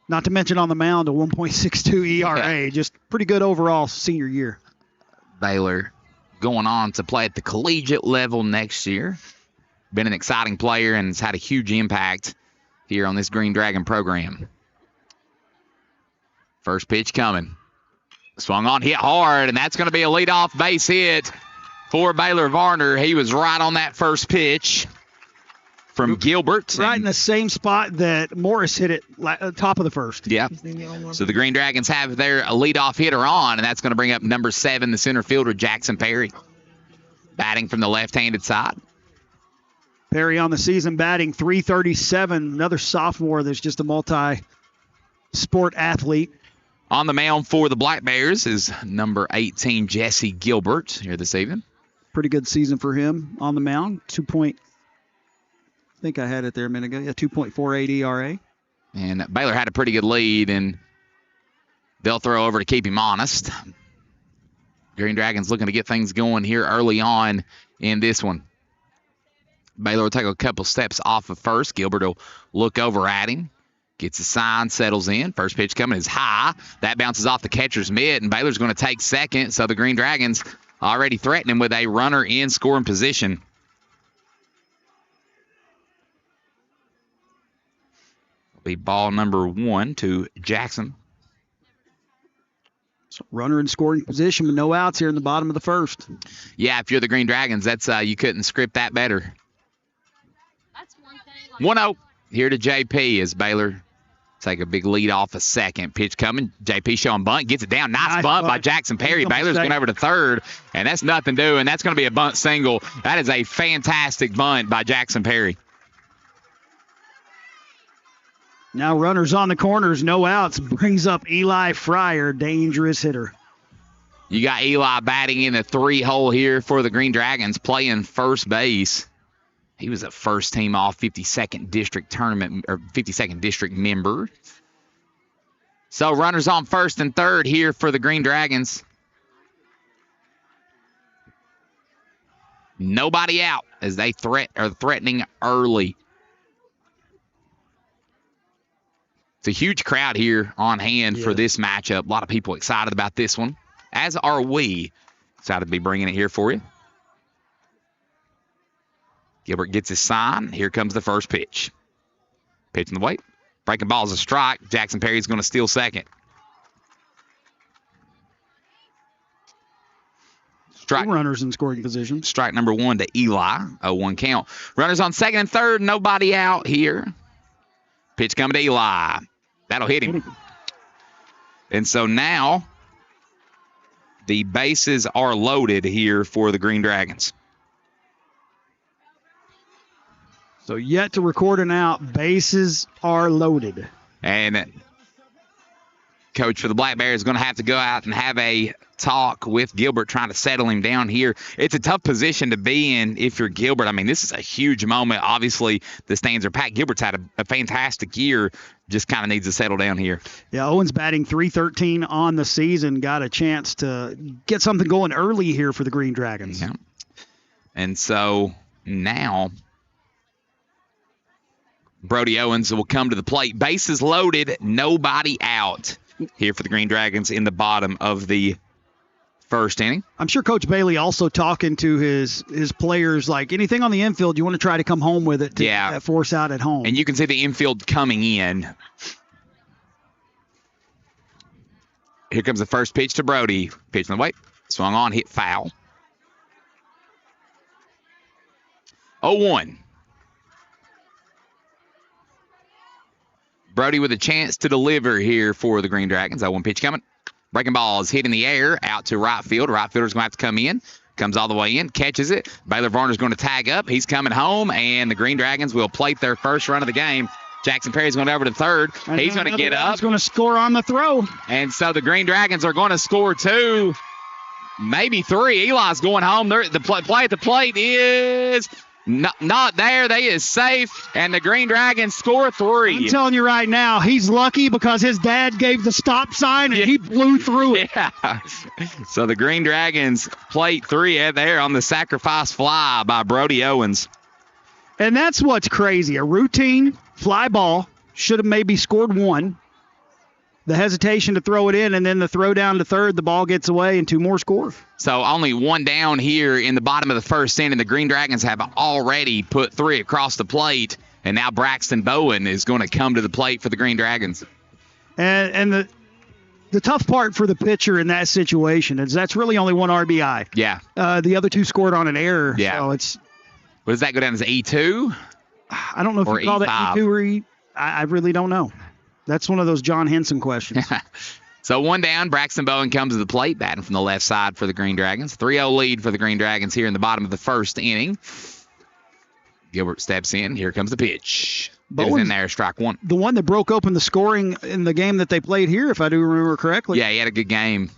[SPEAKER 1] not to mention on the mound a 1.62 ERA.
[SPEAKER 2] Yeah.
[SPEAKER 1] Just pretty good overall senior year.
[SPEAKER 2] Baylor going on to play at the collegiate level next year. Been an exciting player and has had a huge impact here on this Green Dragon program. First pitch coming. Swung on, hit hard, and that's going to be a leadoff base hit for Baylor Varner. He was right on that first pitch from Gilbert.
[SPEAKER 1] Right in the same spot that Morris hit it top of the first.
[SPEAKER 2] Yeah. So the Green Dragons have their leadoff hitter on, and that's going to bring up number 7, the center fielder, Jackson Perry, batting from the left-handed side.
[SPEAKER 1] Perry on the season batting .337. Another sophomore that's just a multi-sport athlete.
[SPEAKER 2] On the mound for the Black Bears is number 18, Jesse Gilbert, here this evening.
[SPEAKER 1] Pretty good season for him on the mound. I think I had it there a minute ago. Yeah, 2.48 ERA.
[SPEAKER 2] And Baylor had a pretty good lead, and they'll throw over to keep him honest. Green Dragons looking to get things going here early on in this one. Baylor will take a couple steps off of first. Gilbert will look over at him. Gets a sign, settles in. First pitch coming is high. That bounces off the catcher's mitt, and Baylor's going to take second. So the Green Dragons already threatening with a runner in scoring position. It'll be ball number 1 to Jackson.
[SPEAKER 1] So runner in scoring position with no outs here in the bottom of the first.
[SPEAKER 2] Yeah, if you're the Green Dragons, that's you couldn't script that better. 1-0 here to JP as Baylor take a big lead off a second. Pitch coming. JP showing bunt. Gets it down. Nice bunt by Jackson Perry. Baylor's going over to third, and that's nothing doing. That's going to be a bunt single. That is a fantastic bunt by Jackson Perry.
[SPEAKER 1] Now runners on the corners, no outs. Brings up Eli Fryer, dangerous hitter.
[SPEAKER 2] You got Eli batting in the 3-hole here for the Green Dragons, playing first base. He was a first-team All-52nd District tournament or 52nd District member. So runners on first and third here for the Green Dragons. Nobody out as they are threatening early. It's a huge crowd here on hand for this matchup. A lot of people excited about this one, as are we. Excited to be bringing it here for you. Gilbert gets his sign. Here comes the first pitch. Pitch in the weight. Breaking ball is a strike. Jackson Perry's going to steal second.
[SPEAKER 1] Strike. Runners in scoring position.
[SPEAKER 2] Strike number 1 to Eli. 0-1 count. Runners on second and third. Nobody out here. Pitch coming to Eli. That'll hit him. And so now the bases are loaded here for the Green Dragons.
[SPEAKER 1] So yet to record an out, bases are loaded.
[SPEAKER 2] And coach for the Black Bears is going to have to go out and have a talk with Gilbert, trying to settle him down here. It's a tough position to be in if you're Gilbert. I mean, this is a huge moment. Obviously, the stands are packed. Gilbert's had a fantastic year. Just kind of needs to settle down here.
[SPEAKER 1] Yeah, Owen's batting .313 on the season. Got a chance to get something going early here for the Green Dragons.
[SPEAKER 2] Yeah. And so now Brody Owens will come to the plate. Bases loaded, nobody out here for the Green Dragons in the bottom of the first inning.
[SPEAKER 1] I'm sure Coach Bailey also talking to his players, like anything on the infield, you want to try to come home with it to force out at home.
[SPEAKER 2] And you can see the infield coming in. Here comes the first pitch to Brody. Pitch in the weight. Swung on, hit foul. 0-1. Brody with a chance to deliver here for the Green Dragons. 0-1 pitch coming. Breaking ball is hit in the air out to right field. Right fielder's going to have to come in. Comes all the way in, catches it. Baylor Varner's going to tag up. He's coming home, and the Green Dragons will plate their first run of the game. Jackson Perry's going over to third. He's going to get up.
[SPEAKER 1] He's going to score on the throw.
[SPEAKER 2] And so the Green Dragons are going to score 2, maybe 3. Eli's going home. The play at the plate is not there. They is safe, and the Green Dragons score 3.
[SPEAKER 1] I'm telling you right now, he's lucky because his dad gave the stop sign, and he blew through it.
[SPEAKER 2] Yeah. So the Green Dragons plate 3 there on the sacrifice fly by Brody Owens.
[SPEAKER 1] And that's what's crazy. A routine fly ball should have maybe scored 1. The hesitation to throw it in, and then the throw down to third, the ball gets away, and 2 more score.
[SPEAKER 2] So only 1 down here in the bottom of the first inning. The Green Dragons have already put 3 across the plate, and now Braxton Bowen is going to come to the plate for the Green Dragons.
[SPEAKER 1] And The tough part for the pitcher in that situation is that's really only one RBI.
[SPEAKER 2] Yeah.
[SPEAKER 1] The other two scored on an error.
[SPEAKER 2] Yeah.
[SPEAKER 1] So it's.
[SPEAKER 2] What does that go down as E2?
[SPEAKER 1] I don't know if
[SPEAKER 2] Or
[SPEAKER 1] you call that
[SPEAKER 2] E5.
[SPEAKER 1] E2 or E. I really don't know. That's one of those John Henson questions.
[SPEAKER 2] So one down, Braxton Bowen comes to the plate, batting from the left side for the Green Dragons. 3-0 lead for the Green Dragons here in the bottom of the first inning. Gilbert steps in. Here comes the pitch. Bowen's in there, strike one.
[SPEAKER 1] The one that broke open the scoring in the game that they played here, if I do remember correctly.
[SPEAKER 2] Yeah, he had a good game.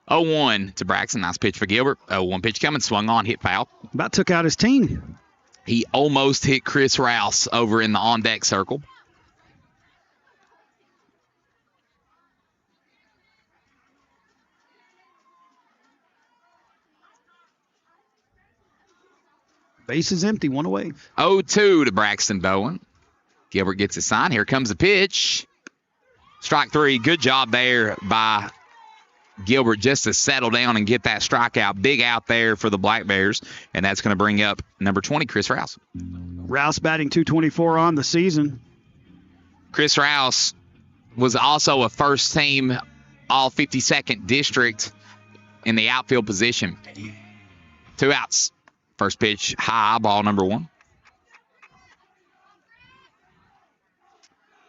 [SPEAKER 2] 0-1 to Braxton. Nice pitch for Gilbert. 0-1 pitch coming, swung on, hit foul.
[SPEAKER 1] About took out his team.
[SPEAKER 2] He almost hit Chris Rouse over in the on-deck circle.
[SPEAKER 1] Base is empty, one away.
[SPEAKER 2] 0-2 to Braxton Bowen. Gilbert gets his sign. Here comes the pitch. Strike three. Good job there by Gilbert just to settle down and get that strikeout. Big out there for the Black Bears. And that's going to bring up number 20, Chris Rouse.
[SPEAKER 1] Rouse batting .224 on the season.
[SPEAKER 2] Chris Rouse was also a first-team All-52nd district in the outfield position. 2 outs. First pitch, high, ball number 1.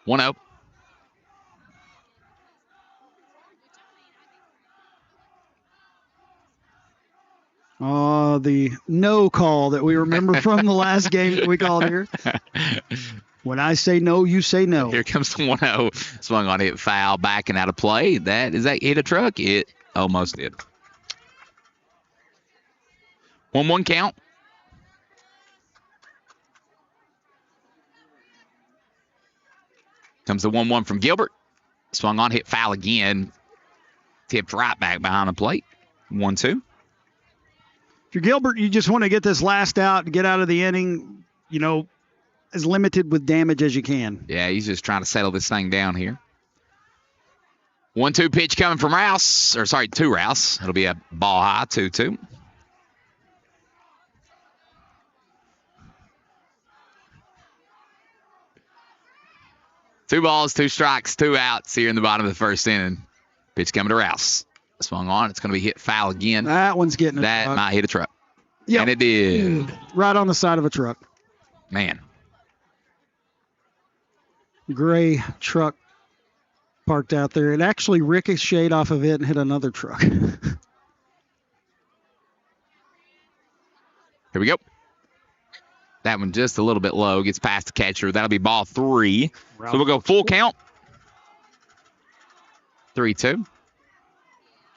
[SPEAKER 2] 1-0.
[SPEAKER 1] The no call that we remember from the last game that we called here. When I say no, you say no.
[SPEAKER 2] Here comes the 1-0. Swung on it, foul, backing out of play. That hit a truck? It almost did. 1-1 count. Comes the 1-1 from Gilbert. Swung on, hit foul again. Tipped right back behind the plate. 1-2.
[SPEAKER 1] If you're Gilbert, you just want to get this last out, get out of the inning, as limited with damage as you can.
[SPEAKER 2] Yeah, he's just trying to settle this thing down here. 1-2 pitch coming from Rouse. To Rouse. It'll be a ball high, 2-2. Two balls, 2 strikes, 2 outs here in the bottom of the first inning. Pitch coming to Rouse. Swung on. It's going to be hit foul again.
[SPEAKER 1] That one's getting
[SPEAKER 2] That
[SPEAKER 1] truck.
[SPEAKER 2] might hit a truck.
[SPEAKER 1] Yep.
[SPEAKER 2] And it did.
[SPEAKER 1] Right on the side of a truck.
[SPEAKER 2] Man.
[SPEAKER 1] Gray truck parked out there. It actually ricocheted off of it and hit another truck.
[SPEAKER 2] Here we go. That one just a little bit low. Gets past the catcher. That'll be ball 3. So we'll go full count. 3-2.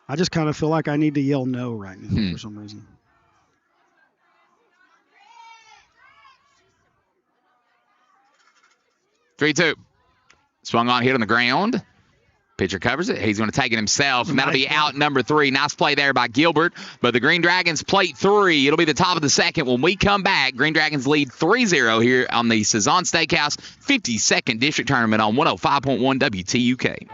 [SPEAKER 1] I just kind of feel like I need to yell no right now for some reason.
[SPEAKER 2] Three-two. Swung on, hit on the ground. Pitcher covers it. He's going to take it himself, and that'll be out number 3. Nice play there by Gilbert. But the Green Dragons plate 3. It'll be the top of the second. When we come back, Green Dragons lead 3-0 here on the Sazon Steakhouse 52nd District Tournament on 105.1 WTUK.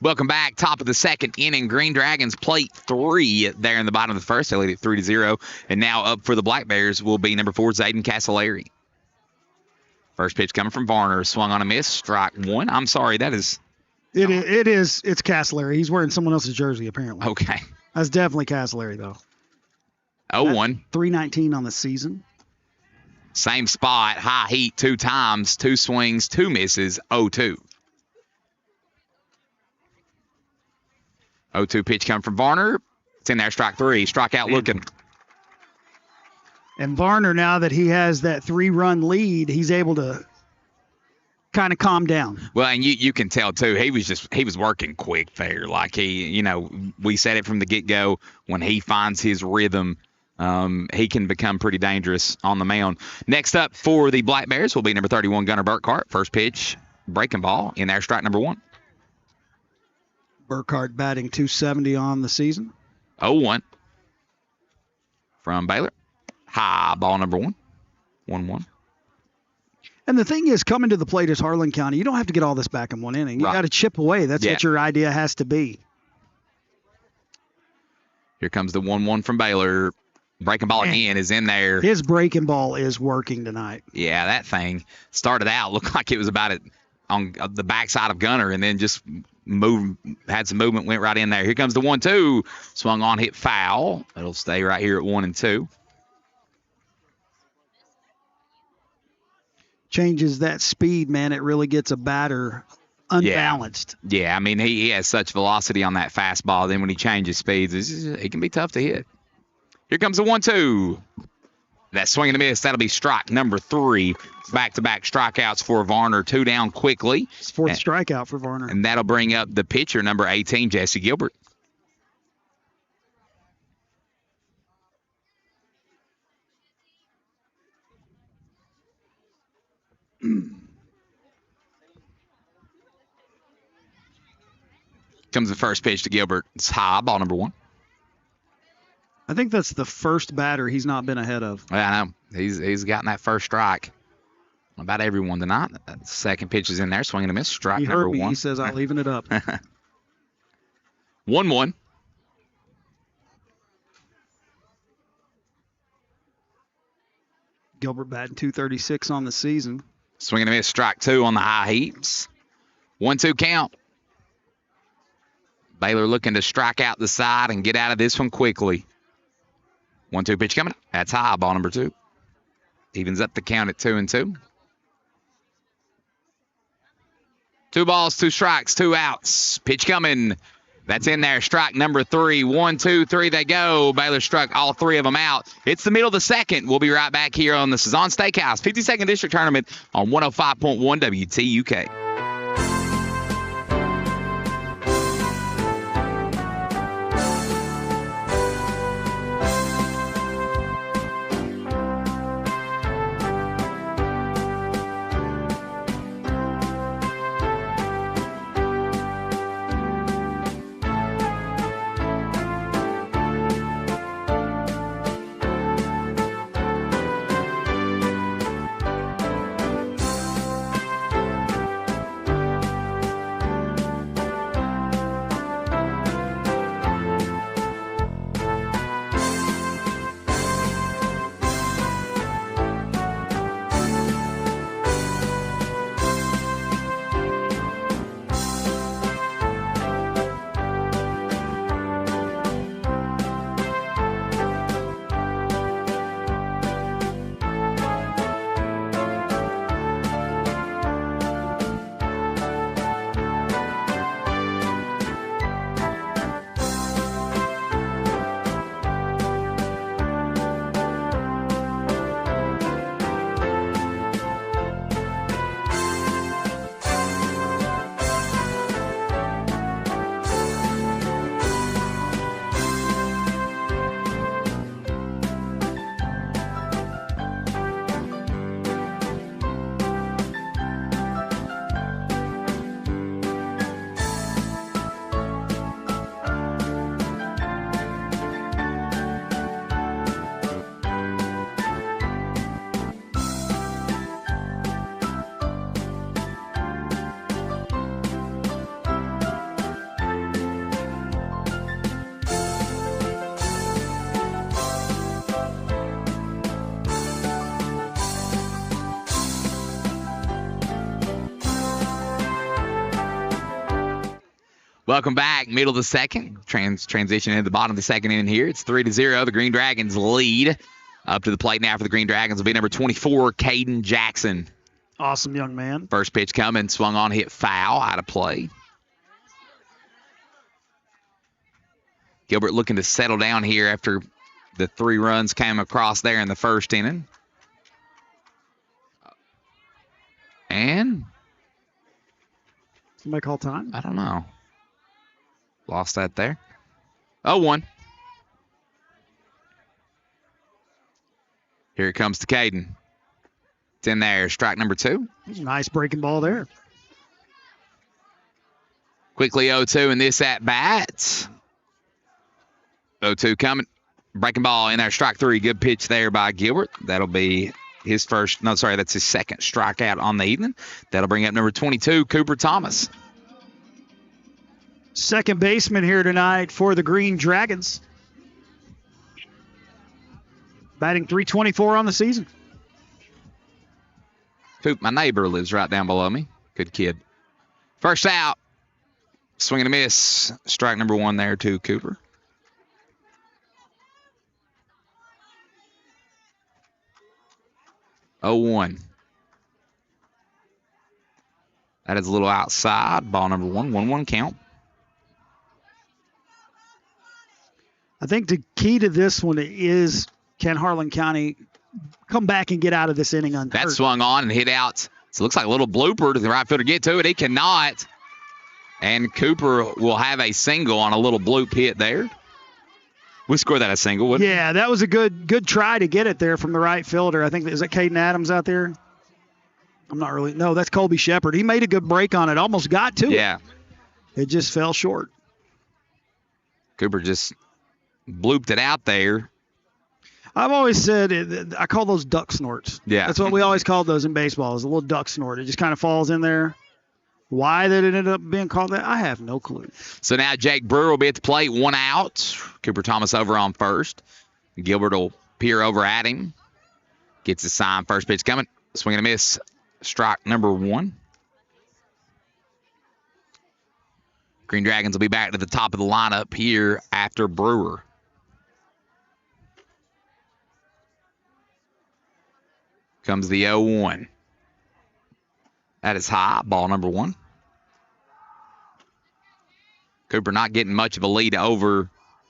[SPEAKER 2] Welcome back. Top of the second inning. Green Dragons plate 3 there in the bottom of the first. They lead it 3-0. And now up for the Black Bears will be number 4, Zayden Castellari. First pitch coming from Varner. Swung on a miss. Strike 1. I'm sorry. That is.
[SPEAKER 1] It's Castellari. He's wearing someone else's jersey, apparently.
[SPEAKER 2] Okay.
[SPEAKER 1] That's definitely Castellari, though.
[SPEAKER 2] 0-1.
[SPEAKER 1] 319 on the season.
[SPEAKER 2] Same spot. High heat 2 times. 2 swings, 2 misses. 0-2. 0-2 pitch coming from Varner. It's in there. Strike 3. Strikeout looking.
[SPEAKER 1] And Varner, now that he has that 3-run lead, he's able to kind of calm down.
[SPEAKER 2] Well, and you can tell too. He was working quick there. Like we said it from the get-go. When he finds his rhythm, he can become pretty dangerous on the mound. Next up for the Black Bears will be number 31, Gunnar Burkhart. First pitch, breaking ball in there. Strike number 1.
[SPEAKER 1] Burkhart batting .270 on the season.
[SPEAKER 2] 0-1 from Baylor. High ball number 1. 1-1.
[SPEAKER 1] And the thing is, coming to the plate as Harlan County, you don't have to get all this back in one inning. You got to chip away. That's what your idea has to be.
[SPEAKER 2] Here comes the 1-1 from Baylor. Breaking ball again is in there.
[SPEAKER 1] His breaking ball is working tonight.
[SPEAKER 2] Yeah, that thing started out, looked like it was about it on the backside of Gunner, and then just had some movement, went right in there. Here comes the 1-2. Swung on, hit foul. It'll stay right here at 1-2.
[SPEAKER 1] Changes that speed, man. It really gets a batter unbalanced.
[SPEAKER 2] Yeah, I mean, he has such velocity on that fastball. Then when he changes speeds, it can be tough to hit. Here comes the 1-2. That swing and a miss. That'll be strike number 3. Back-to-back strikeouts for Varner. 2 down quickly.
[SPEAKER 1] It's 4th strikeout for Varner.
[SPEAKER 2] And that'll bring up the pitcher, number 18, Jesse Gilbert. Comes the first pitch to Gilbert. It's high, ball number 1.
[SPEAKER 1] I think that's the first batter he's not been ahead of.
[SPEAKER 2] Yeah, I know. He's gotten that first strike about everyone tonight. That second pitch is in there. Swinging a miss. Strike
[SPEAKER 1] He
[SPEAKER 2] number
[SPEAKER 1] heard me.
[SPEAKER 2] 1.
[SPEAKER 1] He says, I'm leaving it up.
[SPEAKER 2] 1-1.
[SPEAKER 1] Gilbert batting .236 on the season.
[SPEAKER 2] Swinging a miss. Strike 2 on the high heaps. 1-2 count. Baylor looking to strike out the side and get out of this one quickly. 1-2 pitch coming. That's high, ball number 2. Evens up the count at 2-2. 2 balls, 2 strikes, 2 outs. Pitch coming. That's in there. Strike number 3. 1, 2, 3, they go. Baylor struck all 3 of them out. It's the middle of the second. We'll be right back here on the Sazon Steakhouse 52nd District Tournament on 105.1 WTUK. Welcome back. Middle of the second. Transition into the bottom of the second inning here. It's 3-0. The Green Dragons lead. Up to the plate now for the Green Dragons will be number 24, Caden Jackson.
[SPEAKER 1] Awesome young man.
[SPEAKER 2] First pitch coming, swung on, hit foul, out of play. Gilbert looking to settle down here after the 3 runs came across there in the first inning. And
[SPEAKER 1] somebody call time?
[SPEAKER 2] I don't know. Lost that there. 0-1. Here it comes to Caden. It's in there. Strike number 2.
[SPEAKER 1] Nice breaking ball there.
[SPEAKER 2] Quickly 0-2 in this at-bat. 0-2 coming. Breaking ball in there. Strike 3. Good pitch there by Gilbert. That'll be his first. No, sorry, that's his second strikeout on the evening. That'll bring up number 22, Cooper Thomas.
[SPEAKER 1] Second baseman here tonight for the Green Dragons. Batting .324 on the season.
[SPEAKER 2] Coop, my neighbor, lives right down below me. Good kid. First out. Swing and a miss. Strike number 1 there to Cooper. Oh, 1. That is a little outside. Ball number 1. 1-1 count.
[SPEAKER 1] I think the key to this one is, can Harlan County come back and get out of this inning unhurt?
[SPEAKER 2] That swung on and hit out. So it looks like a little blooper to the right fielder get to it. He cannot. And Cooper will have a single on a little bloop hit there. We scored that a single, wouldn't we?
[SPEAKER 1] Yeah, that was a good try to get it there from the right fielder. I think, is that Caden Adams out there? I'm not really. No, that's Colby Shepard. He made a good break on it. Almost got to it.
[SPEAKER 2] Yeah.
[SPEAKER 1] It just fell short.
[SPEAKER 2] Cooper just blooped it out there.
[SPEAKER 1] I've always said, I call those duck snorts.
[SPEAKER 2] Yeah.
[SPEAKER 1] That's what we always called those in baseball, is a little duck snort. It just kind of falls in there. Why that it ended up being called that, I have no clue.
[SPEAKER 2] So now Jake Brewer will be at the plate, 1 out. Cooper Thomas over on first. Gilbert will peer over at him. Gets the sign. First pitch coming. Swing and a miss. Strike number 1. Green Dragons will be back to the top of the lineup here after Brewer. Comes the 0-1. That is high. Ball number 1. Cooper not getting much of a lead over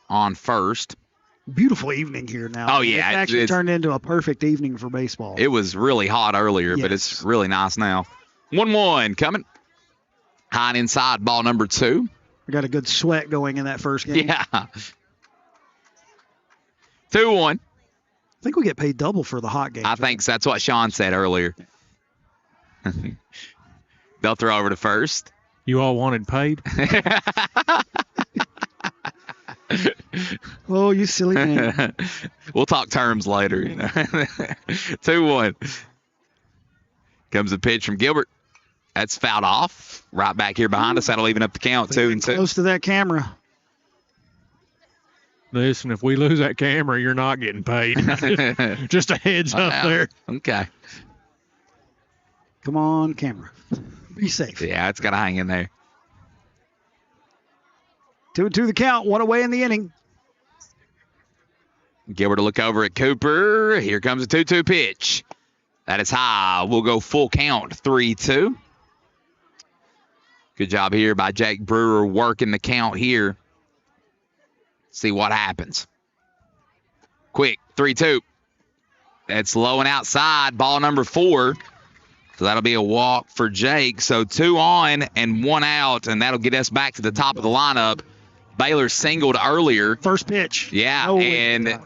[SPEAKER 2] on first.
[SPEAKER 1] Beautiful evening here now.
[SPEAKER 2] Oh, yeah.
[SPEAKER 1] It actually turned into a perfect evening for baseball.
[SPEAKER 2] It was really hot earlier,
[SPEAKER 1] yes,
[SPEAKER 2] but it's really nice now. 1-1 coming. High and inside, ball number 2.
[SPEAKER 1] We got a good sweat going in that first game.
[SPEAKER 2] Yeah. 2-1.
[SPEAKER 1] I think we get paid double for the hot games.
[SPEAKER 2] I think so. That's what Sean said earlier. They'll throw over to first.
[SPEAKER 3] You all wanted paid?
[SPEAKER 1] Oh, you silly man.
[SPEAKER 2] We'll talk terms later. 2-1. Comes a pitch from Gilbert. That's fouled off. Right back here behind us. That'll even up the count, 2-2.
[SPEAKER 1] Close to that camera.
[SPEAKER 3] Listen, if we lose that camera, you're not getting paid. Just a heads up there.
[SPEAKER 2] Okay.
[SPEAKER 1] Come on, camera. Be safe.
[SPEAKER 2] Yeah, it's got to hang in there.
[SPEAKER 1] 2-2 the count. 1 away in the inning.
[SPEAKER 2] Gilbert to look over at Cooper. Here comes a 2-2 pitch. That is high. We'll go full count, 3-2. Good job here by Jake Brewer working the count here. See what happens. Quick, 3-2. That's low and outside. Ball number 4. So that'll be a walk for Jake. So 2 on and 1 out, and that'll get us back to the top of the lineup. Baylor singled earlier.
[SPEAKER 1] First pitch.
[SPEAKER 2] Yeah, and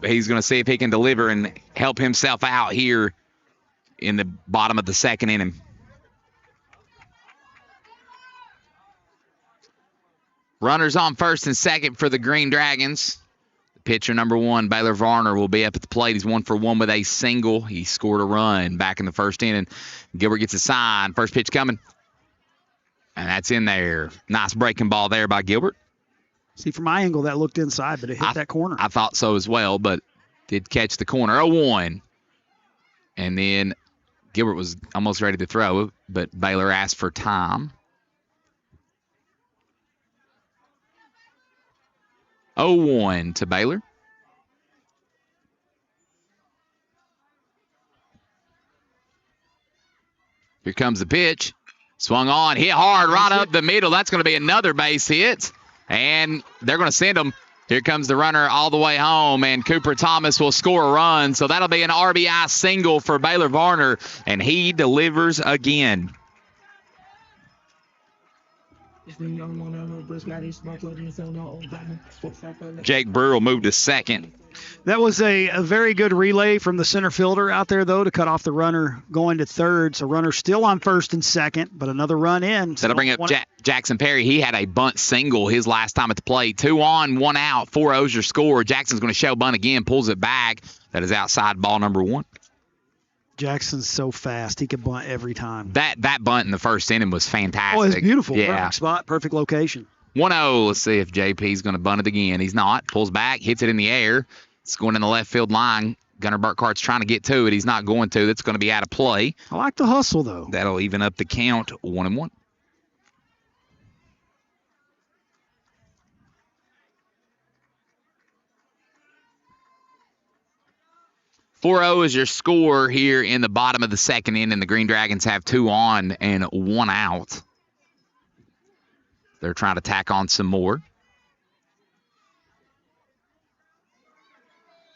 [SPEAKER 2] he's going to see if he can deliver and help himself out here in the bottom of the second inning. Runners on first and second for the Green Dragons. Pitcher number 1, Baylor Varner, will be up at the plate. He's 1 for 1 with a single. He scored a run back in the first inning. Gilbert gets a sign. First pitch coming. And that's in there. Nice breaking ball there by Gilbert.
[SPEAKER 1] See, from my angle, that looked inside, but it hit that corner.
[SPEAKER 2] I thought so as well, but did catch the corner. 0-1. And then Gilbert was almost ready to throw, but Baylor asked for time. 0-1 to Baylor. Here comes the pitch. Swung on, hit hard right up the middle. That's going to be another base hit. And they're going to send him. Here comes the runner all the way home, and Cooper Thomas will score a run. So that'll be an RBI single for Baylor Varner, and he delivers again. Jake Brewer will move to second.
[SPEAKER 1] That was a very good relay from the center fielder out there, though, to cut off the runner going to third. So runner still on first and second, but another run in.
[SPEAKER 2] That'll bring up Jackson Perry. He had a bunt single his last time at the plate. 2 on, 1 out, 4-0's your score. Jackson's going to show bunt again, pulls it back. That is outside ball number 1.
[SPEAKER 1] Jackson's so fast. He could bunt every time.
[SPEAKER 2] That bunt in the first inning was fantastic.
[SPEAKER 1] Oh, it's beautiful.
[SPEAKER 2] Yeah.
[SPEAKER 1] Perfect spot, perfect location.
[SPEAKER 2] 1-0. Let's see if JP's going to bunt it again. He's not. Pulls back, hits it in the air. It's going in the left field line. Gunnar Burkhart's trying to get to it. He's not going to. That's going to be out of play.
[SPEAKER 1] I like the hustle, though.
[SPEAKER 2] That'll even up the count, 1-1. .40 is your score here in the bottom of the second inning. The Green Dragons have 2 on and 1 out. They're trying to tack on some more.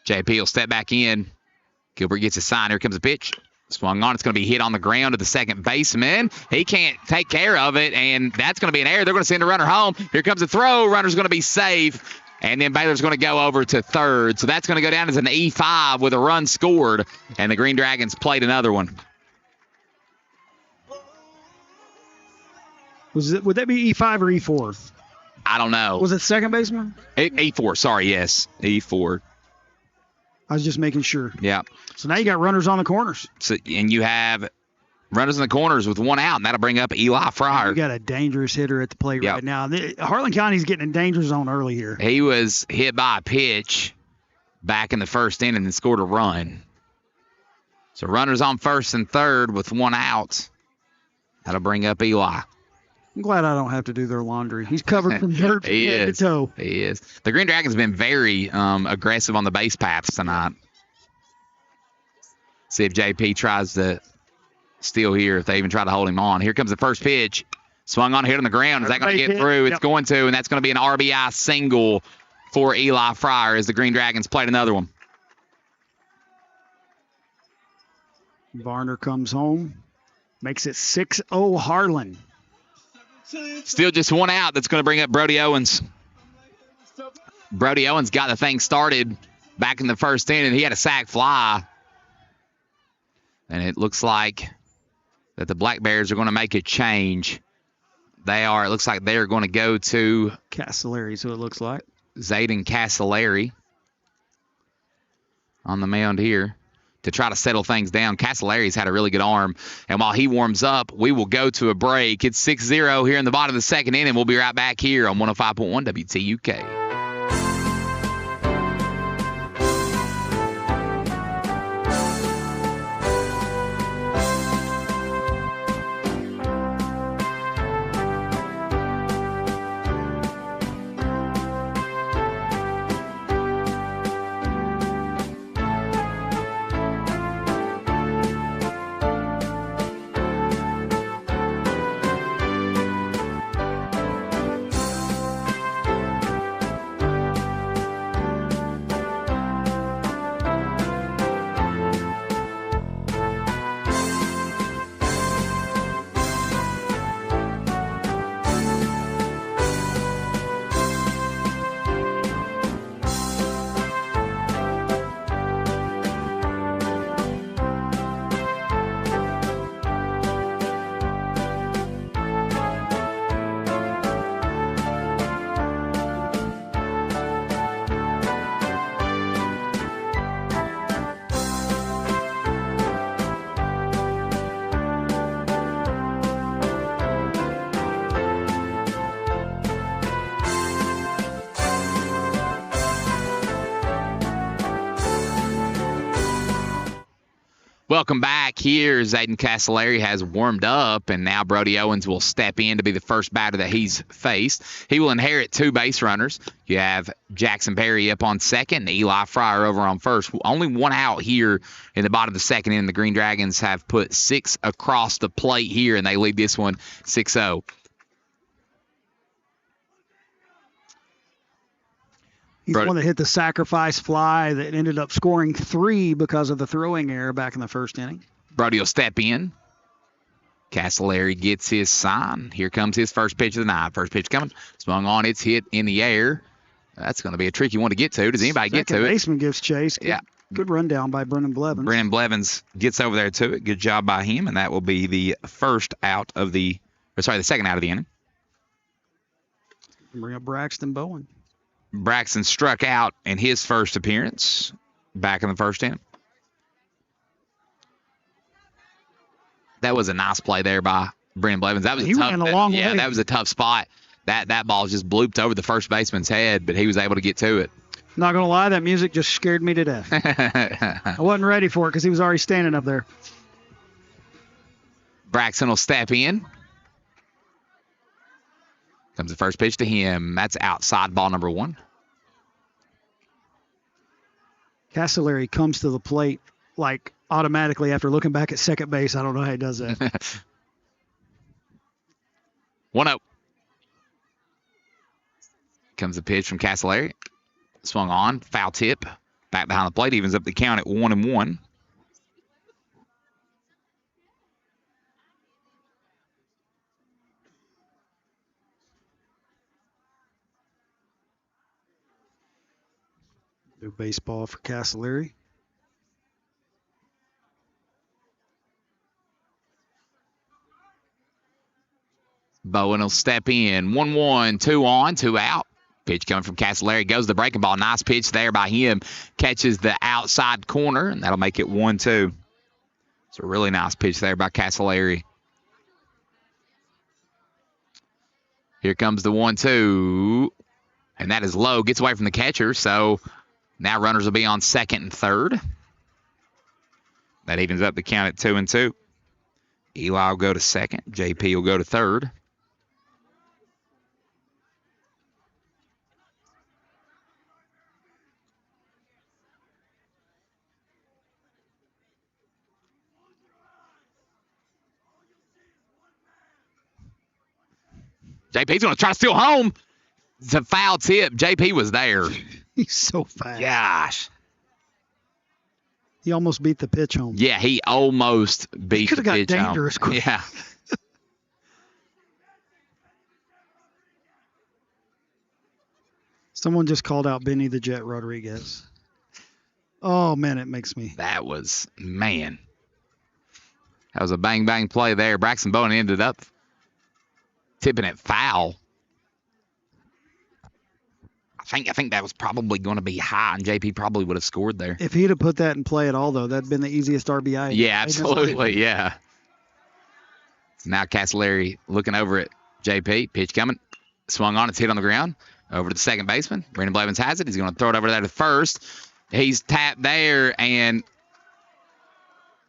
[SPEAKER 2] JP will step back in. Gilbert gets a sign. Here comes a pitch. Swung on. It's going to be hit on the ground to the second baseman. He can't take care of it, and that's going to be an error. They're going to send a runner home. Here comes a throw. Runner's going to be safe, and then Baylor's going to go over to third. So that's going to go down as an E5 with a run scored, and the Green Dragons played another one.
[SPEAKER 1] Would that be E5 or E4?
[SPEAKER 2] I don't know.
[SPEAKER 1] Was it second baseman?
[SPEAKER 2] E4, sorry, yes. E4.
[SPEAKER 1] I was just making sure.
[SPEAKER 2] Yeah.
[SPEAKER 1] So now you got runners on the corners.
[SPEAKER 2] So, and you have runners in the corners with 1 out, and that'll bring up Eli Fryer.
[SPEAKER 1] You got a dangerous hitter at the plate right now. Harlan County's getting in danger zone early here.
[SPEAKER 2] He was hit by a pitch back in the first inning and scored a run. So runners on first and third with 1 out. That'll bring up Eli.
[SPEAKER 1] I'm glad I don't have to do their laundry. He's covered from dirt from head to toe.
[SPEAKER 2] He is. The Green Dragons have been very aggressive on the base paths tonight. See if JP tries to steal here, if they even try to hold him on. Here comes the first pitch. Swung on, hit on the ground. Is that going to get through? It's going to, and that's going to be an RBI single for Eli Fryer as the Green Dragons played another one.
[SPEAKER 1] Varner comes home. Makes it 6-0 Harlan.
[SPEAKER 2] Still just 1 out. That's going to bring up Brody Owens. Brody Owens got the thing started back in the first inning. He had a sac fly. And it looks like that the Black Bears are going to make a change. It looks like they're going to go to
[SPEAKER 1] Castellari, so it looks like.
[SPEAKER 2] Zayden Castellari on the mound here to try to settle things down. Castellari's had a really good arm. And while he warms up, we will go to a break. It's 6-0 here in the bottom of the second inning. We'll be right back here on 105.1 WTUK. Welcome back back here. Zayden Castellari has warmed up, and now Brody Owens will step in to be the first batter that he's faced. He will inherit 2 base runners. You have Jackson Perry up on second and Eli Fryer over on first. Only 1 out here in the bottom of the second inning. The Green Dragons have put 6 across the plate here, and they lead this one 6-0.
[SPEAKER 1] He's the one that hit the sacrifice fly that ended up scoring 3 because of the throwing error back in the first inning.
[SPEAKER 2] Brody will step in. Castellari gets his sign. Here comes his first pitch of the night. First pitch coming. Swung on. It's hit in the air. That's going to be a tricky one to get to. Does anybody get to it?
[SPEAKER 1] Second baseman gives chase. Good rundown by Brennan Blevins.
[SPEAKER 2] Brennan Blevins gets over there to it. Good job by him, and that will be the second out of the inning.
[SPEAKER 1] Bring up Braxton Bowen.
[SPEAKER 2] Braxton struck out in his first appearance back in the first inning. That was a nice play there by Brennan Blevins. That was
[SPEAKER 1] ran a long way.
[SPEAKER 2] That was a tough spot. That ball just blooped over the first baseman's head, but he was able to get to it.
[SPEAKER 1] Not going to lie, that music just scared me to death. I wasn't ready for it because he was already standing up there.
[SPEAKER 2] Braxton will step in. Comes the first pitch to him. That's outside ball number 1.
[SPEAKER 1] Castellari comes to the plate like automatically after looking back at second base. I don't know how he does that.
[SPEAKER 2] 1-0. Comes the pitch from Castellari. Swung on. Foul tip. Back behind the plate. Evens up the count at 1-1.
[SPEAKER 1] New baseball for Castellari.
[SPEAKER 2] Bowen will step in. 1-1, 2 on, 2 out. Pitch coming from Castellari. Goes the breaking ball. Nice pitch there by him. Catches the outside corner, and that'll make it 1-2. It's a really nice pitch there by Castellari. Here comes the 1-2. And that is low. Gets away from the catcher, so now runners will be on second and third. That evens up the count at 2-2. Eli will go to second. JP will go to third. JP's going to try to steal home. It's a foul tip. JP was there.
[SPEAKER 1] He's so fast.
[SPEAKER 2] Gosh.
[SPEAKER 1] He almost beat the pitch home.
[SPEAKER 2] Yeah, he almost beat the pitch home.
[SPEAKER 1] Could have got dangerous quick.
[SPEAKER 2] Yeah.
[SPEAKER 1] Someone just called out Benny the Jet Rodriguez. Oh, man, it makes me.
[SPEAKER 2] That was a bang-bang play there. Braxton Bowen ended up tipping it foul. I think that was probably going to be high, and JP probably would have scored there.
[SPEAKER 1] If he'd have put that in play at all, though, that'd been the easiest RBI.
[SPEAKER 2] Yeah, absolutely, yeah. Now Castellari looking over at JP. Pitch coming. Swung on. It's hit on the ground. Over to the second baseman. Brendan Blevins has it. He's going to throw it over there to first. He's tapped there, and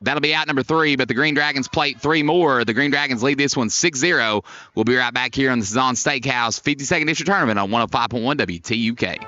[SPEAKER 2] that'll be out number 3, but the Green Dragons plate 3 more. The Green Dragons lead this one 6-0. We'll be right back here on the Sazon Steakhouse 52nd District Tournament on 105.1 WTUK.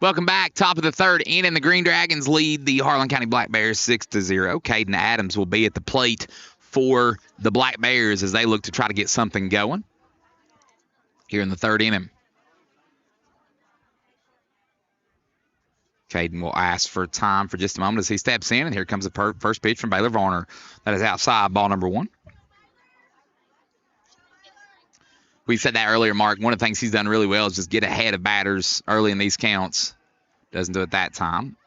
[SPEAKER 2] Welcome back. Top of the third inning. The Green Dragons lead the Harlan County Black Bears 6-0. Caden Adams will be at the plate for the Black Bears as they look to try to get something going here in the third inning. Caden will ask for time for just a moment as he steps in, and here comes the first pitch from Baylor Varner. That is outside, ball number 1. We said that earlier, Mark. One of the things he's done really well is just get ahead of batters early in these counts. Doesn't do it that time.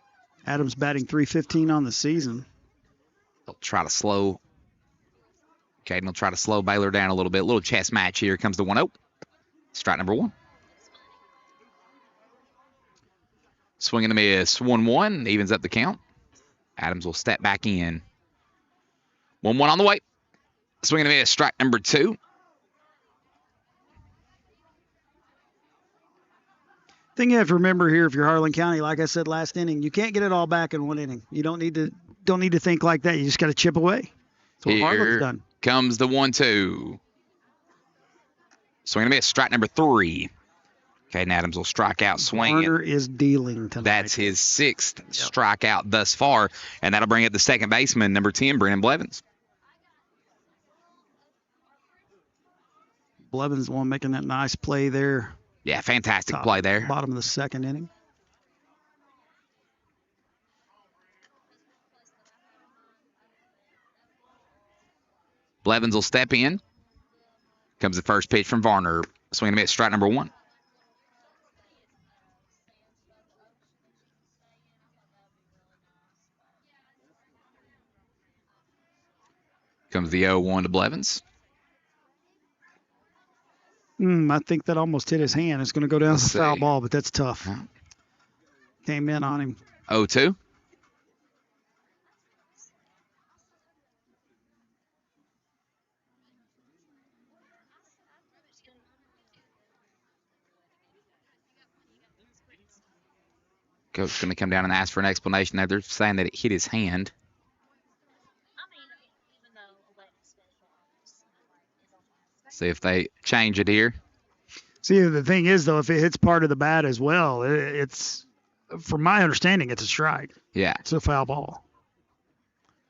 [SPEAKER 1] Adams batting .315 on the season.
[SPEAKER 2] They'll try to slow. Caden will try to slow Baylor down a little bit. Little chess match here. Comes the 1-0. Strike number 1. Swing and a miss. 1-1. Evens up the count. Adams will step back in. 1-1 on the way. Swing and a miss. Strike number 2.
[SPEAKER 1] Thing you have to remember here, if you're Harlan County, like I said last inning, you can't get it all back in one inning. You don't need to think like that. You just got to chip away. That's what Harlan's done.
[SPEAKER 2] Comes the 1-2. Swing and a miss. Strike number 3. Caden Adams will strike out swinging.
[SPEAKER 1] Warner is dealing tonight.
[SPEAKER 2] That's his 6th strikeout thus far, and that'll bring up the second baseman, number 10, Brennan Blevins.
[SPEAKER 1] Blevins the one making that nice play there.
[SPEAKER 2] Yeah, fantastic play there.
[SPEAKER 1] Bottom of the second inning.
[SPEAKER 2] Blevins will step in. Comes the first pitch from Varner. Swing and a miss, strike number 1. Comes the 0-1 to Blevins.
[SPEAKER 1] I think that almost hit his hand. It's going to go down as a foul ball, but that's tough. Came in on him.
[SPEAKER 2] 0-2. Coach's going to come down and ask for an explanation there. They're saying that it hit his hand. See if they change it here.
[SPEAKER 1] See, the thing is, though, if it hits part of the bat as well, it's, from my understanding, it's a strike.
[SPEAKER 2] Yeah.
[SPEAKER 1] It's a foul ball.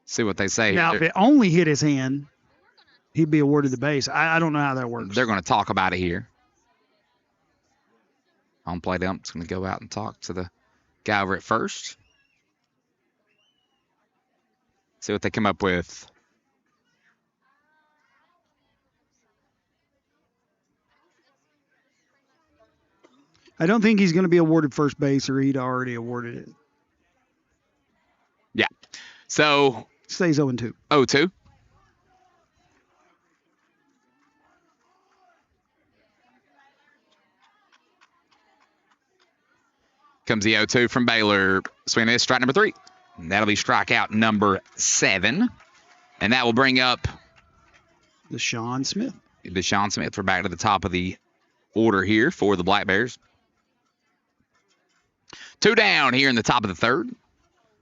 [SPEAKER 2] See what they say.
[SPEAKER 1] Now, if it only hit his hand, he'd be awarded the base. I don't know how that works.
[SPEAKER 2] They're going to talk about it here. Home plate ump's going to go out and talk to the guy over at first. See what they come up with.
[SPEAKER 1] I don't think he's going to be awarded first base, or he'd already awarded it.
[SPEAKER 2] Yeah. So.
[SPEAKER 1] Stays 0-2.
[SPEAKER 2] 0-2. Comes the 0-2 from Baylor. Swing and miss, strike number 3. And that'll be strikeout number 7. And that will bring up
[SPEAKER 1] Deshaun Smith.
[SPEAKER 2] Deshaun Smith. We're back to the top of the order here for the Black Bears. 2 down here in the top of the third.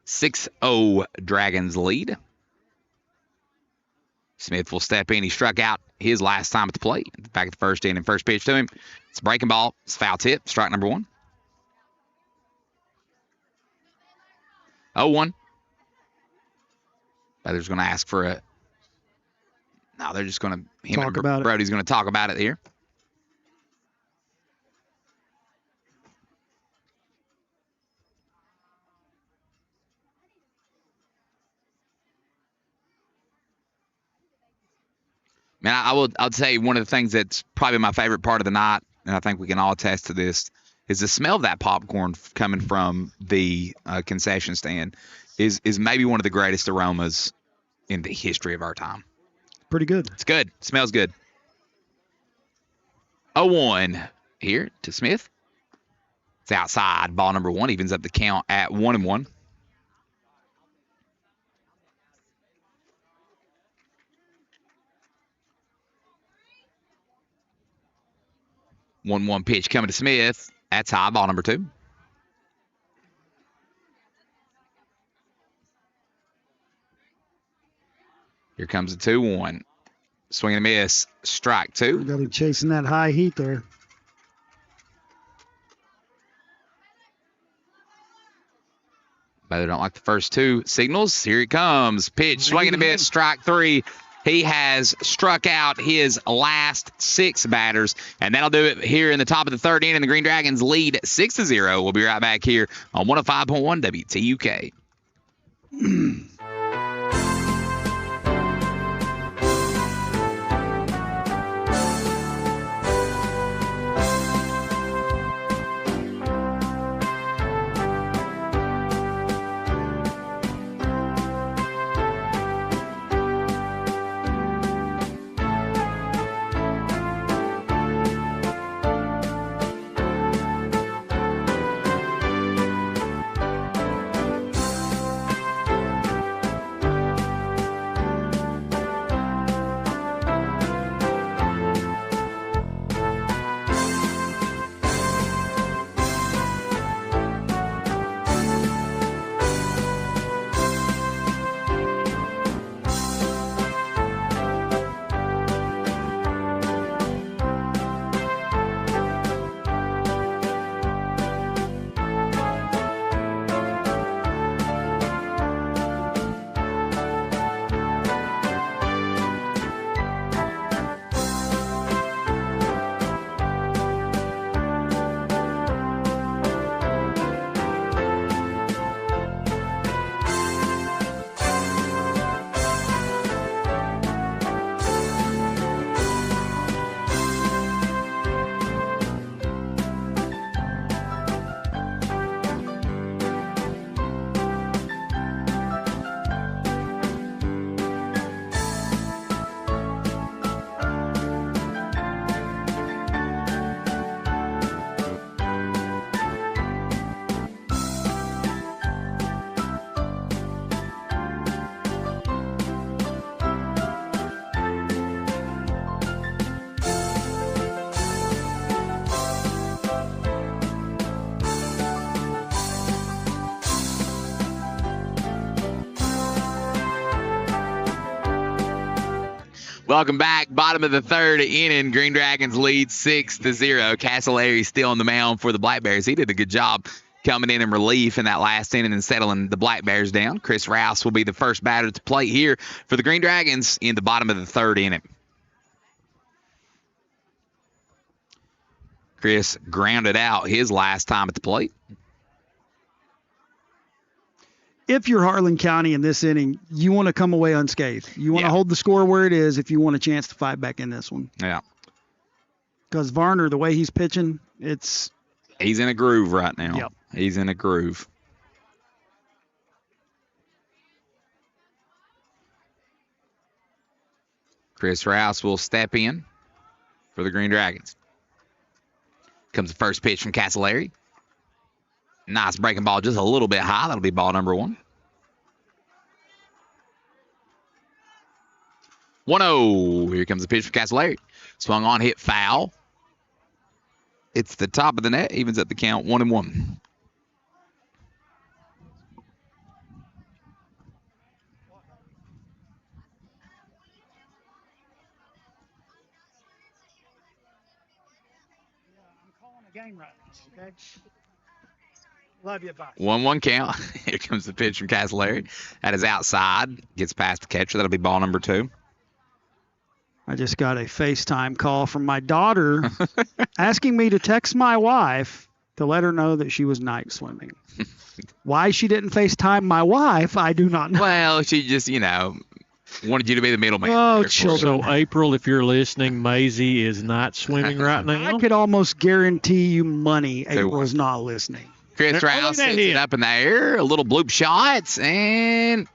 [SPEAKER 2] 6-0 Dragons lead. Smith will step in. He struck out his last time at the plate. Back at the first inning. First pitch to him. It's a breaking ball. It's foul tip. Strike number 1. 0-1. Baylor's going to ask for a... No, they're just going to...
[SPEAKER 1] Talk about it.
[SPEAKER 2] Brody's going to talk about it here. Man, I'd say one of the things that's probably my favorite part of the night, and I think we can all attest to this, is the smell of that popcorn coming from the concession stand is maybe one of the greatest aromas in the history of our time.
[SPEAKER 1] Pretty good.
[SPEAKER 2] It's good. It smells good. 0-1 here to Smith. It's outside. Ball number 1 evens up the count at 1-1. One pitch coming to Smith. That's high. Ball number 2. Here comes the 2-1. Swing and a miss. Strike 2.
[SPEAKER 1] Got him chasing that high heat there.
[SPEAKER 2] Weather don't like the first two signals. Here he comes. Pitch, swing and a miss, strike 3. He has struck out his last 6 batters, and that'll do it here in the top of the 3rd inning. The Green Dragons lead 6-0. We'll be right back here on 105.1 WTUK. Welcome back. Bottom of the 3rd inning. Green Dragons lead 6-0. Castleberry still on the mound for the Black Bears. He did a good job coming in relief in that last inning and settling the Black Bears down. Chris Rouse will be the first batter to play here for the Green Dragons in the bottom of the 3rd inning. Chris grounded out his last time at the plate.
[SPEAKER 1] If you're Harlan County in this inning, you want to come away unscathed. You want to hold the score where it is if you want a chance to fight back in this one.
[SPEAKER 2] Yeah.
[SPEAKER 1] Because Varner, the way he's pitching, he's
[SPEAKER 2] in a groove right now.
[SPEAKER 1] Yep.
[SPEAKER 2] He's in a groove. Chris Rouse will step in for the Green Dragons. Comes the first pitch from Castleberry. Nice breaking ball, just a little bit high. That'll be ball number 1. 1-0. Here comes the pitch for Castleberry. Swung on, hit foul. It's the top of the net. Evens up the count 1-1.
[SPEAKER 1] I'm calling a game right now, okay? Love you, bye.
[SPEAKER 2] 1-1 count. Here comes the pitch from Castleberry. That is outside. Gets past the catcher. That'll be ball number 2.
[SPEAKER 1] I just got a FaceTime call from my daughter asking me to text my wife to let her know that she was night swimming. Why she didn't FaceTime my wife, I do not know.
[SPEAKER 2] Well, she just, wanted you to be the middleman.
[SPEAKER 1] Oh, children.
[SPEAKER 3] So, April, if you're listening, Maisie is not swimming right now.
[SPEAKER 1] I could almost guarantee you money April is not listening.
[SPEAKER 2] Chris Rouse sets it up in the air. A little bloop shots, and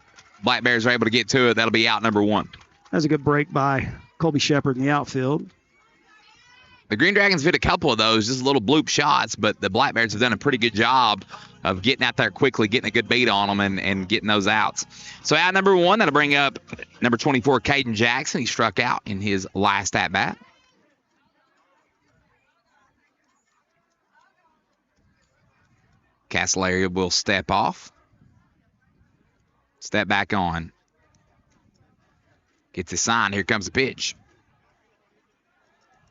[SPEAKER 2] Black Bears are able to get to it. That'll be out number 1.
[SPEAKER 1] That's a good break by Colby Shepard in the outfield.
[SPEAKER 2] The Green Dragons did a couple of those, just little bloop shots, but the Black Bears have done a pretty good job of getting out there quickly, getting a good beat on them, and getting those outs. So out number 1, that'll bring up number 24, Caden Jackson. He struck out in his last at-bat. Castleberry will step off. Step back on. Gets his sign. Here comes the pitch.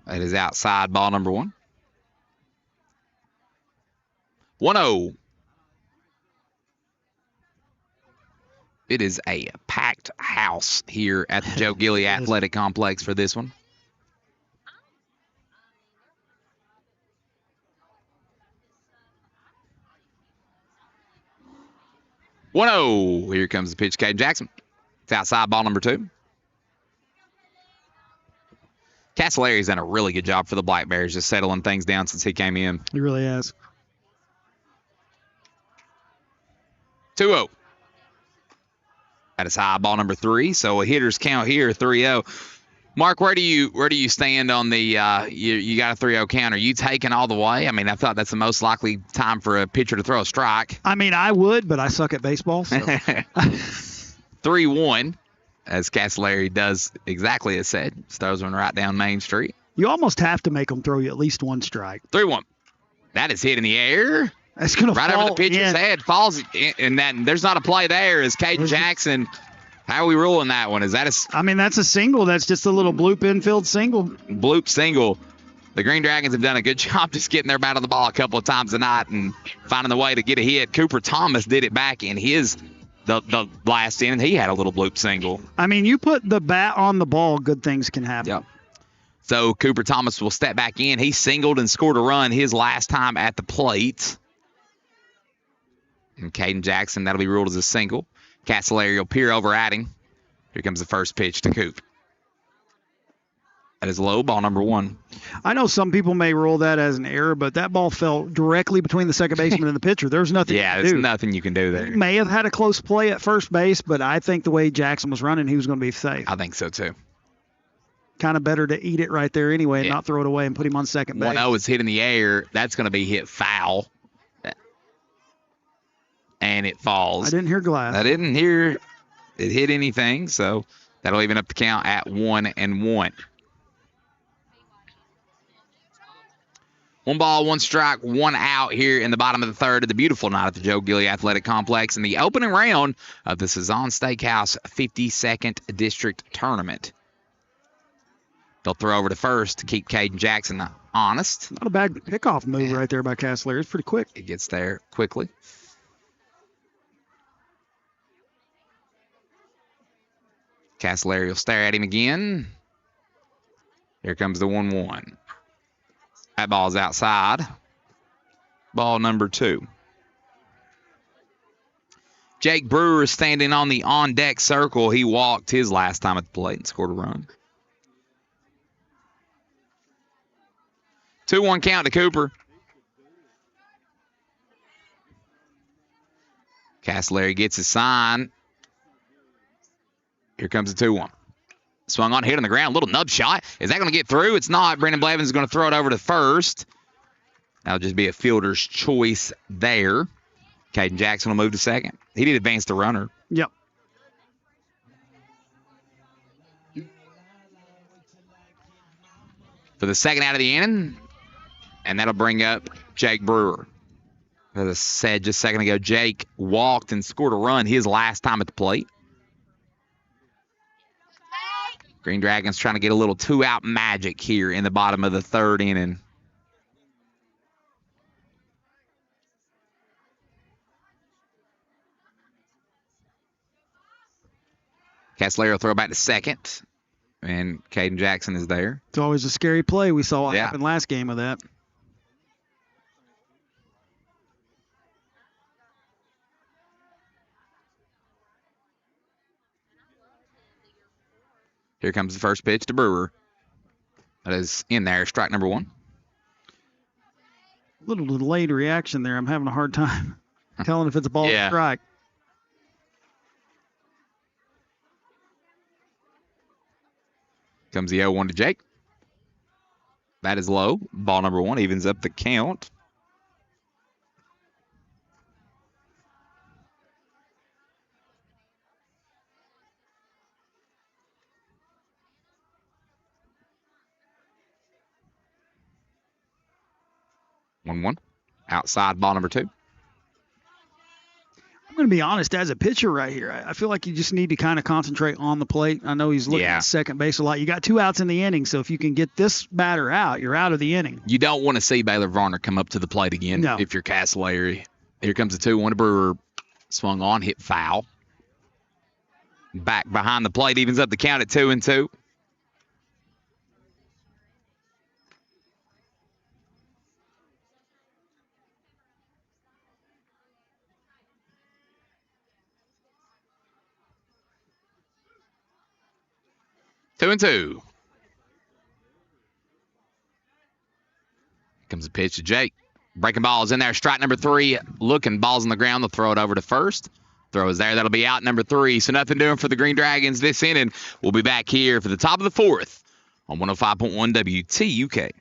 [SPEAKER 2] That is outside, ball number 1. 1-0. It is a packed house here at the Joe Gilly Athletic Complex for this one. 1-0. Here comes the pitch, Caden Jackson. It's outside, ball number 2. Castellari's done a really good job for the Black Bears, just settling things down since he came in.
[SPEAKER 1] He really has.
[SPEAKER 2] 2-0. That is high, ball number 3. So a hitter's count here, 3-0. Mark, where do you stand on the you got a 3-0 count? Are you taking all the way? I mean, I thought that's the most likely time for a pitcher to throw a strike.
[SPEAKER 1] I mean, I would, but I suck at baseball. So.
[SPEAKER 2] 3-1, as Castellari does exactly as said. Throws one right down Main Street.
[SPEAKER 1] You almost have to make them throw you at least one strike.
[SPEAKER 2] 3-1. That is hit in the air.
[SPEAKER 1] That's gonna
[SPEAKER 2] right
[SPEAKER 1] fall
[SPEAKER 2] over the pitcher's head. Falls, and then there's not a play there. Is Caden Jackson? How are we ruling that one? Is that
[SPEAKER 1] I mean, that's a single. That's just a little bloop infield single.
[SPEAKER 2] Bloop single. The Green Dragons have done a good job just getting their bat on the ball a couple of times tonight and finding the way to get a hit. Cooper Thomas did it back in the last inning. He had a little bloop single.
[SPEAKER 1] I mean, you put the bat on the ball, good things can happen.
[SPEAKER 2] Yep. So Cooper Thomas will step back in. He singled and scored a run his last time at the plate. And Caden Jackson, that'll be ruled as a single. Castellari will peer over at him. Here comes the first pitch to Coop. That is low, ball number 1.
[SPEAKER 1] I know some people may rule that as an error, but that ball fell directly between the second baseman and the pitcher. There's nothing you can do.
[SPEAKER 2] Yeah, there's nothing you can do there.
[SPEAKER 1] He may have had a close play at first base, but I think the way Jackson was running, he was going to be safe.
[SPEAKER 2] I think so, too.
[SPEAKER 1] Kind of better to eat it right there anyway and not throw it away and put him on second base.
[SPEAKER 2] 1-0 is hit in the air. That's going to be hit foul. And it falls.
[SPEAKER 1] I didn't hear glass.
[SPEAKER 2] I didn't hear it hit anything, so that'll even up the count at 1-1. 1 ball, 1 strike, 1 out here in the bottom of the third of the beautiful night at the Joe Gilly Athletic Complex in the opening round of the Sazon Steakhouse 52nd District Tournament. They'll throw over to first to keep Caden Jackson honest.
[SPEAKER 1] Not a bad pickoff move right there by Castellari. It's pretty quick.
[SPEAKER 2] It gets there quickly. Castellari will stare at him again. Here comes the 1-1. That ball's outside. Ball number 2. Jake Brewer is standing on the on-deck circle. He walked his last time at the plate and scored a run. 2-1 count to Cooper. Castellari gets his sign. Here comes the 2-1. Swung on, hit on the ground, little nub shot. Is that going to get through? It's not. Brendan Blevins is going to throw it over to first. That'll just be a fielder's choice there. Caden Jackson will move to second. He did advance the runner.
[SPEAKER 1] Yep.
[SPEAKER 2] For the second out of the inning, and that'll bring up Jake Brewer. As I said just a second ago, Jake walked and scored a run his last time at the plate. Green Dragons trying to get a little 2-out magic here in the bottom of the third inning. Castellari will throw back to second, and Caden Jackson is there.
[SPEAKER 1] It's always a scary play. We saw what happened last game with that.
[SPEAKER 2] Here comes the first pitch to Brewer. That is in there, strike number 1.
[SPEAKER 1] A little delayed reaction there. I'm having a hard time telling if it's a ball or strike.
[SPEAKER 2] Comes the 0-1 to Jake. That is low. Ball number 1 evens up the count. Outside, ball number 2.
[SPEAKER 1] I'm going to be honest, as a pitcher right here, I feel like you just need to kind of concentrate on the plate. I know he's looking at second base a lot. You got 2 outs in the inning, so if you can get this batter out, you're out of the inning.
[SPEAKER 2] You don't want to see Baylor Varner come up to the plate again if you're Castellari. Here comes the 2-1 to Brewer. Swung on, hit foul. Back behind the plate, evens up the count at 2-2. Two and two. Comes a pitch to Jake. Breaking ball is in there. Strike number 3. Looking, ball's on the ground. They'll throw it over to first. Throw is there. That'll be out number 3. So nothing doing for the Green Dragons this inning. We'll be back here for the top of the 4th on 105.1 WTUK.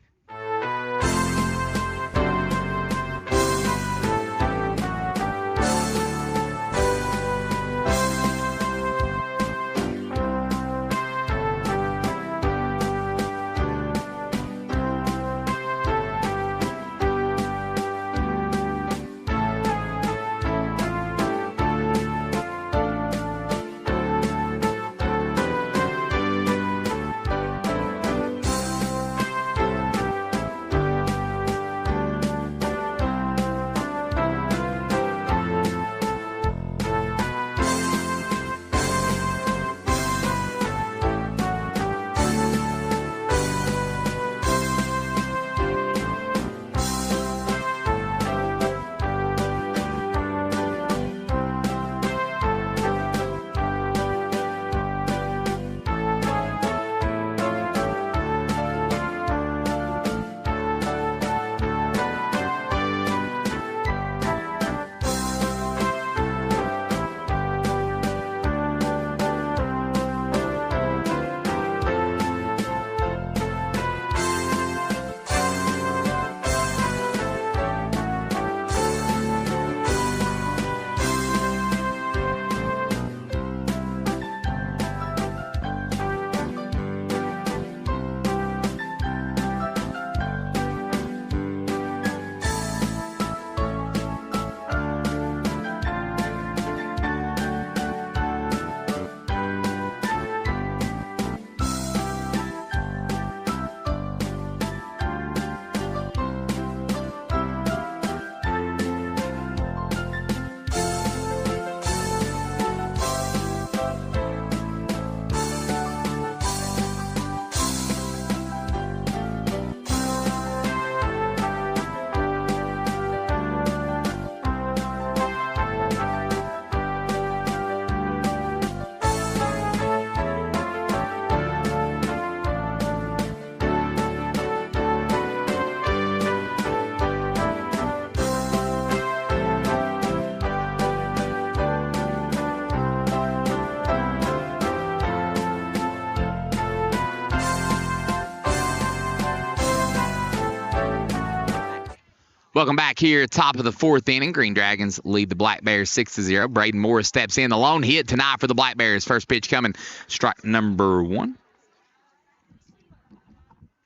[SPEAKER 2] Welcome back here, top of the 4th inning. Green Dragons lead the Black Bears 6-0. Braden Morris steps in, the lone hit tonight for the Black Bears. First pitch coming, strike number 1.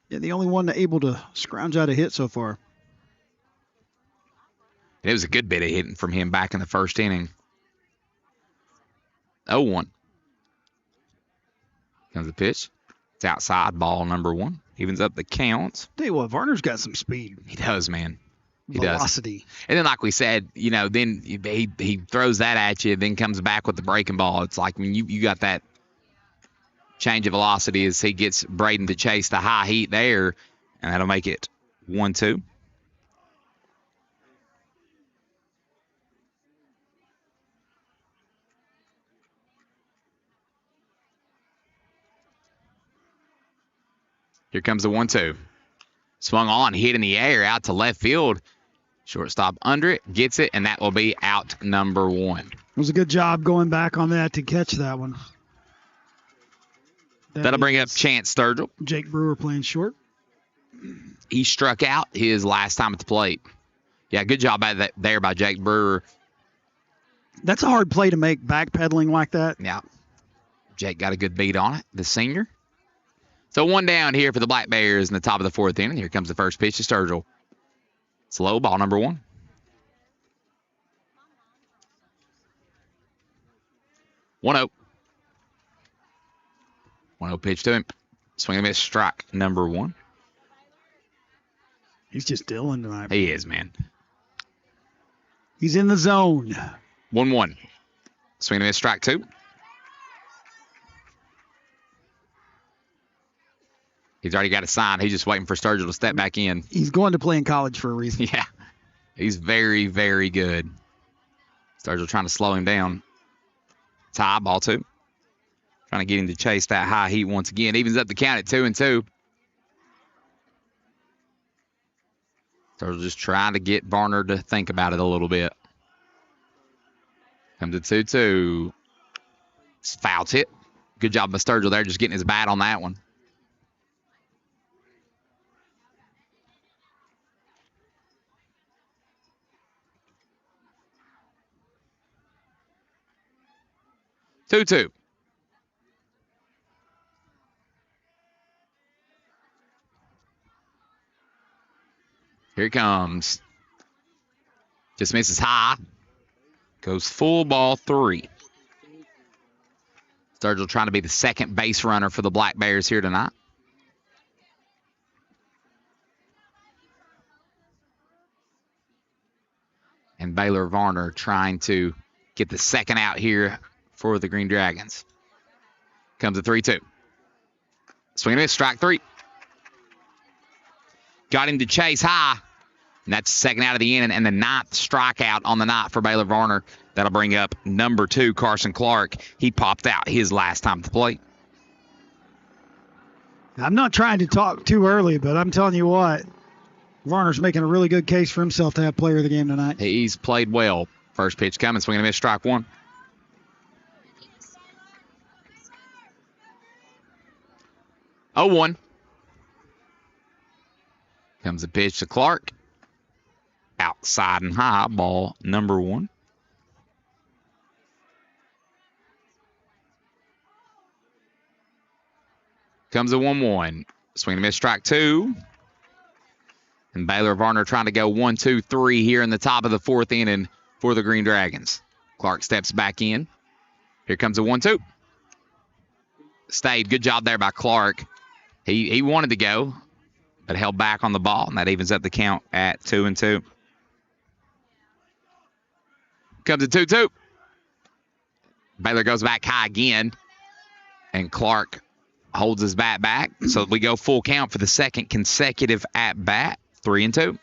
[SPEAKER 1] Yeah, the only one able to scrounge out a hit so far.
[SPEAKER 2] It was a good bit of hitting from him back in the first inning. 0-1. Comes the pitch. It's outside, ball number 1. Evens up the count.
[SPEAKER 1] Tell you what, Varner's got some speed.
[SPEAKER 2] He does, man. He
[SPEAKER 1] Velocity.
[SPEAKER 2] does. And then, like we said, then he throws that at you, then comes back with the breaking ball. It's like when you got that change of velocity as he gets Braden to chase the high heat there, and that'll make it 1-2. Here comes the 1-2. Swung on, hit in the air, out to left field. Shortstop under it, gets it, and that will be out number 1.
[SPEAKER 1] It was a good job going back on that to catch that one.
[SPEAKER 2] That'll bring up Chance Sturgill.
[SPEAKER 1] Jake Brewer playing short.
[SPEAKER 2] He struck out his last time at the plate. Yeah, good job there by Jake Brewer.
[SPEAKER 1] That's a hard play to make, backpedaling like that.
[SPEAKER 2] Yeah. Jake got a good beat on it, the senior. So 1 down here for the Black Bears in the top of the 4th inning. Here comes the first pitch to Sturgill. Slow, ball number 1. 1-0. 1-0 pitch to him. Swing and miss, strike number 1.
[SPEAKER 1] He's just dealing tonight.
[SPEAKER 2] He is, man.
[SPEAKER 1] He's in the zone.
[SPEAKER 2] 1-1. Swing and miss, strike 2. He's already got a sign. He's just waiting for Sturgill to step back in.
[SPEAKER 1] He's going to play in college for a reason.
[SPEAKER 2] Yeah. He's very, very good. Sturgill trying to slow him down. Tie, ball 2. Trying to get him to chase that high heat once again. Evens up the count at 2-2. Sturgill just trying to get Varner to think about it a little bit. Comes to 2-2. Foul tip. Good job by Sturgill there, just getting his bat on that one. Two. Here he comes. Just misses high. Goes full ball 3. Sturgill trying to be the second base runner for the Black Bears here tonight. And Baylor Varner trying to get the second out here for the Green Dragons. Comes a 3-2. Swing and miss, strike 3. Got him to chase high. And that's the second out of the inning and the 9th strikeout on the night for Baylor Varner. That'll bring up number 2, Carson Clark. He popped out his last time at the plate.
[SPEAKER 1] I'm not trying to talk too early, but I'm telling you what, Varner's making a really good case for himself to have player of the game tonight.
[SPEAKER 2] He's played well. First pitch coming, swing and miss, strike 1. Oh, 1. Comes a pitch to Clark. Outside and high, ball number 1. Comes a 1-1. Swing and miss, strike 2. And Baylor Varner trying to go 1, 2, 3 here in the top of the 4th inning for the Green Dragons. Clark steps back in. Here comes a 1-2. Stayed. Good job there by Clark. He wanted to go, but held back on the ball, and that evens up the count at 2-2. Comes a 2-2. Baylor goes back high again, and Clark holds his bat back. So we go full count for the second consecutive at-bat, 3-2.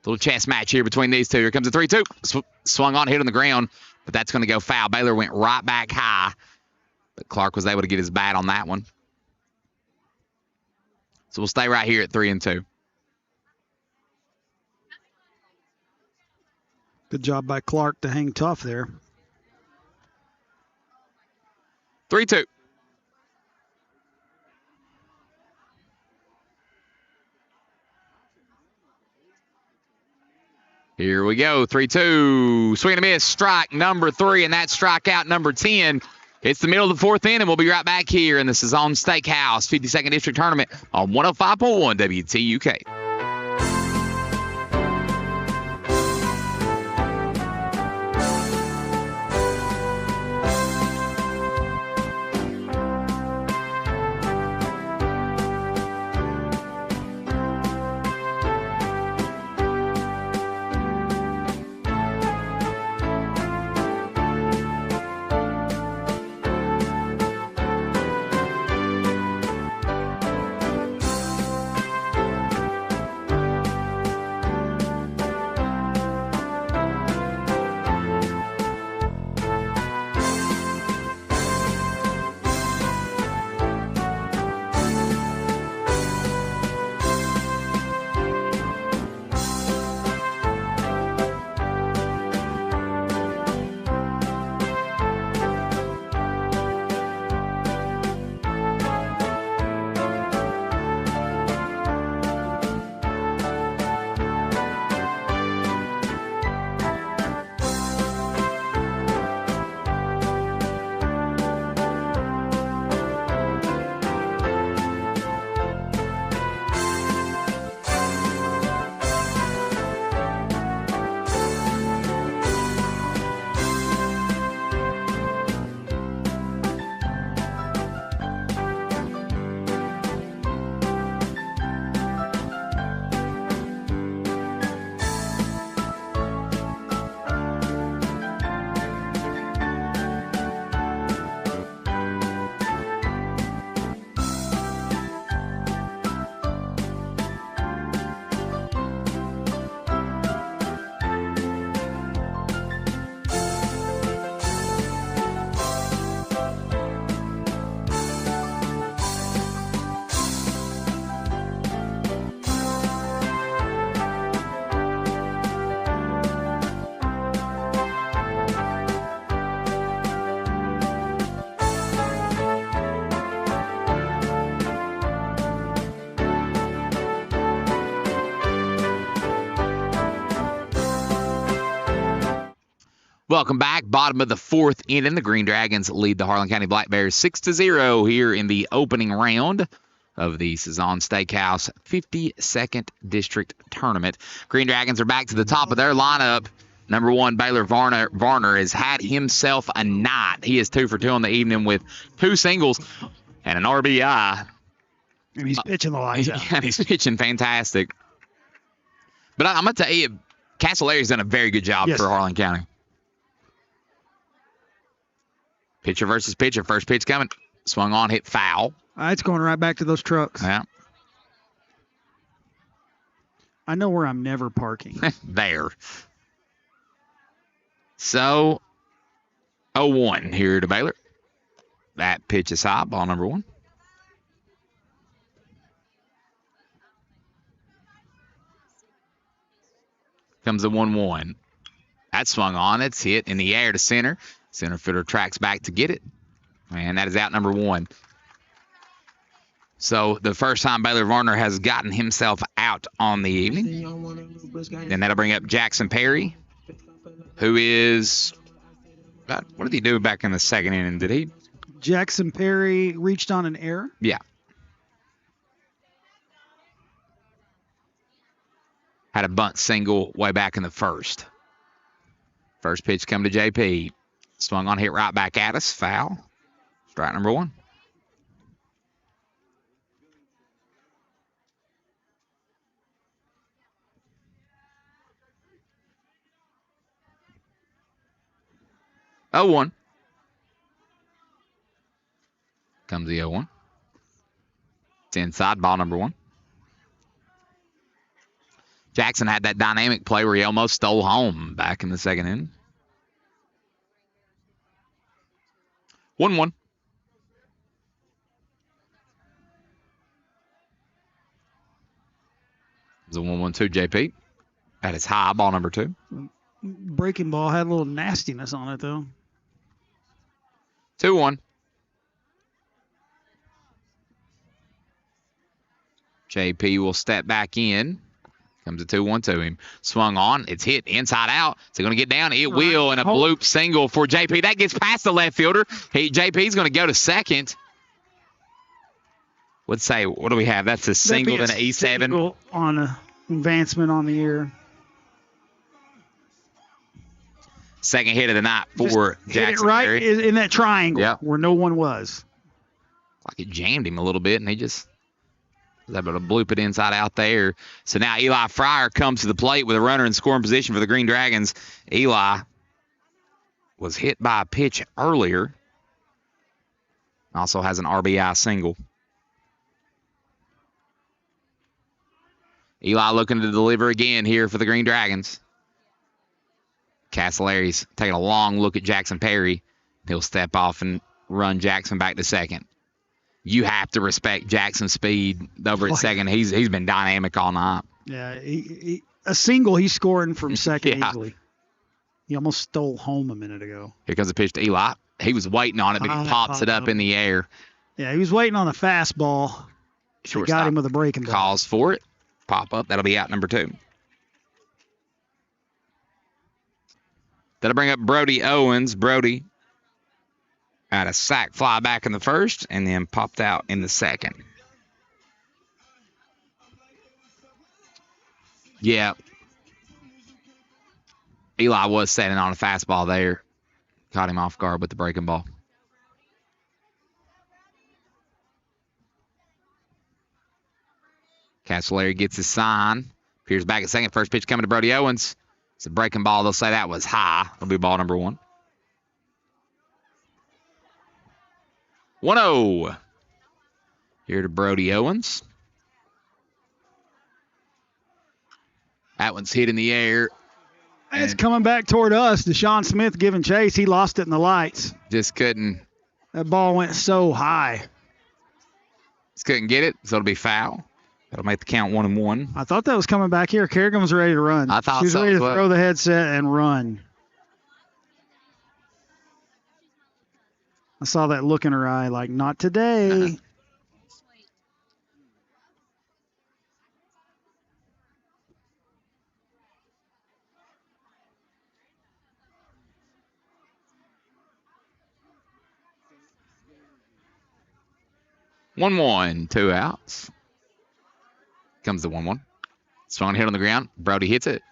[SPEAKER 2] Little chess match here between these two. Here comes a 3-2. Swung on, hit on the ground, but that's going to go foul. Baylor went right back high, but Clark was able to get his bat on that one. So we'll stay right here at 3-2.
[SPEAKER 1] Good job by Clark to hang tough there.
[SPEAKER 2] 3-2. Here we go. 3-2. Swing and a miss. Strike number 3, and that's strikeout number 10. It's the middle of the 4th inning. We'll be right back here in the Sazon Steakhouse 52nd District Tournament on 105.1 WTUK. Welcome back. Bottom of the fourth inning. The Green Dragons lead the Harlan County Black Bears 6-0 here in the opening round of the Sazon Steakhouse 52nd District Tournament. Green Dragons are back to the top of their lineup. Number 1, Baylor Varner has had himself a night. He is 2 for 2 on the evening with 2 singles and an RBI.
[SPEAKER 1] And he's pitching the lights out.
[SPEAKER 2] And he's pitching fantastic. But I'm going to tell you, Castleri's done a very good job for Harlan County. Pitcher versus pitcher. First pitch coming. Swung on, hit foul.
[SPEAKER 1] It's going right back to those trucks.
[SPEAKER 2] Yeah.
[SPEAKER 1] I know where I'm never parking.
[SPEAKER 2] There. So, 0-1 here to Baylor. That pitch is high, ball number 1. Comes the 1-1. That swung on. It's hit in the air to center. Center fielder tracks back to get it. And that is out number 1. So the first time Baylor Varner has gotten himself out on the evening. And that'll bring up Jackson Perry, who is, what did he do back in the second inning? Did he?
[SPEAKER 1] Jackson Perry reached on an error?
[SPEAKER 2] Yeah. Had a bunt single way back in the first. First pitch come to JP. Swung on, hit right back at us. Foul. Strike number 1. Oh, 1. Comes the 0-1. It's inside, ball number 1. Jackson had that dynamic play where he almost stole home back in the second inning. 1-1. It's a 1-1-2 JP. That is high, ball number 2.
[SPEAKER 1] Breaking ball had a little nastiness on it, though.
[SPEAKER 2] 2-1. JP will step back in. Comes a 2-1 to him. Swung on. It's hit inside out. Is it going to get down? It will. And a bloop single for JP. That gets past the left fielder. JP's going to go to second. Let's say, what do we have? That's a single and an E7.
[SPEAKER 1] Single on an advancement on the year.
[SPEAKER 2] Second hit of the night for Jackson.
[SPEAKER 1] Hit it right
[SPEAKER 2] Perry.
[SPEAKER 1] in that triangle where no one was.
[SPEAKER 2] Like it jammed him a little bit, and he just was able to bloop it inside out there. So now Eli Fryer comes to the plate with a runner in scoring position for the Green Dragons. Eli was hit by a pitch earlier. Also has an RBI single. Eli looking to deliver again here for the Green Dragons. Castleri's taking a long look at Jackson Perry. He'll step off and run Jackson back to second. You have to respect Jackson's speed over at second. He's been dynamic all night.
[SPEAKER 1] Yeah, a single he's scoring from second easily. He almost stole home a minute ago.
[SPEAKER 2] Here comes a pitch to Eli. He was waiting on it, but he pops it up in the air.
[SPEAKER 1] Yeah, he was waiting on a fastball. Got him with a breaking ball.
[SPEAKER 2] Calls for it. Pop up. That'll be out number 2. That'll bring up Brody Owens. Brody had a sac fly back in the first and then popped out in the second. Yeah. Eli was setting on a fastball there. Caught him off guard with the breaking ball. Castleri's gets his sign. Appears back at second. First pitch coming to Brody Owens. It's a breaking ball. They'll say that was high. It'll be ball number 1. 1-0. Here to Brody Owens. That one's hit in the air.
[SPEAKER 1] It's coming back toward us. Deshaun Smith giving chase. He lost it in the lights.
[SPEAKER 2] Just couldn't.
[SPEAKER 1] That ball went so high.
[SPEAKER 2] Just couldn't get it, so it'll be foul. That'll make the count 1-1.
[SPEAKER 1] I thought that was coming back here. Kerrigan was ready to run.
[SPEAKER 2] I thought
[SPEAKER 1] she was ready to throw the headset and run. I saw that look in her eye like, not today.
[SPEAKER 2] 1-1, 2 outs. Comes the 1-1. Swung hit on the ground. Brody hits it.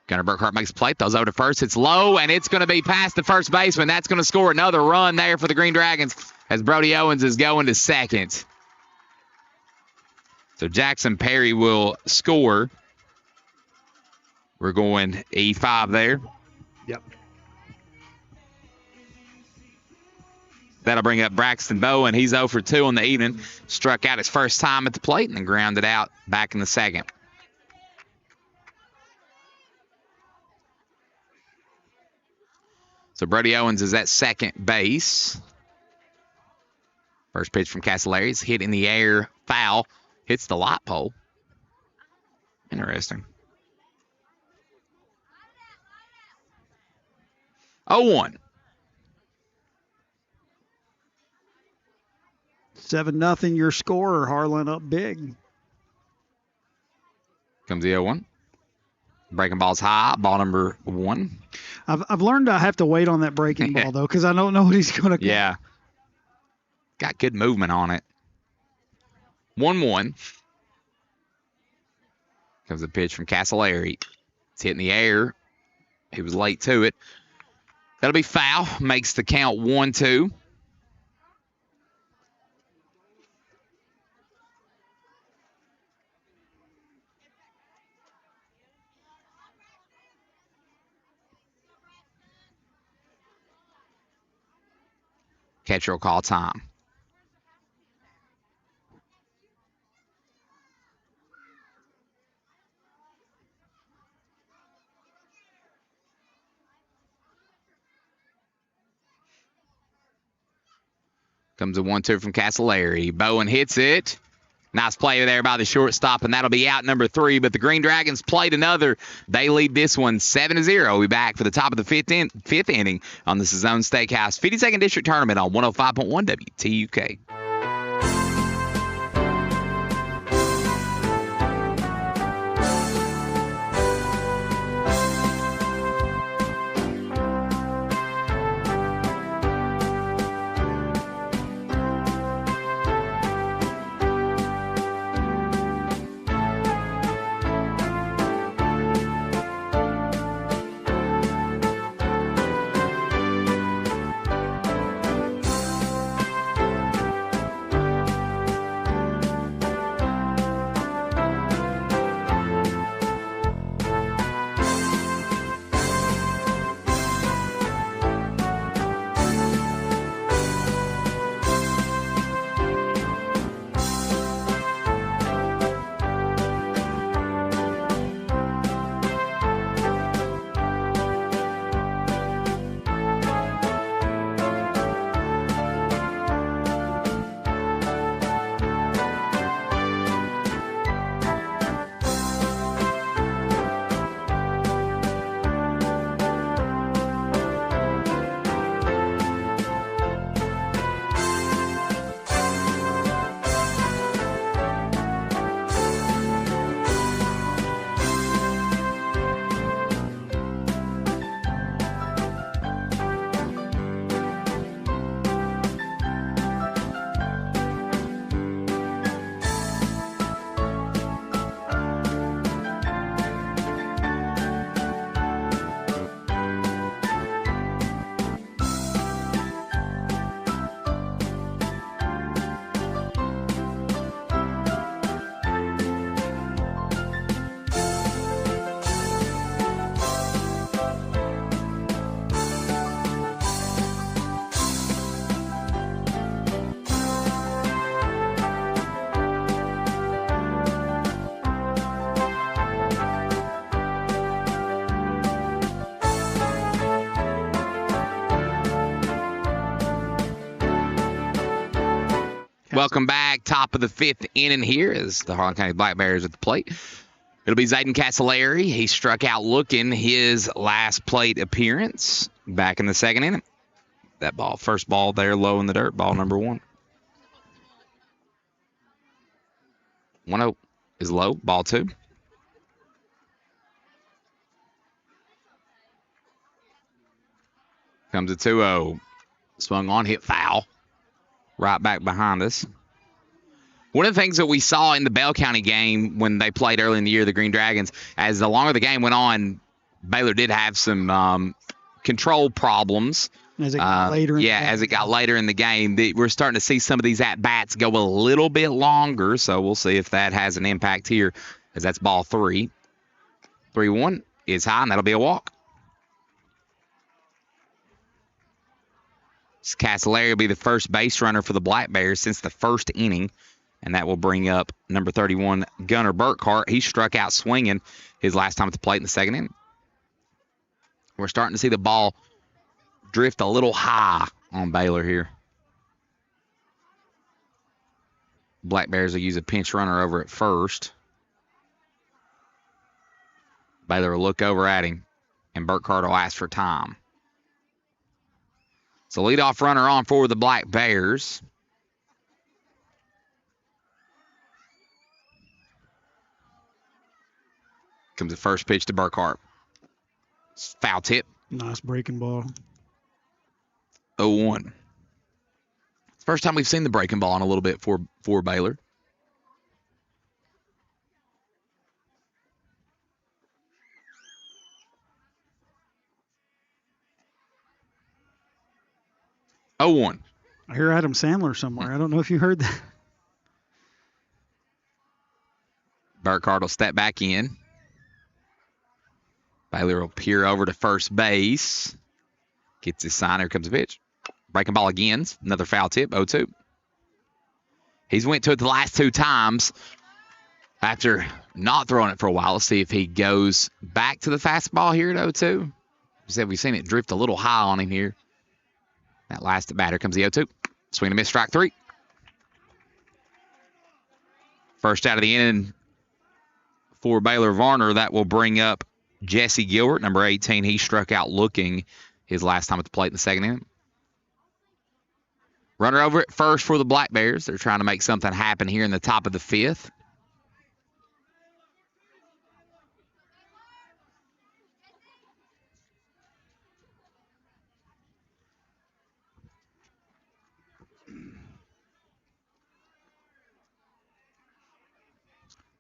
[SPEAKER 2] Gunnar Burkhart makes a play. Throws over to first. It's low, and it's going to be past the first baseman. That's going to score another run there for the Green Dragons as Brody Owens is going to second. So Jackson Perry will score. We're going E5 there.
[SPEAKER 1] Yep.
[SPEAKER 2] That'll bring up Braxton Bowen. He's 0 for 2 on the evening. Struck out his first time at the plate and then grounded out back in the second. So Brody Owens is at second base. First pitch from Castellari is hit in the air, foul. Hits the light pole. Interesting. 0-1.
[SPEAKER 1] 7-0 your score. Harlan up big.
[SPEAKER 2] Comes the 0-1. Breaking ball's high. Ball number 1.
[SPEAKER 1] I've learned I have to wait on that breaking ball, though, because I don't know what he's going to call.
[SPEAKER 2] Yeah. Got good movement on it. 1-1. Comes a pitch from Castellari. It's hitting the air. He was late to it. That'll be foul. Makes the count 1-2. Catcher will call time. Comes a 1-2 from Castellari. Bowen hits it. Nice play there by the shortstop, and that'll be out number 3. But the Green Dragons played another. They lead this one 7-0. We'll be back for the top of the fifth inning on the Sazon Steakhouse 52nd District Tournament on 105.1 WTUK. Welcome back. Top of the 5th inning here as the Harlan County Black Bears at the plate. It'll be Zayden Castellari. He struck out looking his last plate appearance back in the 2nd inning. That ball, first ball there low in the dirt, ball number 1. 1-0 is low, ball 2. Comes a 2-0. Swung on, hit foul. Right back behind us. One of the things that we saw in the Bell County game when they played early in the year, the Green Dragons, as the longer the game went on, Baylor did have some control problems.
[SPEAKER 1] As it got later in the game.
[SPEAKER 2] As it got later in the game, we're starting to see some of these at-bats go a little bit longer, so we'll see if that has an impact here, as that's ball 3. 3-1 is high, and that'll be a walk. Castellari will be the first base runner for the Black Bears since the first inning, and that will bring up number 31, Gunnar Burkhart. He struck out swinging his last time at the plate in the second inning. We're starting to see the ball drift a little high on Baylor here. Black Bears will use a pinch runner over at first. Baylor will look over at him, and Burkhart will ask for time. So leadoff runner on for the Black Bears. Comes the first pitch to Burkhart. Foul tip.
[SPEAKER 1] Nice breaking ball.
[SPEAKER 2] 0-1. First time we've seen the breaking ball in a little bit for Baylor. Oh, 1.
[SPEAKER 1] I hear Adam Sandler somewhere. I don't know if you heard that.
[SPEAKER 2] Burkhart will step back in. Baylor will peer over to first base. Gets his sign. Here comes the pitch. Breaking ball again. Another foul tip. 0-2. He's went to it the last 2 times after not throwing it for a while. Let's see if he goes back to the fastball here at 0-2. We said we've seen it drift a little high on him here. That last batter comes the 0-2. Swing and miss, strike 3. First out of the inning for Baylor Varner. That will bring up Jesse Gilbert, number 18. He struck out looking his last time at the plate in the second inning. Runner over at first for the Black Bears. They're trying to make something happen here in the top of the 5th.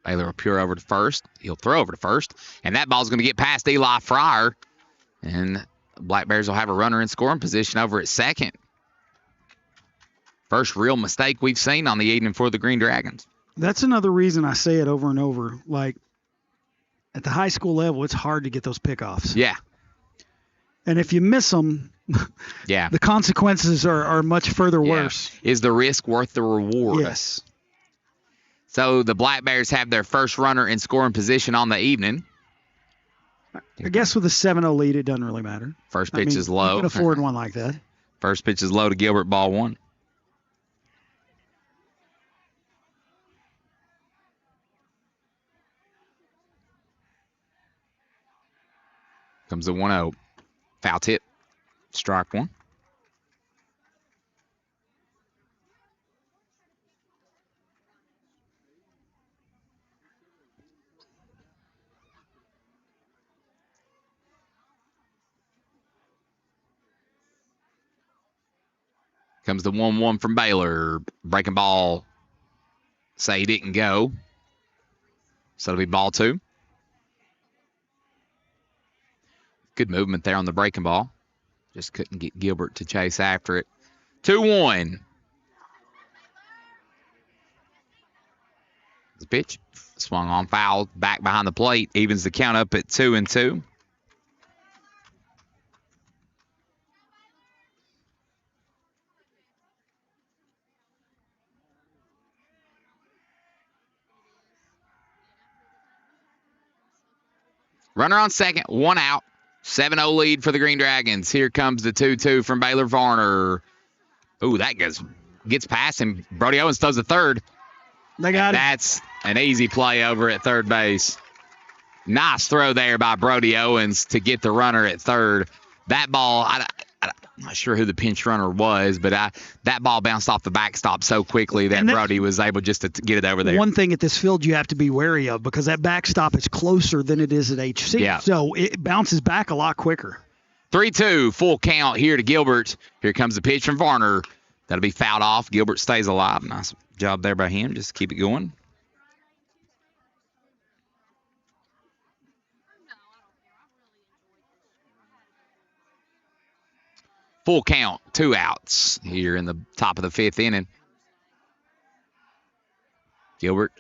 [SPEAKER 2] Baylor will peer over to first. He'll throw over to first. And that ball's going to get past Eli Fryer. And Black Bears will have a runner in scoring position over at second. First real mistake we've seen on the evening for the Green Dragons.
[SPEAKER 1] That's another reason I say it over and over. Like, at the high school level, it's hard to get those pickoffs.
[SPEAKER 2] Yeah.
[SPEAKER 1] And if you miss them,
[SPEAKER 2] yeah,
[SPEAKER 1] the consequences are much further worse.
[SPEAKER 2] Is the risk worth the reward?
[SPEAKER 1] Yes.
[SPEAKER 2] So the Black Bears have their first runner in scoring position on the evening.
[SPEAKER 1] I guess with a 7-0 lead, it doesn't really matter.
[SPEAKER 2] First pitch is low.
[SPEAKER 1] You can afford one like that.
[SPEAKER 2] First pitch is low to Gilbert, ball 1. Comes the 1-0. Foul tip. Strike 1. Comes the 1-1 from Baylor. Breaking ball. Say he didn't go. So it'll be ball 2. Good movement there on the breaking ball. Just couldn't get Gilbert to chase after it. 2-1. The pitch. Swung on, foul, back behind the plate. Evens the count up at 2-2. Runner on second, 1 out. 7-0 lead for the Green Dragons. Here comes the 2-2 from Baylor Varner. Ooh, that gets past him. Brody Owens throws the third.
[SPEAKER 1] They got it.
[SPEAKER 2] That's an easy play over at third base. Nice throw there by Brody Owens to get the runner at third. That ball, I'm not sure who the pinch runner was, but that ball bounced off the backstop so quickly that Brody was able just to get it over there.
[SPEAKER 1] One thing at this field you have to be wary of, because that backstop is closer than it is at HC.
[SPEAKER 2] Yeah.
[SPEAKER 1] So it bounces back a lot quicker.
[SPEAKER 2] 3-2, full count here to Gilbert. Here comes the pitch from Varner. That'll be fouled off. Gilbert stays alive. Nice job there by him. Just keep it going. Full count, 2 outs here in the top of the 5th inning. Gilbert.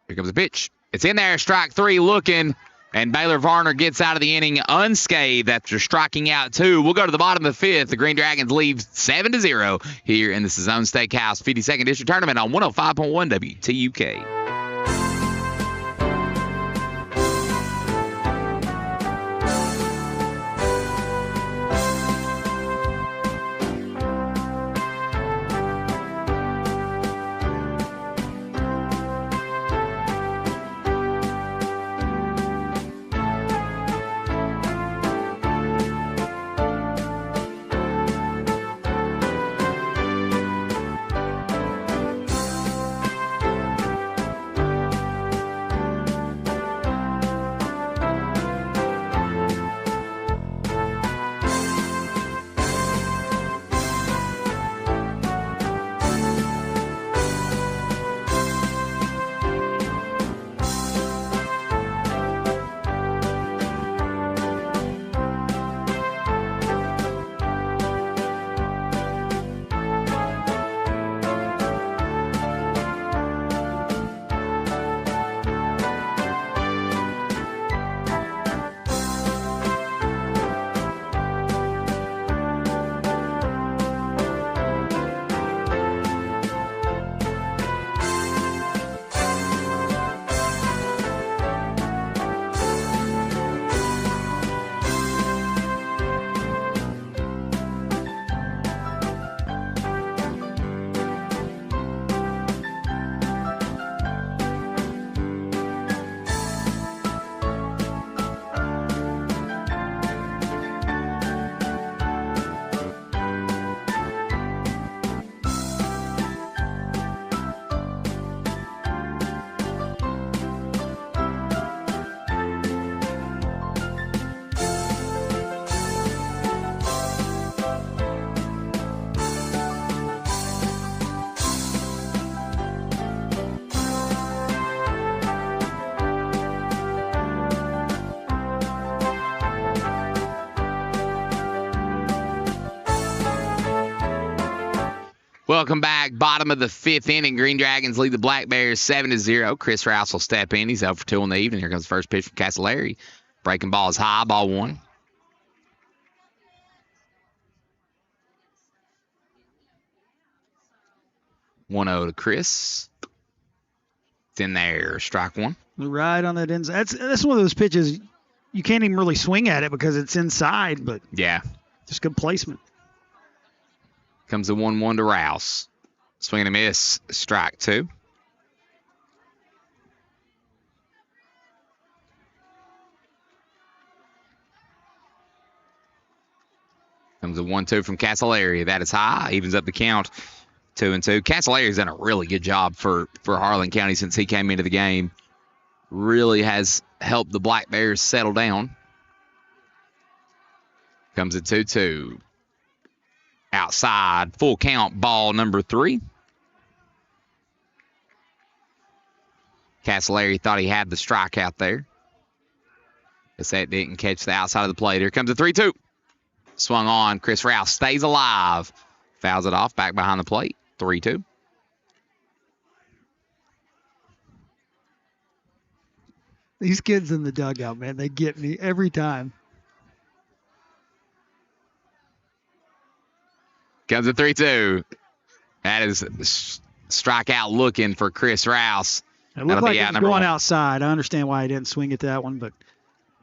[SPEAKER 2] Here comes the pitch. It's in there. Strike 3 looking. And Baylor Varner gets out of the inning unscathed after striking out 2. We'll go to the bottom of the 5th. The Green Dragons lead 7-0 here in the Sazon Steakhouse 52nd District Tournament on 105.1 WTUK. Welcome back. Bottom of the 5th inning. Green Dragons lead the Black Bears 7-0. Chris Rouse will step in. He's out for 2 in the evening. Here comes the first pitch from Castleberry. Breaking ball is high. Ball 1. One-0 to Chris. It's in there. Strike 1.
[SPEAKER 1] Right on that inside. That's one of those pitches you can't even really swing at it because it's inside, but
[SPEAKER 2] yeah,
[SPEAKER 1] just good placement.
[SPEAKER 2] Comes the 1-1 to Rouse. Swing and a miss. Strike 2. Comes a 1-2 from Castleberry. That is high. Evens up the count. 2-2. Castleberry's done a really good job for Harlan County since he came into the game. Really has helped the Black Bears settle down. Comes a 2-2. Outside, full count, ball number 3. Castleberry thought he had the strikeout there. Guess that didn't catch the outside of the plate. Here comes a 3-2. Swung on. Chris Rouse stays alive. Fouls it off back behind the plate. 3-2.
[SPEAKER 1] These kids in the dugout, man, they get me every time.
[SPEAKER 2] Comes a 3-2. That is strikeout looking for Chris Rouse.
[SPEAKER 1] It looked like it was going outside. I understand why he didn't swing at that one, but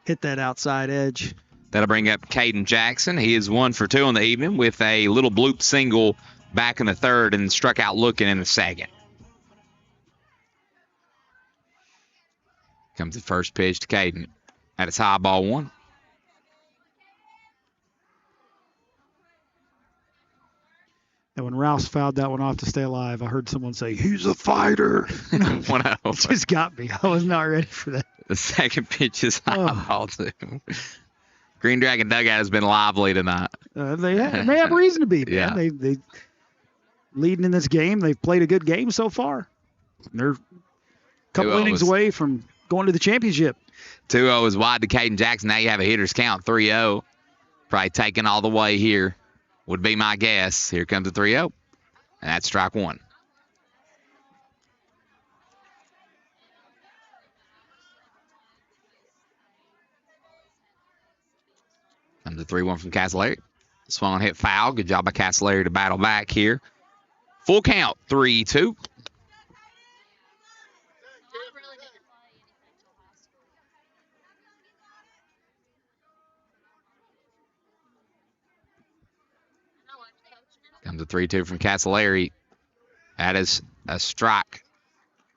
[SPEAKER 1] hit that outside edge.
[SPEAKER 2] That'll bring up Caden Jackson. He is 1 for 2 in the evening with a little bloop single back in the 3rd and struck out looking in the 2nd. Comes the first pitch to Caden. That is high, ball 1.
[SPEAKER 1] And when Rouse fouled that one off to stay alive, I heard someone say, "He's a fighter."
[SPEAKER 2] 1-0.
[SPEAKER 1] It just got me. I was not ready for that.
[SPEAKER 2] The second pitch is high, ball 2. Green Dragon dugout has been lively tonight.
[SPEAKER 1] They have reason to be, man.
[SPEAKER 2] Yeah.
[SPEAKER 1] They leading in this game. They've played a good game so far. They're a couple innings away from going to the championship.
[SPEAKER 2] 2-0 is wide to Caden Jackson. Now you have a hitter's count 3-0. Probably taking all the way here would be my guess. Here comes the 3-0. And that's strike one. Comes the 3-1 from Castleberry. Swung on, hit foul. Good job by Castleberry to battle back here. Full count, 3-2. Comes a 3-2 from Castleberry. That is a strike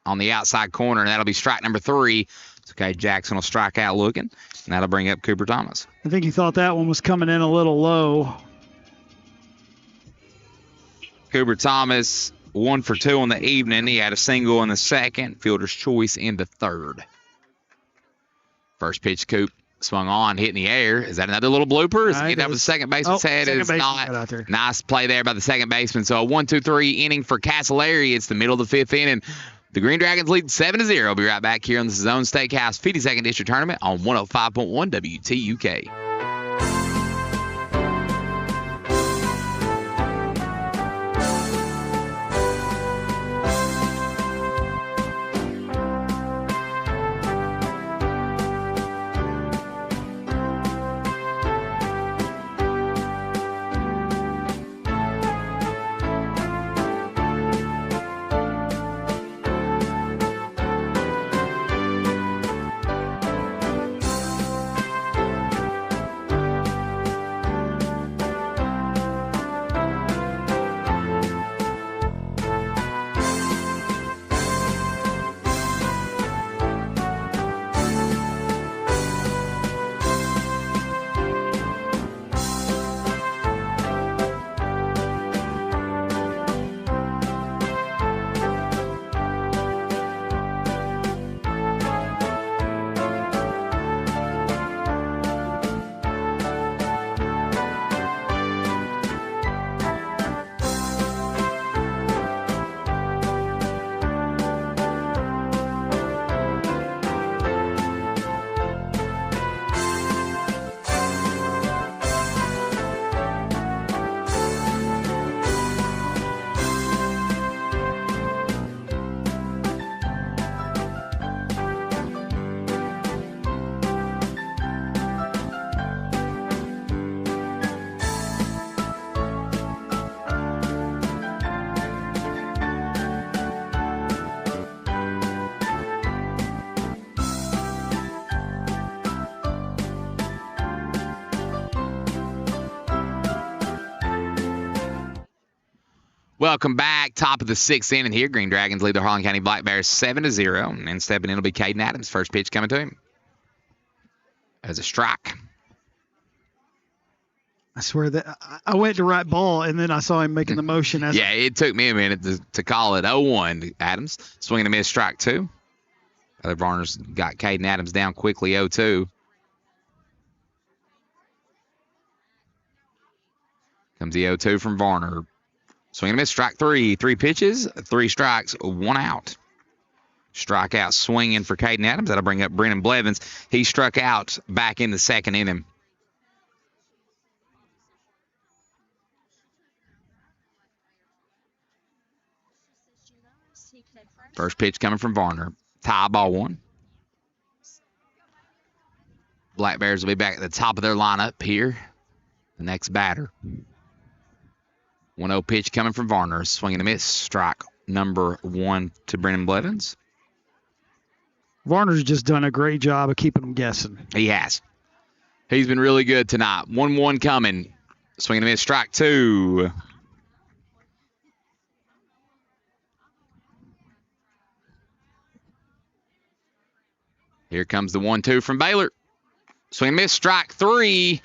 [SPEAKER 2] on the outside corner, and that'll be strike number 3. It's okay. Jackson will strike out looking, and that'll bring up Cooper Thomas.
[SPEAKER 1] I think he thought that one was coming in a little low.
[SPEAKER 2] Cooper Thomas, 1 for 2 on the evening. He had a single in the second, fielder's choice in the third. First pitch, Coop swung on, hit in the air. Is that another little blooper? Is it up with the second baseman's head? It's not. Nice play there by the second baseman. So a 1-2-3 inning for Castleberry. It's the middle of the 5th inning. The Green Dragons lead 7-0. We'll be right back here on the Sazon Steakhouse 52nd District Tournament on 105.1 WTUK. Welcome back. Top of the 6th inning here. Green Dragons lead the Harlan County Black Bears 7-0. And stepping in will be Caden Adams. First pitch coming to him. As a strike.
[SPEAKER 1] I swear that I went to right ball, and then I saw him making the motion.
[SPEAKER 2] Yeah, it took me a minute to call it 0-1. Adams swinging a miss, strike 2. Other Varner's got Caden Adams down quickly, 0-2. Comes the 0-2 from Varner. Swing and miss, strike 3. 3 pitches, 3 strikes, 1 out. Strikeout swinging for Caden Adams. That'll bring up Brennan Blevins. He struck out back in the second inning. First pitch coming from Varner. Tie ball 1. Black Bears will be back at the top of their lineup here. The next batter. 1-0 pitch coming from Varner. Swinging a miss. Strike number 1 to Brennan Blevins.
[SPEAKER 1] Varner's just done a great job of keeping them guessing.
[SPEAKER 2] He has. He's been really good tonight. 1-1 coming. Swinging a miss. Strike 2. Here comes the 1-2 from Baylor. Swing and miss. Strike 3.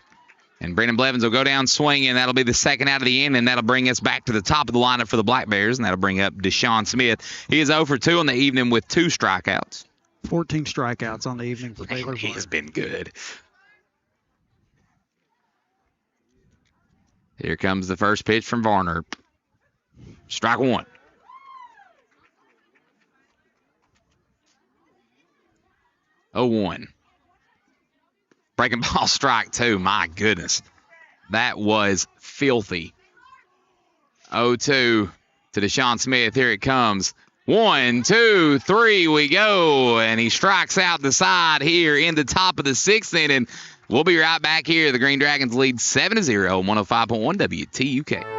[SPEAKER 2] And Brennan Blevins will go down swinging. That'll be the second out of the inning, and that'll bring us back to the top of the lineup for the Black Bears, and that'll bring up Deshaun Smith. He is 0 for 2 on the evening with 2 strikeouts.
[SPEAKER 1] 14 strikeouts on the evening for Baylor.
[SPEAKER 2] He has been good. Here comes the first pitch from Varner. Strike one. Oh, 1. Breaking ball, strike two. My goodness. That was filthy. 0-2 to Deshaun Smith. Here it comes. 1, 2, 3, we go. And he strikes out the side here in the top of the 6th inning. We'll be right back here. The Green Dragons lead 7-0 on 105.1 WTUK.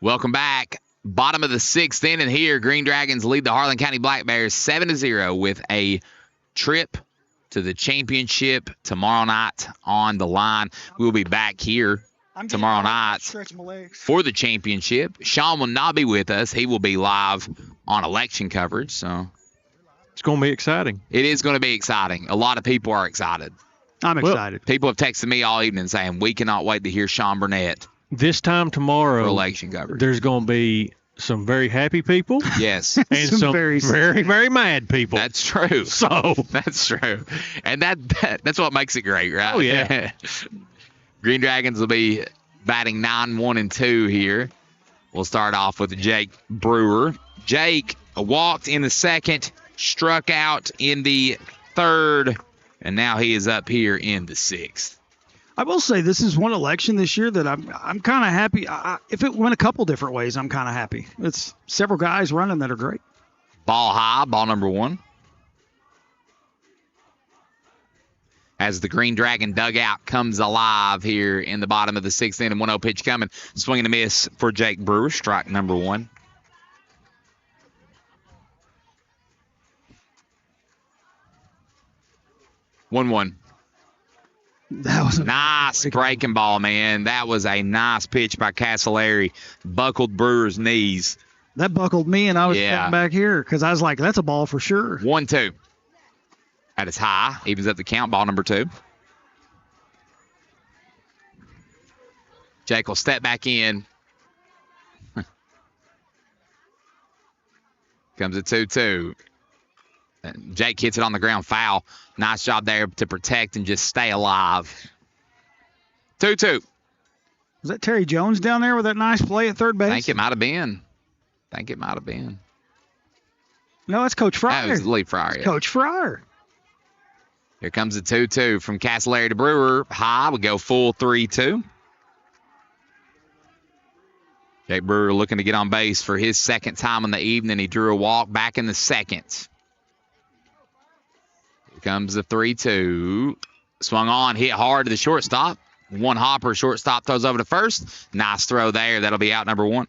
[SPEAKER 2] Welcome back. Bottom of the 6th inning here. Green Dragons lead the Harlan County Black Bears 7-0 with a trip to the championship tomorrow night on the line. We'll be back here tomorrow night for the championship. Sean will not be with us. He will be live on election coverage. So
[SPEAKER 3] it's going to be exciting.
[SPEAKER 2] It is going to be exciting. A lot of people are excited.
[SPEAKER 1] I'm excited.
[SPEAKER 2] People have texted me all evening saying we cannot wait to hear Sean Burnett.
[SPEAKER 3] This time tomorrow,
[SPEAKER 2] election coverage.
[SPEAKER 3] There's going to be some very happy people.
[SPEAKER 2] Yes.
[SPEAKER 3] And some very, very mad people.
[SPEAKER 2] That's true.
[SPEAKER 3] So
[SPEAKER 2] that's true. And that's what makes it great, right?
[SPEAKER 3] Oh, yeah.
[SPEAKER 2] Green Dragons will be batting 9-1-2 here. We'll start off with Jake Brewer. Jake walked in the 2nd, struck out in the 3rd, and now he is up here in the 6th.
[SPEAKER 1] I will say this is one election this year that I'm kind of happy. If it went a couple different ways, I'm kind of happy. It's several guys running that are great.
[SPEAKER 2] Ball high, ball number 1. As the Green Dragon dugout comes alive here in the bottom of the 6th inning, 1-0 pitch coming. Swing and a miss for Jake Brewer, strike number 1. One.
[SPEAKER 1] That was a
[SPEAKER 2] nice breaking ball, man. That was a nice pitch by Castellari. Buckled Brewer's knees.
[SPEAKER 1] That buckled me, and I was sitting back here because I was like, that's a ball for sure.
[SPEAKER 2] 1-2. That is high. Evens up the count. Ball number 2. Jake will step back in. Comes a 2-2. Jake hits it on the ground, foul. Nice job there to protect and just stay alive. 2-2.
[SPEAKER 1] Was that Terry Jones down there with that nice play at third base?
[SPEAKER 2] I think it might have been.
[SPEAKER 1] No, it's Coach Fryer.
[SPEAKER 2] That was Lee Fryer. Yeah.
[SPEAKER 1] Coach Fryer.
[SPEAKER 2] Here comes the 2-2 from Castellari to Brewer. High. We go full 3-2. Jake Brewer looking to get on base for his 2nd time in the evening. He drew a walk back in the 2nd. Comes the 3-2. Swung on, hit hard to the shortstop. One hopper, shortstop throws over to first. Nice throw there. That'll be out number 1.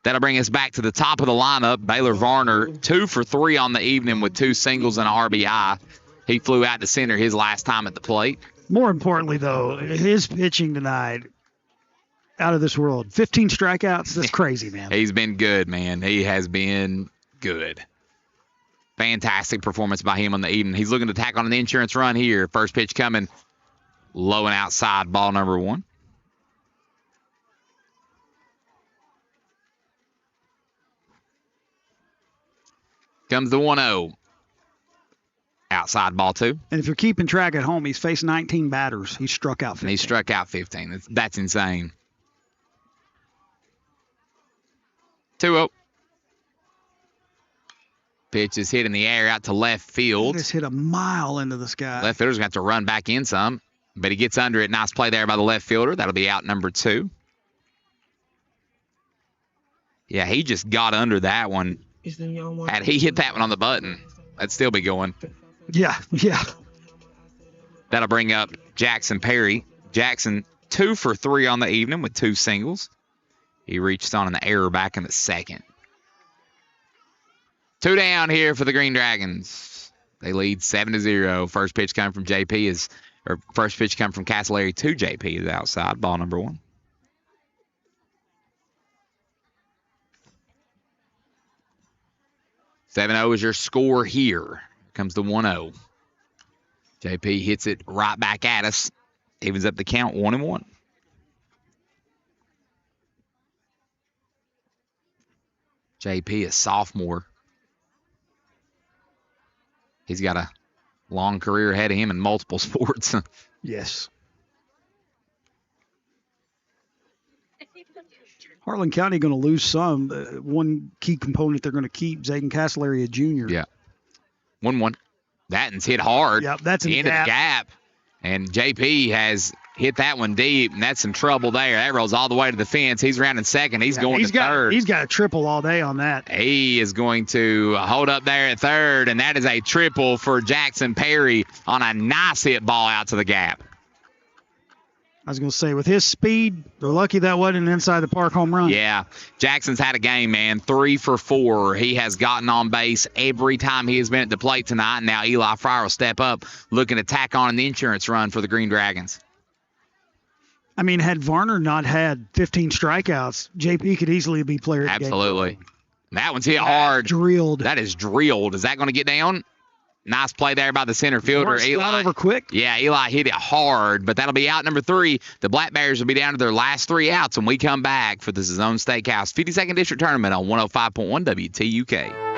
[SPEAKER 2] That'll bring us back to the top of the lineup. Baylor Varner, 2 for 3 on the evening with 2 singles and an RBI. He flew out to center his last time at the plate.
[SPEAKER 1] More importantly, though, his pitching tonight, out of this world. 15 strikeouts. That's crazy, man.
[SPEAKER 2] He's been good, man. He has been good. Fantastic performance by him on the evening. He's looking to tack on an insurance run here. First pitch coming low and outside, ball number 1. Comes the 1-0. Outside, ball 2.
[SPEAKER 1] And if you're keeping track at home, he's faced 19 batters. He struck out 15.
[SPEAKER 2] And he struck out 15. That's insane. 2-0. Pitch is hit in the air out to left field.
[SPEAKER 1] Just hit a mile into the sky.
[SPEAKER 2] Left fielder's going to have to run back in some, but he gets under it. Nice play there by the left fielder. That'll be out number 2. Yeah, he just got under that one. Had he hit that one on the button, that'd still be going.
[SPEAKER 1] Yeah.
[SPEAKER 2] That'll bring up Jackson Perry. Jackson 2 for 3 on the evening with 2 singles. He reached on an error back in the second. 2 down here for the Green Dragons. They lead 7-0. First pitch coming from first pitch coming from Castleberry to JP is outside. Ball number 1. "7-0 is your score here. Here comes the 1-0. JP hits it right back at us. Evens up the count 1-1. JP, a sophomore. He's got a long career ahead of him in multiple sports.
[SPEAKER 1] Yes. Harlan County going to lose some. One key component they're going to keep, Zayden Castleberry, a junior.
[SPEAKER 2] Yeah. 1-1. That one's hit hard.
[SPEAKER 1] Yep, that's
[SPEAKER 2] into the gap. And JP has hit that one deep, and that's some trouble there. That rolls all the way to the fence. He's rounding second. He's going to third.
[SPEAKER 1] He's got a triple all day on that.
[SPEAKER 2] He is going to hold up there at third, and that is a triple for Jackson Perry on a nice hit ball out to the gap.
[SPEAKER 1] I was going to say, with his speed, they're lucky that wasn't an inside the park home run.
[SPEAKER 2] Yeah. Jackson's had a game, man. 3 for 4. He has gotten on base every time he has been at the plate tonight. And now Eli Fryer will step up, looking to tack on the insurance run for the Green Dragons.
[SPEAKER 1] I mean, had Varner not had 15 strikeouts, JP could easily be player of the game.
[SPEAKER 2] Absolutely. That one's hit hard.
[SPEAKER 1] Drilled.
[SPEAKER 2] That is drilled. Is that going to get down? Nice play there by the center fielder.
[SPEAKER 1] Eli over quick.
[SPEAKER 2] Yeah, Eli hit it hard, but that'll be out number 3. The Black Bears will be down to their last 3 outs when we come back for the Sazon Steakhouse 52nd District Tournament on 105.1 WTUK.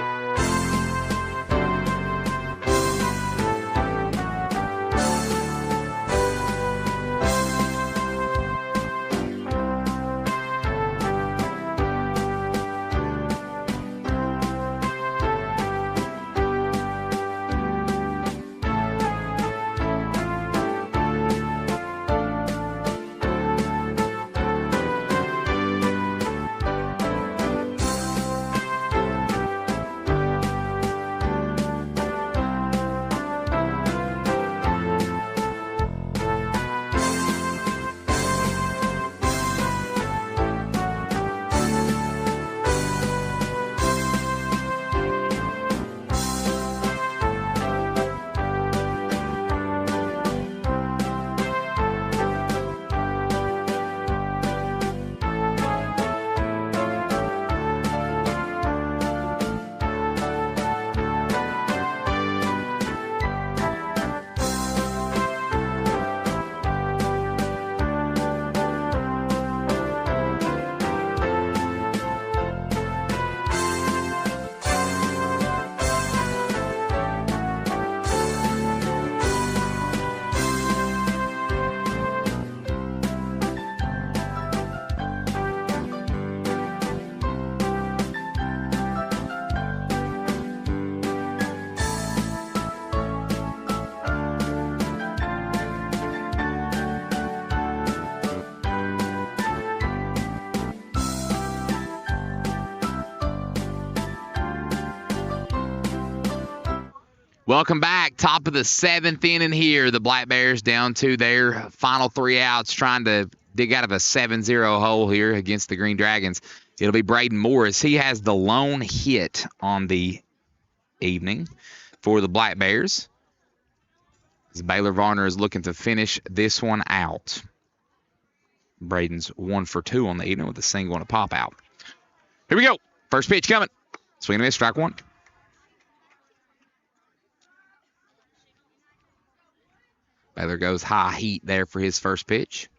[SPEAKER 2] Welcome back. Top of the 7th inning here. The Black Bears down to their final 3 outs, trying to dig out of a 7-0 hole here against the Green Dragons. It'll be Braden Morris. He has the lone hit on the evening for the Black Bears, as Baylor Varner is looking to finish this one out. Braden's 1 for 2 on the evening with a single and a pop out. Here we go. First pitch coming. Swing and a miss, strike 1. Baylor goes high heat there for his first pitch.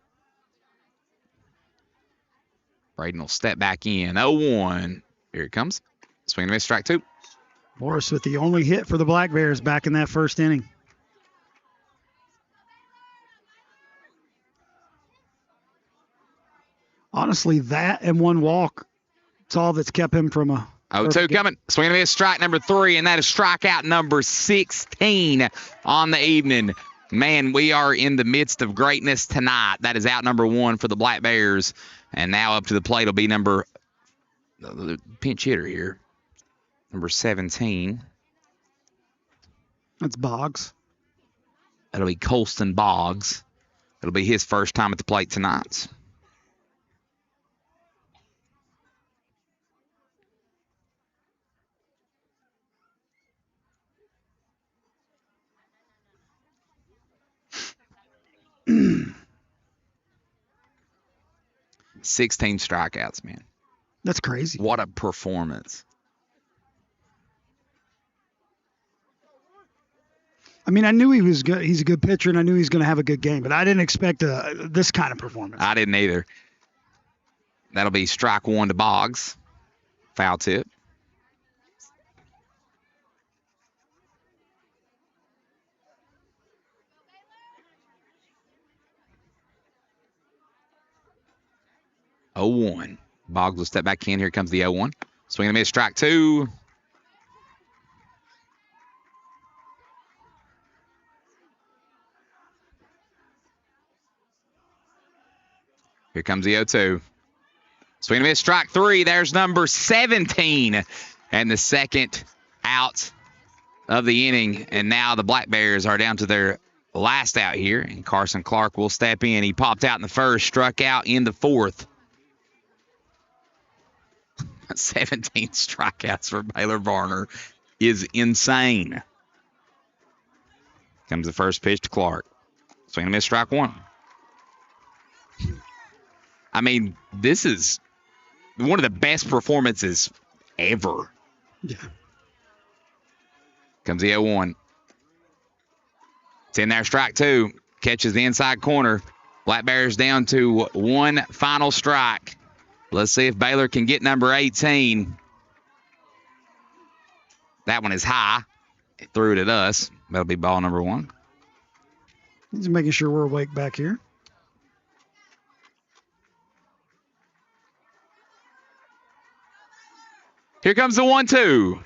[SPEAKER 2] Braden will step back in. 0-1. Here it comes. Swing and miss, strike 2.
[SPEAKER 1] Morris with the only hit for the Black Bears back in that first inning. Honestly, that and one walk, it's all that's kept him from a
[SPEAKER 2] 0-2 coming. Swing and miss, strike number 3, and that is strikeout number 16 on the evening. Man, we are in the midst of greatness tonight. That is out number 1 for the Black Bears. And now up to the plate will be the pinch hitter here, number 17.
[SPEAKER 1] That's Boggs.
[SPEAKER 2] That'll be Colston Boggs. It'll be his first time at the plate tonight.
[SPEAKER 1] Mm.
[SPEAKER 2] 16 strikeouts, man.
[SPEAKER 1] That's crazy.
[SPEAKER 2] What a performance.
[SPEAKER 1] I mean, I knew he was good. He's a good pitcher, and I knew he was going to have a good game, but I didn't expect this kind of performance.
[SPEAKER 2] I didn't either. That'll be strike 1 to Boggs. Foul tip. Oh, 1. Boggs will step back in. Here comes the 0-1. Swing and miss, strike 2. Here comes the 0-2. Swing and miss, strike 3. There's number 17. And the second out of the inning. And now the Black Bears are down to their last out here. And Carson Clark will step in. He popped out in the first, struck out in the fourth. 17 strikeouts for Baylor Varner is insane. Comes the first pitch to Clark. Swing and miss, strike 1. I mean, this is one of the best performances ever.
[SPEAKER 1] Yeah.
[SPEAKER 2] Comes the 0-1. It's in there, strike 2. Catches the inside corner. Black Bears down to 1 final strike. Let's see if Baylor can get number 18. That one is high. He threw it at us. That'll be ball number 1.
[SPEAKER 1] He's making sure we're awake back here.
[SPEAKER 2] Here comes the 1-2.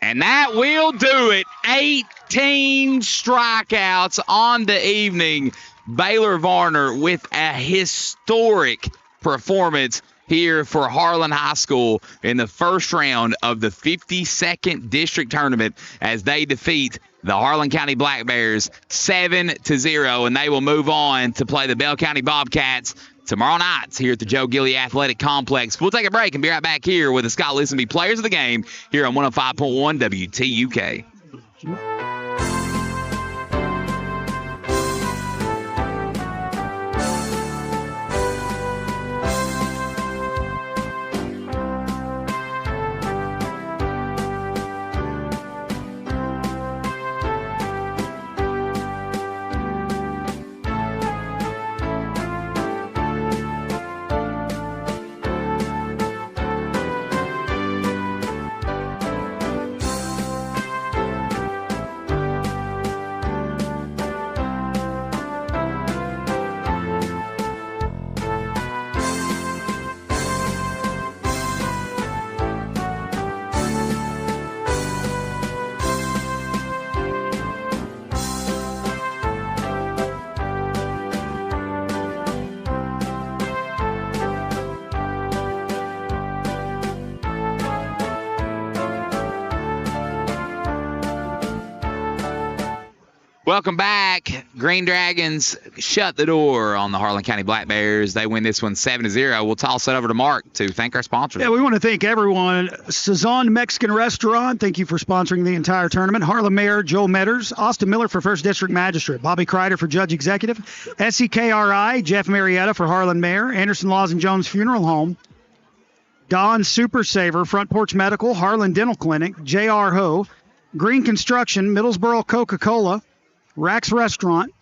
[SPEAKER 2] And that will do it. 18 strikeouts on the evening. Baylor Varner with a historic performance here for Harlan High School in the first round of the 52nd District Tournament as they defeat the Harlan County Black Bears 7-0, and they will move on to play the Bell County Bobcats tomorrow night here at the Joe Gilly Athletic Complex. We'll take a break and be right back here with the Scott Listenby Players of the Game here on 105.1 WTUK. Welcome back. Green Dragons shut the door on the Harlan County Black Bears. They win this one 7-0. We'll toss it over to Mark to thank our sponsors.
[SPEAKER 1] Yeah, we want to thank everyone. Sazon Mexican Restaurant, thank you for sponsoring the entire tournament. Harlan Mayor Joe Metters, Austin Miller for First District Magistrate, Bobby Kreider for Judge Executive, SEKRI, Jeff Marietta for Harlan Mayor, Anderson Laws and Jones Funeral Home, Don Super Saver, Front Porch Medical, Harlan Dental Clinic, J.R. Ho, Green Construction, Middlesboro Coca-Cola, Rack's Restaurant,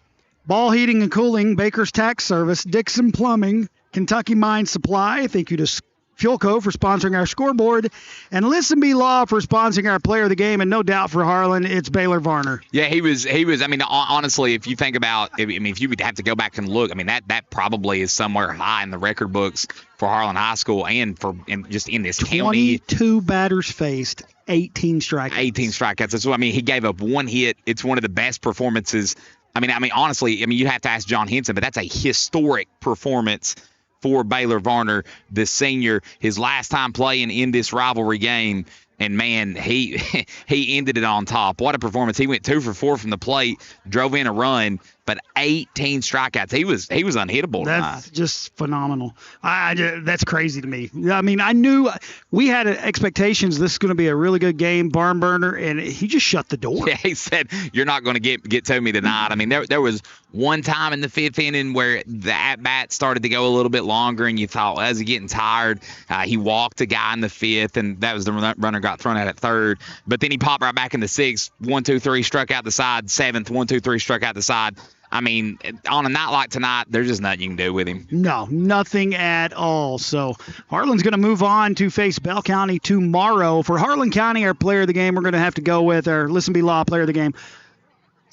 [SPEAKER 1] Ball Heating and Cooling, Baker's Tax Service, Dixon Plumbing, Kentucky Mine Supply. Thank you to Fuelco for sponsoring our scoreboard, and Listen Be Law for sponsoring our player of the game. And no doubt for Harlan, it's Baylor Varner.
[SPEAKER 2] Yeah, he was. I mean, honestly, if you think about, if you would have to go back and look, I mean, that probably is somewhere high in the record books for Harlan High School and just in this county.
[SPEAKER 1] 22 batters faced, 18 strikeouts.
[SPEAKER 2] 18 strikeouts. So I mean, he gave up one hit. It's one of the best performances. I mean, honestly, you'd have to ask John Henson, but that's a historic performance for Baylor Varner, the senior, his last time playing in this rivalry game. And, man, he ended it on top. What a performance. He went 2 for 4 from the plate, drove in a run, but 18 strikeouts. He was unhittable
[SPEAKER 1] That's
[SPEAKER 2] tonight.
[SPEAKER 1] just phenomenal. That's crazy to me. I mean, I knew we had expectations this is going to be a really good game, barn burner, and he just shut the door.
[SPEAKER 2] Yeah, he said, you're not going to get to me tonight. I mean, there was one time in the 5th inning where the at-bat started to go a little bit longer, and you thought, well, is he getting tired? He walked a guy in the 5th, and that was the runner got thrown out at 3rd. But then he popped right back in the 6th, 1, 2, 3, struck out the side, 7th, 1, 2, 3, struck out the side. I mean, on a night like tonight, there's just nothing you can do with him.
[SPEAKER 1] No, nothing at all. So Harlan's going to move on to face Bell County tomorrow. For Harlan County, our player of the game, we're going to have to go with our Listen Be Law player of the game.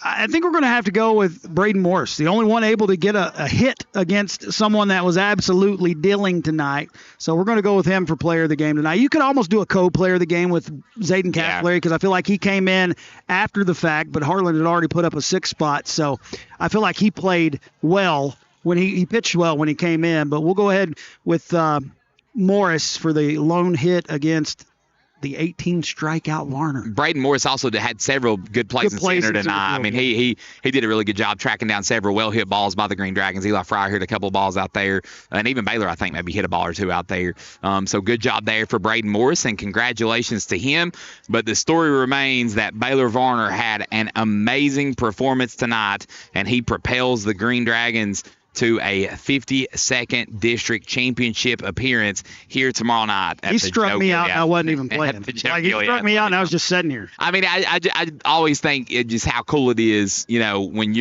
[SPEAKER 1] I think we're going to have to go with Braden Morris, the only one able to get a hit against someone that was absolutely dealing tonight. So we're going to go with him for player of the game tonight. You could almost do a co-player of the game with Zayden Cavallari because I feel like he came in after the fact, but Harlan had already put up a 6th spot. So I feel like he played well when he pitched well when he came in. But we'll go ahead with Morris for the lone hit against the 18 strikeout Varner.
[SPEAKER 2] Braden Morris also had several good plays in center tonight. I mean, he did a really good job tracking down several well-hit balls by the Green Dragons. Eli Fryer hit a couple of balls out there, and even Baylor, I think, maybe hit a ball or two out there. So good job there for Braden Morris, and congratulations to him. But the story remains that Baylor Varner had an amazing performance tonight, and he propels the Green Dragons to a 52nd District Championship appearance here tomorrow night.
[SPEAKER 1] He struck me out, and I wasn't even playing. He struck me out, and I was just sitting here.
[SPEAKER 2] I mean, I always think just how cool it is, when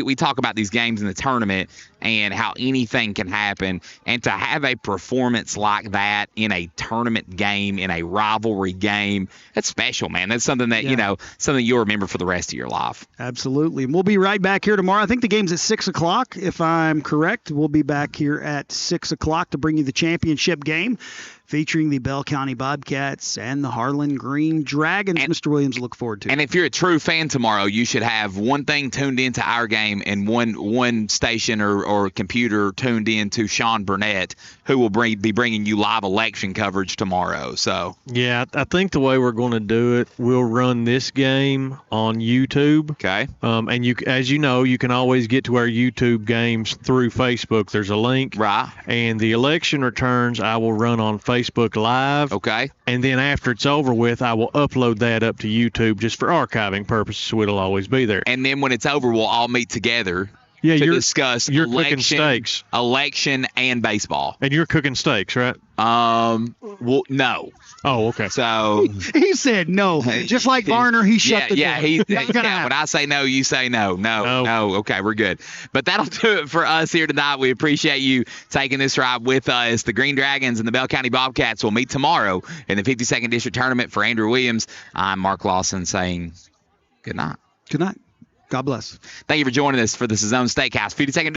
[SPEAKER 2] we talk about these games in the tournament and how anything can happen, and to have a performance like that in a tournament game, in a rivalry game, that's special, man. That's something that, something you'll remember for the rest of your life.
[SPEAKER 1] Absolutely. And we'll be right back here tomorrow. I think the game's at 6 o'clock, if I'm correct. We'll be back here at 6 o'clock to bring you the championship game featuring the Bell County Bobcats and the Harlan Green Dragons. And Mr. Williams, look forward to it.
[SPEAKER 2] And if you're a true fan tomorrow, you should have one thing tuned into our game and one station or computer tuned in to Sean Burnett, who will be bringing you live election coverage tomorrow. So
[SPEAKER 3] yeah, I think the way we're going to do it, we'll run this game on YouTube.
[SPEAKER 2] Okay.
[SPEAKER 3] And as you know, you can always get to our YouTube games through Facebook. There's a link.
[SPEAKER 2] Right.
[SPEAKER 3] And the election returns I will run on Facebook Live.
[SPEAKER 2] Okay.
[SPEAKER 3] And then after it's over with, I will upload that up to YouTube just for archiving purposes, so it'll always be there.
[SPEAKER 2] And then when it's over, we'll all meet together to discuss
[SPEAKER 3] cooking steaks,
[SPEAKER 2] election, and baseball.
[SPEAKER 3] And you're cooking steaks, right?
[SPEAKER 2] Well, no.
[SPEAKER 3] Oh, okay.
[SPEAKER 2] So
[SPEAKER 1] he said no. Just like Varner, he shut the door.
[SPEAKER 2] Yeah, when I say no, you say no. No. Okay, we're good. But that'll do it for us here tonight. We appreciate you taking this ride with us. The Green Dragons and the Bell County Bobcats will meet tomorrow in the 52nd District Tournament. For Andrew Williams, I'm Mark Lawson saying good night.
[SPEAKER 1] Good night. God bless.
[SPEAKER 2] Thank you for joining us for the Sazon Steakhouse 52nd